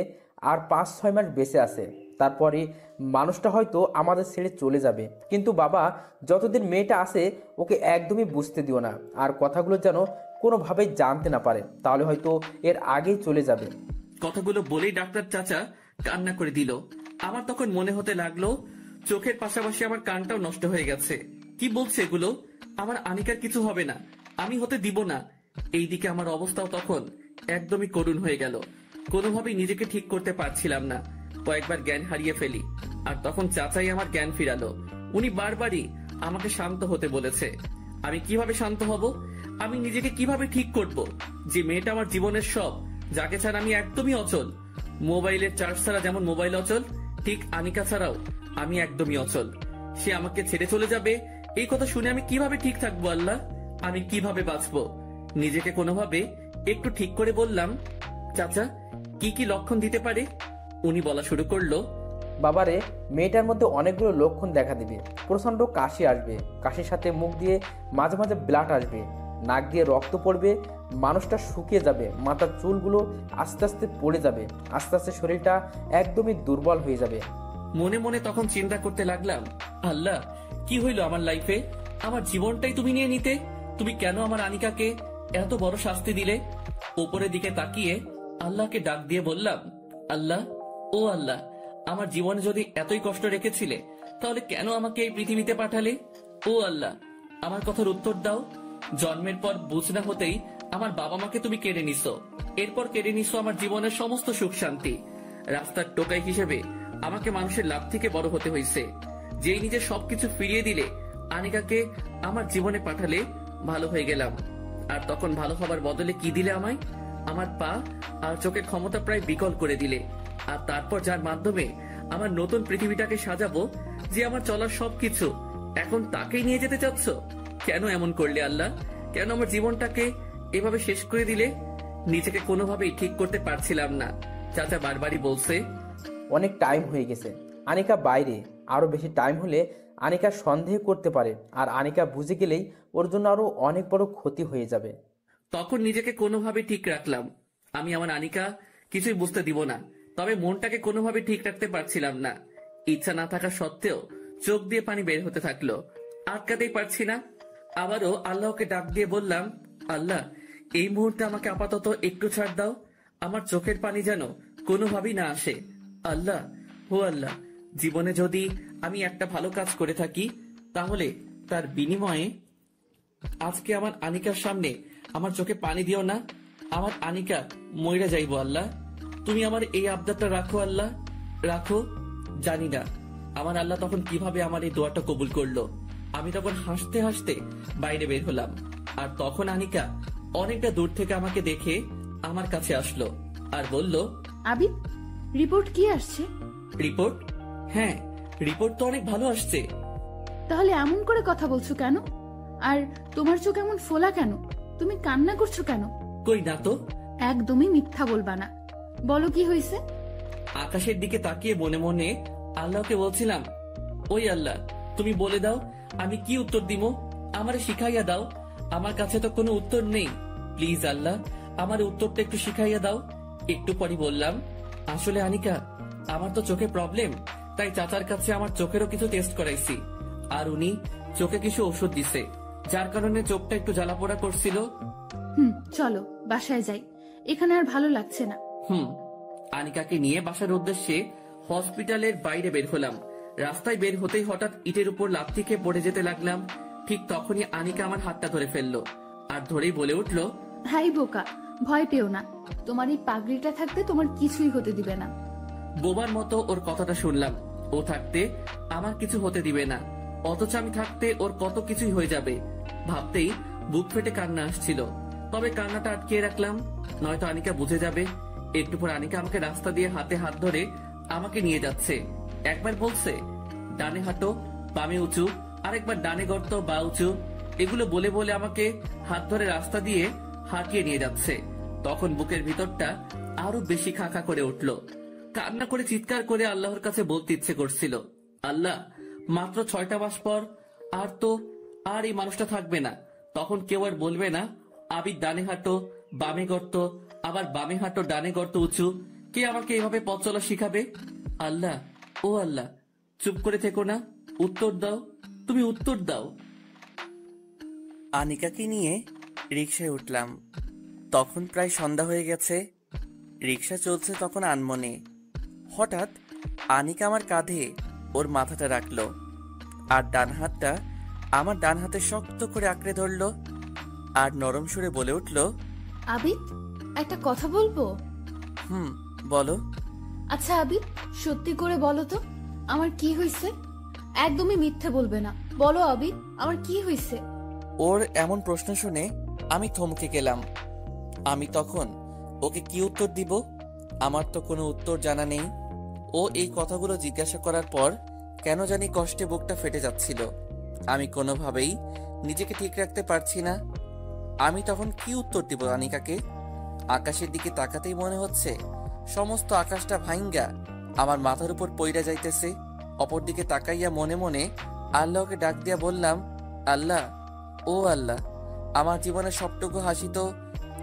আর 5-6 মাস বেঁচে আছে, তারপরে মানুষটা হয়তো আমাদের ছেড়ে চলে যাবে। কিন্তু বাবা, যতদিন মেয়েটা আছে ওকে একদমই বুঝতে দিও না, আর কথাগুলো যেন কোনোভাবেই জানতে না পারে, তাহলে হয়তো এর আগেই চলে যাবে। কথাগুলো বলেই ডাক্তার চাচা কান্না করে দিল। আমার তখন মনে হতে লাগলো চোখের পাশাপাশি আমার কানটাও নষ্ট হয়ে গেছে। কি বলছে এগুলো? আমার আনিকার কিছু হবে না, আমি হতে দিব না। এইদিকে আমার অবস্থাও তখন একদমই করুণ হয়ে গেল। কোনোভাবেই নিজেকে ঠিক করতে পারছিলাম না। কয়েকবার জ্ঞান হারিয়ে ফেলি, আর তখন চাচাই আমার জ্ঞান ফিরালো। উনি বারবারই আমাকে শান্ত হতে বলেছে। আমি কিভাবে শান্ত হব? আমি নিজেকে কিভাবে ঠিক করব যে মেয়েটা আমার জীবনের সব, যাকে ছাড়া আমি একদমই অচল। মোবাইলের চার্জ ছাড়া যেমন মোবাইল অচল, ঠিক আনিকা ছাড়াও আমি একদমই অচল। সে আমাকে ছেড়ে চলে যাবে, এই কথা শুনে আমি কিভাবে ঠিক থাকবো? আল্লাহ, আমি কিভাবে বাঁচবো? নিজেকে কোনোভাবে একটু ঠিক করে বললাম, চাচা কি কি লক্ষণ দিতে পারে? উনি বলা শুরু করলো, বাবারে, মেয়েটার মধ্যে অনেকগুলো লক্ষণ দেখা দিবে। প্রচণ্ড কাশি আসবে, কাশির সাথে মুখ দিয়ে মাঝে মাঝে ব্লাড আসবে, নাক দিয়ে রক্ত পড়বে, মানুষটা শুকিয়ে যাবে, মাথার চুলগুলো আস্তে আস্তে পড়ে যাবে, আস্তে আস্তে শরীরটা একদমই দুর্বল হয়ে যাবে। মনে মনে তখন চিন্তা করতে লাগলাম, আল্লাহ কি হইলো আমার লাইফে? আমার জীবনটাই তুমি নিয়ে নিতে। তুমি কেন আমার আনিকাকে এত বড় শাস্তি দিলে? উপরের দিকে তাকিয়ে আল্লাহকে ডাক দিয়ে বললাম, আল্লাহ, ও আল্লাহ, আমার জীবনে যদি এতই কষ্ট রেখেছিলে তাহলে কেন আমাকে এই পৃথিবীতে পাঠালে? ও আল্লাহ, আমার কথার উত্তর দাও। জন্মের পর বুঝ না হতেই আমার বাবা মাকে তুমি কেড়ে নিছো, এরপর কেড়ে নিছো আমার জীবনের সমস্ত সুখ শান্তি। রাস্তার টোকাই হিসেবে আমাকে মানুষের লাভ থেকে বড় হতে হয়েছে। যেই নিজে সবকিছু ফিরিয়ে দিলে, আনিকাকে আমার জীবনে পাঠালে, ভালো হয়ে গেলাম। আর তখন ভালো হবার বদলে কি দিলে আমায়? আমার পা আর চোখের ক্ষমতা প্রায় বিকল করে দিলে। আর তারপর যার মাধ্যমে আমার নতুন পৃথিবীটাকে সাজাবো, যে আমার চলার সবকিছু, এখন তাকেই নিয়ে যেতে চাচ্ছ? কেন এমন করলে আল্লাহ? কেন আমার জীবনটাকে এভাবে শেষ করে দিলে? নিজেকে কোনোভাবেই ঠিক করতে পারছিলাম না। চাচা বারবারই বলছে, অনেক টাইম হয়ে গেছে, আনিকা বাইরে, আরো বেশি টাইম হলে আনিকা সন্দেহ করতে পারে, আর আনিকা বুঝে গেলেই ওর জন্য আরো অনেক বড় ক্ষতি হয়ে যাবে। তখন নিজেকে কোনোভাবে ঠিক রাখলাম। আমি আমার আনিকা কিছুই বুঝতে দিব না, তবে মনটাকে কোনোভাবে ঠিক রাখতে পারছিলাম না। ইচ্ছা না থাকা সত্ত্বেও চোখ দিয়ে পানি বের হতে থাকলো, আটকাতেই পারছি না। আবারও আল্লাহকে ডাক দিয়ে বললাম, আল্লাহ, এই মুহূর্তে আমাকে আপাতত একটু ছাড় দাও। আমার চোখের পানি যেন কোনোভাবেই না আসে। আল্লাহ, ও আল্লাহ, জীবনে যদি আমি একটা ভালো কাজ করে থাকি, তাহলে তার বিনিময়ে আজকে আমার আনিকার সামনে আমার চোখে পানি দিও না। আমার আনিকা মইরা যাইবো আল্লাহ, তুমি আমার এই আবদারটা রাখো আল্লাহ, রাখো। জানি না আমার আল্লাহ তখন কিভাবে আমার এই দোয়াটা কবুল করলো। আমি তখন হাসতে হাসতে বাইরে বের হলাম, আর তখন আনিকা অনেকটা দূর থেকে আমাকে দেখে আমার কাছে আসলো আর বলল, আবিদ, রিপোর্ট কি আসছে? রিপোর্ট? হ্যাঁ, রিপোর্ট তো অনেক ভালো আসছে। তাহলে এমন করে কথা বলছো কেন? আর তোমার চোখ এমন ফোলা কেন? তুমি কান্না করছো কেন? কই না তো। একদমই মিথ্যা বলবা না, বলো কি হয়েছে? আকাশের দিকে তাকিয়ে মনে মনে আল্লাহকে বলছিলাম, ওই আল্লাহ, তুমি বলে দাও আমি কি উত্তর দিব, আমারে শিখাইয়া দাও। আমার কাছে তো কোনো উত্তর নেই, প্লিজ আল্লাহ আমার উত্তরটা একটু শিখাইয়া দাও। একটু পরই বললাম, আসলে আনিকা, আমার তো চোখে প্রবলেম, তাই চাচার কাছে আমার চোখেরও কিছু টেস্ট করাইছি, আর উনি চোখে কিছু ওষুধ দিছে, যার কারণে চোখটা একটু জ্বালাপোড়া করছিল। চলো বাসায় যাই, এখানে আর ভালো লাগছে না। আনিকাকে নিয়ে বাসার উদ্দেশ্যে হসপিটালের বাইরে বের হলাম। রাস্তায় বের হতেই হঠাৎ ইটের উপর লাথি খেয়ে পড়ে যেতে লাগলাম। ঠিক তখনই আনিকা আমার হাতটা ধরে ফেললো, আর ধরেই বলে উঠলো, হাই বোকা, ভয় পেও না, তোমার এই পাগড়িটা থাকতে তোমার কিছুই হতে দিবে না। বোবার মতো ওর কথাটা শুনলাম। ও থাকতে আমার কিছু হতে দিবে না, অথচ আমি থাকতে ওর কত কিছুই হয়ে যাবে। ভাবতেই বুক ফেটে কান্না আসছিল, তবে কান্নাটা আটকিয়ে রাখলাম, নয়তো আনিকা বুঝে যাবে। একটু পর আনিকা আমাকে রাস্তা দিয়ে হাতে হাত ধরে আমাকে নিয়ে যাচ্ছে। একবার বলছে ডানে হাঁটো বামে উঁচু, আরেকবার ডানে গর্ত বা উঁচু, এগুলো বলে বলে আমাকে হাত ধরে রাস্তা দিয়ে হাঁটিয়ে নিয়ে যাচ্ছে। তখন বুকের ভিতরটা আরো বেশি খা খা করে উঠলো। কান্না করে চিৎকার করে আল্লাহর কাছে বলতে ইচ্ছে করছিল, আল্লাহ, মাত্র 6টা মাস পর আর এই মানুষটা থাকবে না। তখন কেউ আর বলবে না আবির ডানে হাঁটো বামে গর্ত, আবার বামে হাঁটো ডানে গর্ত উঁচু। কে আমাকে এভাবে পথ চলা শিখাবে? আল্লাহ, ও আল্লাহ, চুপ করে থেকো না, উত্তর দাও, তুমি উত্তর দাও। আনিকাকে নিয়ে রিকশায় উঠলাম। তখন প্রায় সন্ধ্যা হয়ে গেছে। রিকশা চলছে তখন আনমনে। হঠাৎ আনিকা আমার কাঁধে ওর মাথাটা রাখলো, আর ডান হাতটা আমার ডান হাতে শক্ত করে আঁকড়ে ধরলো, আর নরম সুরে বলে উঠলো, আবিদ, একটা কথা বলবো? বলো। আচ্ছা আবিদ, সত্যি করে বলো তো আমার কি হয়েছে? একদমই মিথ্যে বলবে না, বলো আবিদ, আমার কি হয়েছে? ওর এমন প্রশ্ন শুনে আমি থমকে গেলাম। আমি তখন ওকে কি উত্তর দিব? আমার তো কোনো উত্তর জানা নেই। ও এই কথাগুলো জিজ্ঞাসা করার পর কেন জানি কষ্টে বুকটা ফেটে যাচ্ছিল। আমি কোনোভাবেই নিজেকে ঠিক রাখতে পারছি না। আমি তখন কি উত্তর দিব আনিকাকে? আকাশের দিকে তাকাতেই মনে হচ্ছে সমস্ত আকাশটা ভাইঙ্গা আমার মাথার উপর পইড়া যাইতেছে। অপরদিকে তাকাইয়া মনে মনে আল্লাহকে ডাক দিয়া বললাম, আল্লাহ, ও আল্লাহ, আমার জীবনের সবটুকু হাসি তো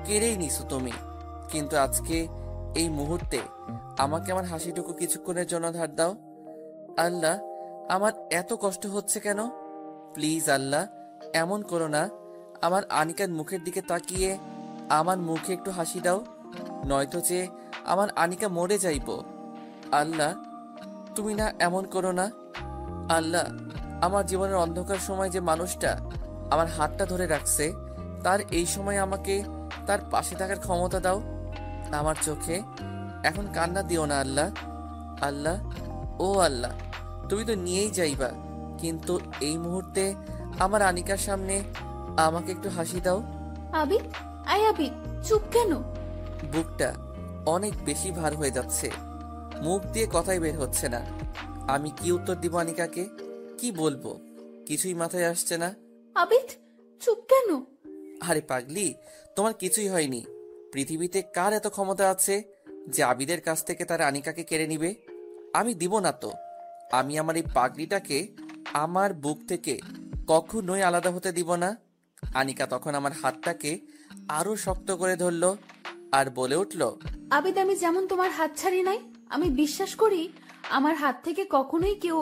কেড়েই নিছো তুমি, কিন্তু আজকে এই মুহূর্তে আমাকে আমার হাসিটুকু কিছুক্ষণের জন্য ধার দাও। আল্লাহ, আমার এত কষ্ট হচ্ছে কেন? প্লিজ আল্লাহ, এমন করো না। আমার আনিকার মুখের দিকে তাকিয়ে আমার মুখে একটু হাসি দাও, নয়তো যে আমার আনিকা মরে যাইব। আল্লাহ, তুমি না এমন করো না। আল্লাহ, আমার জীবনের অন্ধকার সময় যে মানুষটা আমার হাতটা ধরে রাখছে, তার এই সময় আমাকে তার পাশে থাকার ক্ষমতা দাও। আমার চোখে এখন কান্না দিও না আল্লাহ। আল্লাহ, ও আল্লাহ, তুমি তো নিয়েই যাইবা, কিন্তু এই মুহূর্তে আমার আনিকার সামনে আমাকে একটু হাসি দাও। আবিদ, আই আবিদ, চুপ কেন? বুকটা অনেক বেশি ভার হয়ে যাচ্ছে, মুখ দিয়ে কথাই বের হচ্ছে না। আমি কি উত্তর দিব আনিকাকে? কি বলবো কিছুই মাথায় আসছে না। আবিদ, চুপ কেন? আরে পাগলি, তোমার কিছুই হয়নি। পৃথিবীতে কার এত ক্ষমতা আছে যে আবিদের কাছ থেকে তার আনিকাকে কেড়ে নিবে? আমি দিব না তো। আমি আমার এই পাগলিটাকে আমার বুক থেকে কখনোই আলাদা হতে দিব না। আনিকা তখন আমার হাতটাকে আরো শক্ত করে ধরলো আর বলে উঠলো, আবিদ, আমি যেমন তোমার হাত ছাড়ি নাই, আমি বিশ্বাস করি আমার হাত থেকে কখনোই কেউ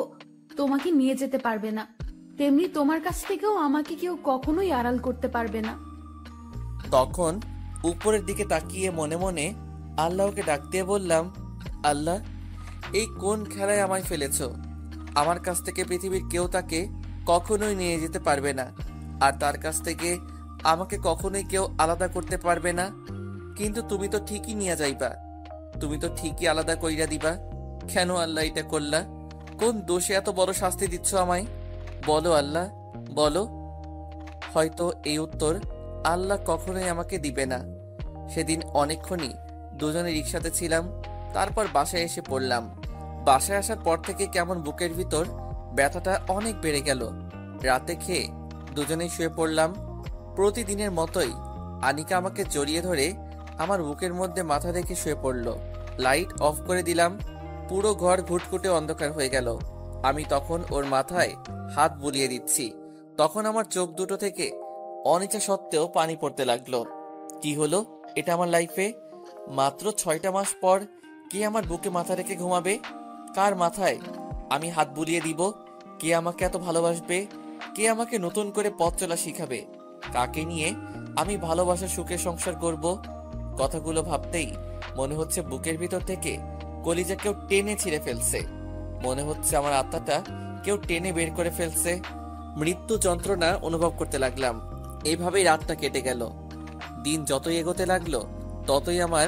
তোমাকে নিয়ে যেতে পারবে না, তেমনি তোমার কাছ থেকেও আমাকে কেউ কখনোই আড়াল করতে পারবে না। তখন উপরের দিকে তাকিয়ে মনে মনে আল্লাহকে ডাক দিয়ে বললাম, আল্লাহ, এই কোন খেলায় আমায় ফেলেছ? আমার কাছ থেকে পৃথিবীর কেউ তাকে কখনোই নিয়ে যেতে পারবে না, আর তার কাছ থেকে আমাকে কখনোই কেউ আলাদা করতে পারবে না। কিন্তু তুমি তো ঠিকই নিয়ে যাইবা, তুমি তো ঠিকই আলাদা কইরা দিবা। কেন আল্লাহ এটা করলা? কোন দোষে এত বড় শাস্তি দিচ্ছ আমায়? বলো আল্লাহ, বলো। হয়তো এই উত্তর আল্লাহ কখনোই আমাকে দিবে না। সেদিন অনেকক্ষণই দুজনে রিকশাতে ছিলাম, তারপর বাসায় এসে পড়লাম। বাসায় আসার পর থেকে কেমন বুকের ভিতর ব্যথাটা অনেক বেড়ে গেল। রাতে খেয়ে দুজনেই শুয়ে পড়লাম। প্রতিদিনের মতোই আনিকা আমাকে জড়িয়ে ধরে আমার বুকের মধ্যে মাথা রেখে শুয়ে পড়ল। লাইট অফ করে দিলাম। পুরো ঘর ঘুটঘুটে অন্ধকার হয়ে গেল। আমি তখন ওর মাথায় হাত বুলিয়ে দিচ্ছি। তখন আমার চোখ দুটো থেকে অনিচ্ছা সত্ত্বেও পানি পড়তে লাগলো। কি হলো এটা আমার লাইফে? মাত্র 6টা মাস পর কে আমার বুকে মাথা রেখে ঘুমাবে? কার মাথায় আমি হাত বুলিয়ে দিব? কে আমাকে এত ভালোবাসবে? কে আমাকে নতুন করে পথ চলা শিখাবে? কাকে নিয়ে আমি ভালোবাসার সুখে সংসার করব? কথাগুলো ভাবতেই মনে হচ্ছে বুকের ভিতর থেকে কলিজা কেউ টেনে ছিঁড়ে ফেলছে। মনে হচ্ছে আমার আত্মাটা কেউ টেনে বের করে ফেলছে। মৃত্যু যন্ত্রণা অনুভব করতে লাগলাম। এইভাবেই রাতটা কেটে গেল। দিন যতই এগোতে লাগলো ততই আমার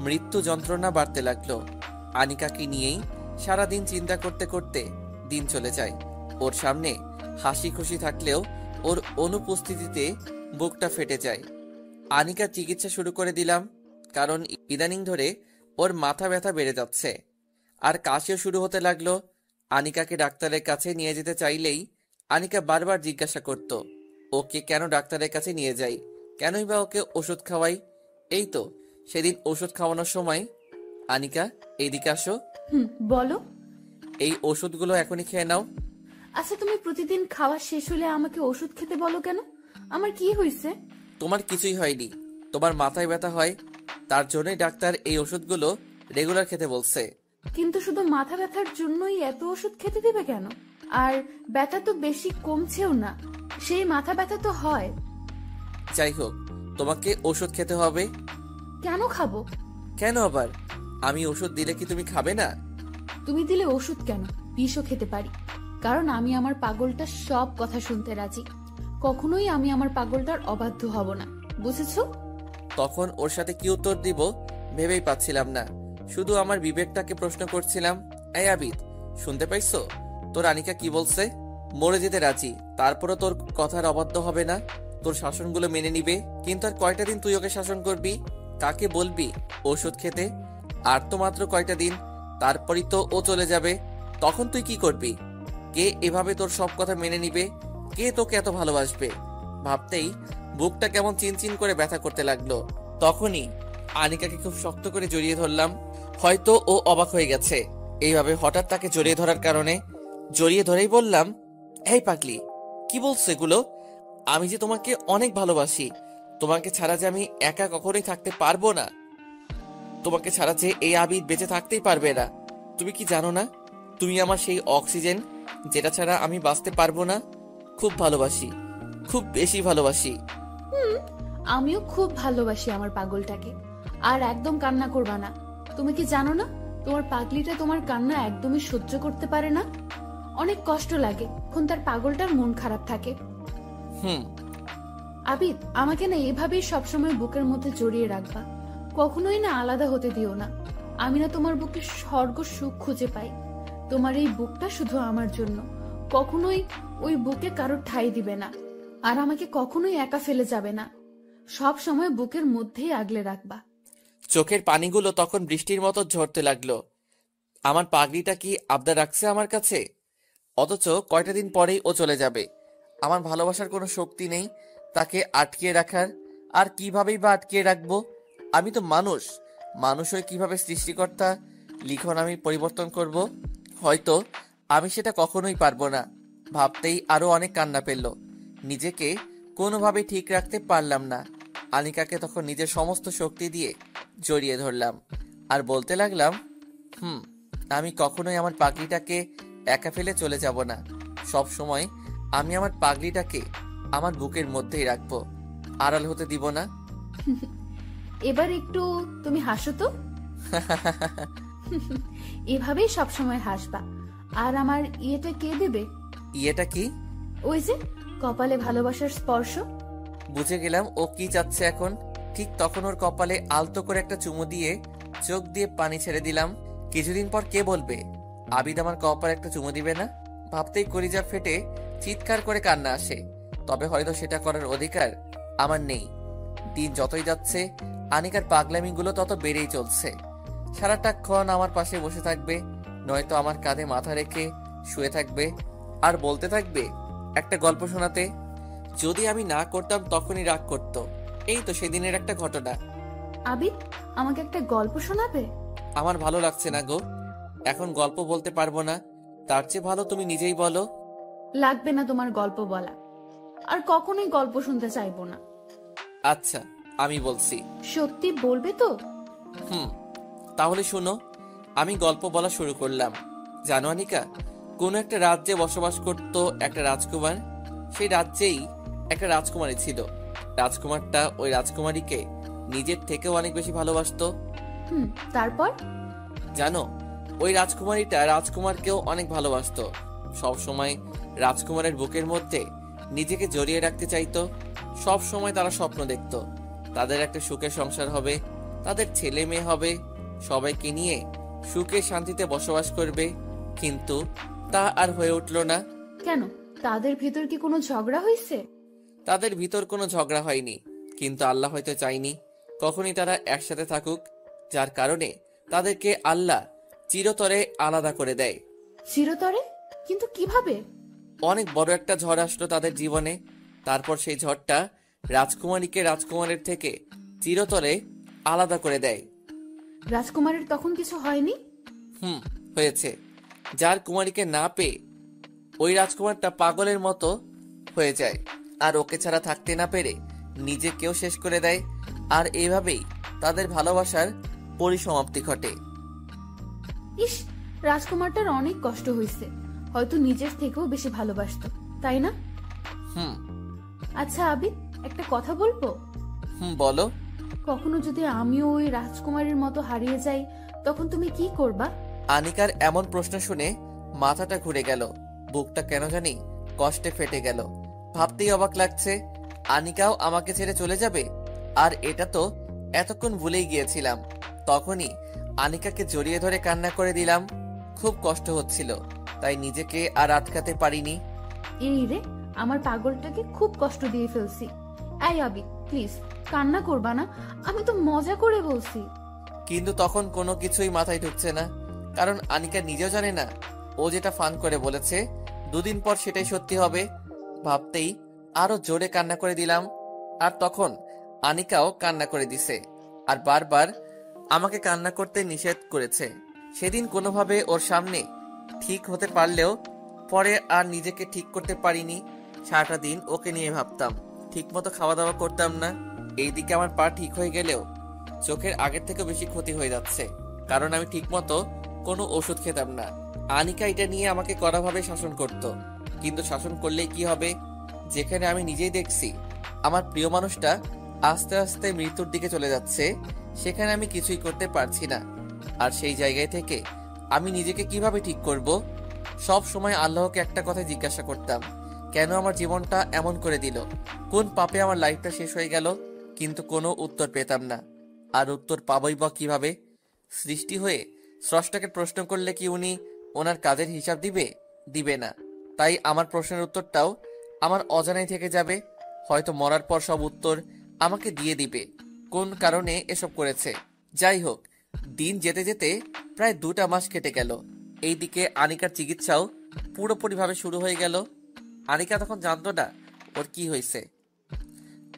মৃত্যু যন্ত্রণা বাড়তে লাগলো। আনিকাকে নিয়েই সারাদিন চিন্তা করতে করতে দিন চলে যায়। ওর সামনে হাসি খুশি থাকলেও ওর অনুপস্থিতিতে বুকটা ফেটে যায়। আনিকার চিকিৎসা শুরু করে দিলাম, কারণ ইদানিং ধরে ওর মাথা ব্যথা বেড়ে যাচ্ছে আর কাশিও শুরু হতে লাগলো। আনিকাকে ডাক্তারের কাছে নিয়ে যেতে চাইলেই আনিকা বারবার জিজ্ঞাসা করত ওকে কেন ডাক্তারের কাছে নিয়ে যাই, কেনই বা ওকে ওষুধ খাওয়াই। এই তো সেদিন ওষুধ খাওয়ানোর সময়, আনিকা এইদিকে আসো। বলো। এই ওষুধগুলো এখনই খেয়ে নাও। আচ্ছা, তুমি প্রতিদিন খাওয়া শেষ হলে আমাকে ওষুধ খেতে বলো কেন? আমার কি হয়েছে? তোমার কিছুই হয়নি, তোমার মাথায় ব্যথা হয়, তার জন্যই ডাক্তার এই ওষুধগুলো রেগুলার খেতে বলছে। কিন্তু শুধু মাথা ব্যথার জন্যই এত ওষুধ খেতে দিবে কেন? আর ব্যথা তো বেশি কমছেও না, সেই মাথা ব্যথা তো হয়। যাই হোক, তোমাকে ওষুধ খেতে হবে। কেন খাবো? কেন আবার? আমি ওষুধ দিলে কি তুমি খাবে না? তুমি দিলে ওষুধ কেন, বিষও খেতে পারি, কারণ আমি আমার পাগলটার সব কথা শুনতে রাজি। কখনোই আমি আমার পাগলটার অবাধ্য হব না, বুঝেছো? তখন ওর সাথে কি উত্তর দিব ভেবেই পাচ্ছিলাম না। শুধু আমার বিবেকটাকে প্রশ্ন করছিলাম, এই আবিদ, শুনতে পাইছো তোর আনিকা কি বলছে? মরে যেতে রাজি, তারপরও তোর কথার অবাধ্য হবে না, তোর শাসনগুলো মেনে নিবে। কিন্তু আর কয়টা দিন তুই ওকে শাসন করবি? কাকে বলবি ওষুধ খেতে? আর তো মাত্র কয়টা দিন, তারপরই তো ও চলে যাবে। তখন তুই কি করবি? কে এভাবে তোর সব কথা মেনে নিবে? কে তোকে এত ভালোবাসবে? ভাবতেই বুকটা কেমন চিনচিন করে ব্যথা করতে লাগলো। তখনই আনিকাকে খুব শক্ত করে জড়িয়ে ধরলাম। হয়তো ও অবাক হয়ে গেছে এইভাবে হঠাৎ তাকে জড়িয়ে ধরার কারণে। জড়িয়ে ধরেই বললাম, এই পাগলি, কি বলছো এগুলো? আমি যে তোমাকে অনেক ভালোবাসি, তোমাকে ছাড়া যে আমি একা কখনোই থাকতে পারবো না, তোমাকে ছাড়া যে এই আবিদ বেঁচে থাকতেই পারবে না। তুমি কি জানো না তুমি আমার সেই অক্সিজেন, যেটা ছাড়া আমি বাঁচতে পারবো না। খুব ভালোবাসি, খুব বেশি ভালোবাসি। আমিও খুব ভালোবাসি আমার পাগলটাকে। আর একদম কান্না করবা না। তুমি কি জানো না তোমার পাগলিটা তোমার কান্না একদমই সহ্য করতে পারে না। অনেক কষ্ট লাগে যখন তার পাগলটার মন খারাপ থাকে। আবিদ, আমাকে না এভাবেই সবসময় বুকের মধ্যে জড়িয়ে রাখবা, কখনোই না আলাদা হতে দিও না। আমি না তোমার বুকে স্বর্গ সুখ খুঁজে পাই। তোমার এই বুকটা শুধু আমার জন্য, কখনোই ওই বুকে কারোর ঠাঁই দিবে না। আর আমাকে কখনোই একা ফেলে যাবে না, সব সময় বুকের মধ্যেই আগলে রাখবা। চোখের পানিগুলো তখন বৃষ্টির মতো ঝরতে লাগলো। আমার পাগড়িটা কি আবদার রাখছে আমার কাছে? অথচ কয়টা দিন পরেই ও চলে যাবে। আমার ভালোবাসার কোনো শক্তি নেই তাকে আটকিয়ে রাখার। আর কিভাবেই বা আটকিয়ে রাখবো? আমি তো মানুষ, মানুষ হয়ে কিভাবে সৃষ্টিকর্তা লিখন আমি পরিবর্তন করব? হয়তো আমি সেটা কখনোই পারবো না। ভাবতেই আরো অনেক কান্না পেল। নিজেকে কোনোভাবে ঠিক রাখতে পারলাম না। আনিকাকে তখন নিজের সমস্ত শক্তি দিয়ে জড়িয়ে ধরলাম আর বলতে লাগলাম, আমি কখনোই আমার পাগড়িটাকে একা ফেলে চলে যাব না। সব সময় আমি আমার পাগড়িটাকে আমার বুকের মধ্যেই রাখবো, আড়াল হতে দিব না। এবার একটু তুমি হাসো তো। এভাবেই সবসময় হাসবা। আর আমার ইয়েটা কে দেবে? ইয়েটা কি? ওই যে কপালে ভালোবাসার স্পর্শ। বুঝে গেলাম ও কি চাচ্ছে এখন। ঠিক তখন ওর কপালে আলতো করে একটা চুমু দিয়ে চোখ দিয়ে পানি ছেড়ে দিলাম। কিছুদিন পর কে বলবে আবিদ আমার কপালে একটা চুমু দিবে না? ভাবতেই কলিজা ফেটে চিৎকার করে কান্না আসে। তবে হয়তো সেটা করার অধিকার আমার নেই। দিন যতই যাচ্ছে আনিকার পাগলামিগুলো তত বেড়েই চলছে। সারাটাক্ষণ আমার পাশে বসে থাকবে, নয়তো আমার কাঁধে মাথা রেখে শুয়ে থাকবে আর বলতে থাকবে একটা গল্প শোনাতে। যদি আমি না করতাম তখনই রাগ করতো। এই তো সেদিনের একটা ঘটনা। আবিদ, আমাকে একটা গল্প শোনাবে? আমার ভালো লাগছে না গো। এখন গল্প বলতে পারবো না, তার চেয়ে ভালো তুমি নিজেই বলো। লাগবে না তোমার গল্প বলা, আর কখনোই গল্প শুনতে চাইবো না। আচ্ছা, আমি বলছি। সত্যি বলবে তো? তাহলে শুনো, আমি গল্প বলা শুরু করলাম। জানো আনিকা, কোন একটা রাজ্যে বসবাস করত একটা রাজকুমার। সেই রাজ্যেই একটা রাজকুমারী ছিল। রাজকুমারটা ওই রাজকুমারীকে নিজের থেকেও অনেক বেশি ভালোবাসতো। তারপর? জানো, ওই রাজকুমারীটা রাজকুমারকেও অনেক ভালোবাসতো। সব সময় রাজকুমারের বুকের মধ্যে নিজেকে জড়িয়ে রাখতে চাইতো। সব সময় তারা স্বপ্ন দেখতো তাদের একটা সুখের সংসার হবে, তাদের ছেলে মেয়ে হবে, সবাইকে নিয়ে সুখে শান্তিতে বসবাস করবে। কিন্তু তা আর হয়ে উঠল না। কেন? তাদের ভিতর কি কোনো ঝগড়া হয়েছে? তাদের ভিতর কোনো ঝগড়া হয়নি, কিন্তু আল্লাহ হয়তো চাইনি কখনই তারা একসাথে থাকুক, যার কারণে তাদেরকে আল্লাহ চিরতরে আলাদা করে দেয়। চিরতরে? কিন্তু কিভাবে? অনেক বড় একটা ঝড় আসলো তাদের জীবনে। তারপর সেই ঝড়টা রাজকুমারীকে রাজকুমারের থেকে চিরতরে আলাদা করে দেয়। রাজকুমারের তখন কিছু হয়নি? হয়েছে। যার কুমারীকে না পেয়ে ওই রাজকুমারটা পাগলের মতো হয়ে যায়, আর ওকে ছাড়া থাকতে না পেরে নিজেকেও শেষ করে দেয়। আর এইভাবেই তাদের ভালোবাসার পরিসমাপ্তি ঘটে। ইস, রাজকুমারটার অনেক কষ্ট হয়েছে, হয়তো নিজের থেকেও বেশি ভালোবাসতো, তাই না? আচ্ছা আবিদ, একটা কথা বলবো? বলো। কখনো যদি আমিও ওই রাজকুমারীর মতো হারিয়ে যাই, তখন তুমি কি করবা? আনিকার এমন প্রশ্ন শুনে মাথাটা ঘুরে গেল, বুকটা কেন জানি কষ্টে ফেটে গেল। ভাবতেই অবাক লাগছে, আনিকাও আমাকে ছেড়ে চলে যাবে। আর এটা তো এতক্ষণ ভুলেই গিয়েছিলাম। তখনই আনিকাকে জড়িয়ে ধরে কান্না করে দিলাম। খুব কষ্ট হচ্ছিল, তাই নিজেকে আর আটকাতে পারিনি। এই রে, আমার পাগলটাকে খুব কষ্ট দিয়ে ফেলছি। এই আবিদ, প্লিজ কান্না করবা না, আমি তো মজা করে বলছি। কিন্তু তখন কোনো কিছুই মাথায় ঢুকছে না, কারণ আনিকা নিজেও জানে না ও যেটা ফান করে বলেছে 2 দিন পর সেটাই সত্যি হবে। ভাবতেই আরো জোরে কান্না করে দিলাম। আর তখন আনিকাও কান্না করে দিছে, আর বারবার আমাকে কান্না করতে নিষেধ করেছে। সেদিন কোনোভাবে ওর সামনে ঠিক হতে পারলেও পরে আর নিজেকে ঠিক করতে পারিনি। সারাটা দিন ওকে নিয়ে ভাবতাম, ঠিক মতো খাওয়া দাওয়া করতাম না। এইদিকে আমার পা ঠিক হয়ে গেলেও চোখের আগের থেকে বেশি ক্ষতি হয়ে যাচ্ছে, কারণ আমি ঠিক মতো কোনো ওষুধ খেতাম না। আনিকা এটা নিয়ে আমাকে কড়াভাবে শাসন করত, কিন্তু শাসন করলেই কি হবে, যেখানে আমি নিজেই দেখছি আমার প্রিয় মানুষটা আস্তে আস্তে মৃত্যুর দিকে চলে যাচ্ছে, সেখানে আমি কিছুই করতে পারছি না। আর সেই জায়গায় থেকে আমি নিজেকে কিভাবে ঠিক করব? সব সময় আল্লাহকে একটা কথা জিজ্ঞাসা করতাম, কেন আমার জীবনটা এমন করে দিল? কোন পাপে আমার লাইফটা শেষ হয়ে গেল? কিন্তু কোনো উত্তর পেতাম না। আর উত্তর পাবই বা কিভাবে? সৃষ্টি হয়ে স্রষ্টাকে প্রশ্ন করলে কি উনি ওনার কাজের হিসাব দিবে না। তাই আমার প্রশ্নের উত্তরটাও আমার অজানাই থেকে যাবে। হয়তো মরার পর সব উত্তর আমাকে দিয়ে দিবে, কোন কারণে এসব করেছে। যাই হোক, দিন যেতে যেতে প্রায় 2টা মাস কেটে গেল। এইদিকে আনিকার চিকিৎসাও পুরোপুরিভাবে শুরু হয়ে গেল। আনিকা তখন জানতো না ওর কি হয়েছে।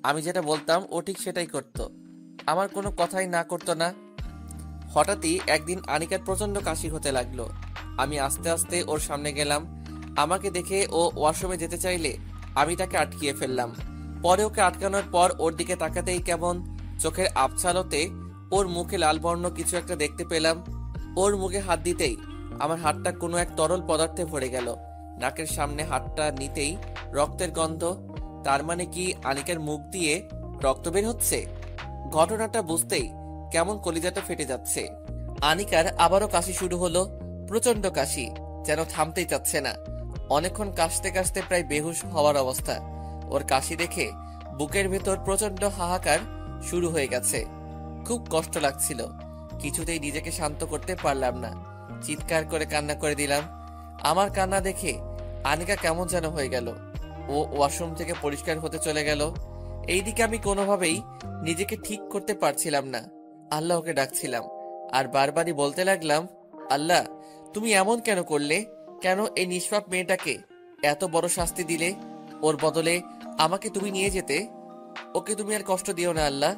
আমি যেটা বলতাম ও ঠিক সেটাই করত, আমার কোনো কথাই না করতো না। হঠাৎই একদিন আনিকার প্রচন্ড কাশি হতে লাগলো। আমি আস্তে আস্তে ওর সামনে গেলাম। আমাকে দেখে ও ওয়াশরুমে যেতে চাইলে আমি তাকে আটকিয়ে ফেললাম। পরে ওকে আটকানোর পর ওর দিকে তাকাতেই কেমন চোখের আবছালোতে ওর মুখে লাল বর্ণ কিছু একটা দেখতে পেলাম। ওর মুখে হাত দিতেই আমার হাতটা কোনো এক তরল পদার্থে ভরে গেল। নাকের সামনে হাতটা নিতেই রক্তের গন্ধ। তার মানে কি আনিকার মুখ দিয়ে রক্ত বের হচ্ছে? ঘটনাটা বুঝতেই কেমন কলিজাটা ফেটে যাচ্ছে। আনিকার আবারও কাশি শুরু হলো, প্রচন্ড কাশি, যেন থামতেই চাচ্ছে না। অনেকক্ষণ কাশতে কাশতে প্রায় বেহুশ হওয়ার অবস্থা। ওর কাশি দেখে বুকের ভেতর প্রচন্ড হাহাকার শুরু হয়ে গেছে। খুব কষ্ট লাগছিল, কিছুতেই নিজেকে শান্ত করতে পারলাম না। চিৎকার করে কান্না করে দিলাম। আমার কান্না দেখে আনিকা কেমন যেন হয়ে গেল। ও ওয়াশরুম থেকে পরিষ্কার হতে চলে গেল। এইদিকে আমি কোনোভাবেই নিজেকে ঠিক করতে পারছিলাম না। আল্লাহকে ডাকছিলাম আর বারবারই বলতে লাগলাম, আল্লাহ তুমি এমন কেন করলে? কেন এই নিষ্পাপ মেয়েটাকে এত বড় শাস্তি দিলে? ওর বদলে আমাকে তুমি নিয়ে যেতে। ওকে তুমি আর কষ্ট দিও না আল্লাহ।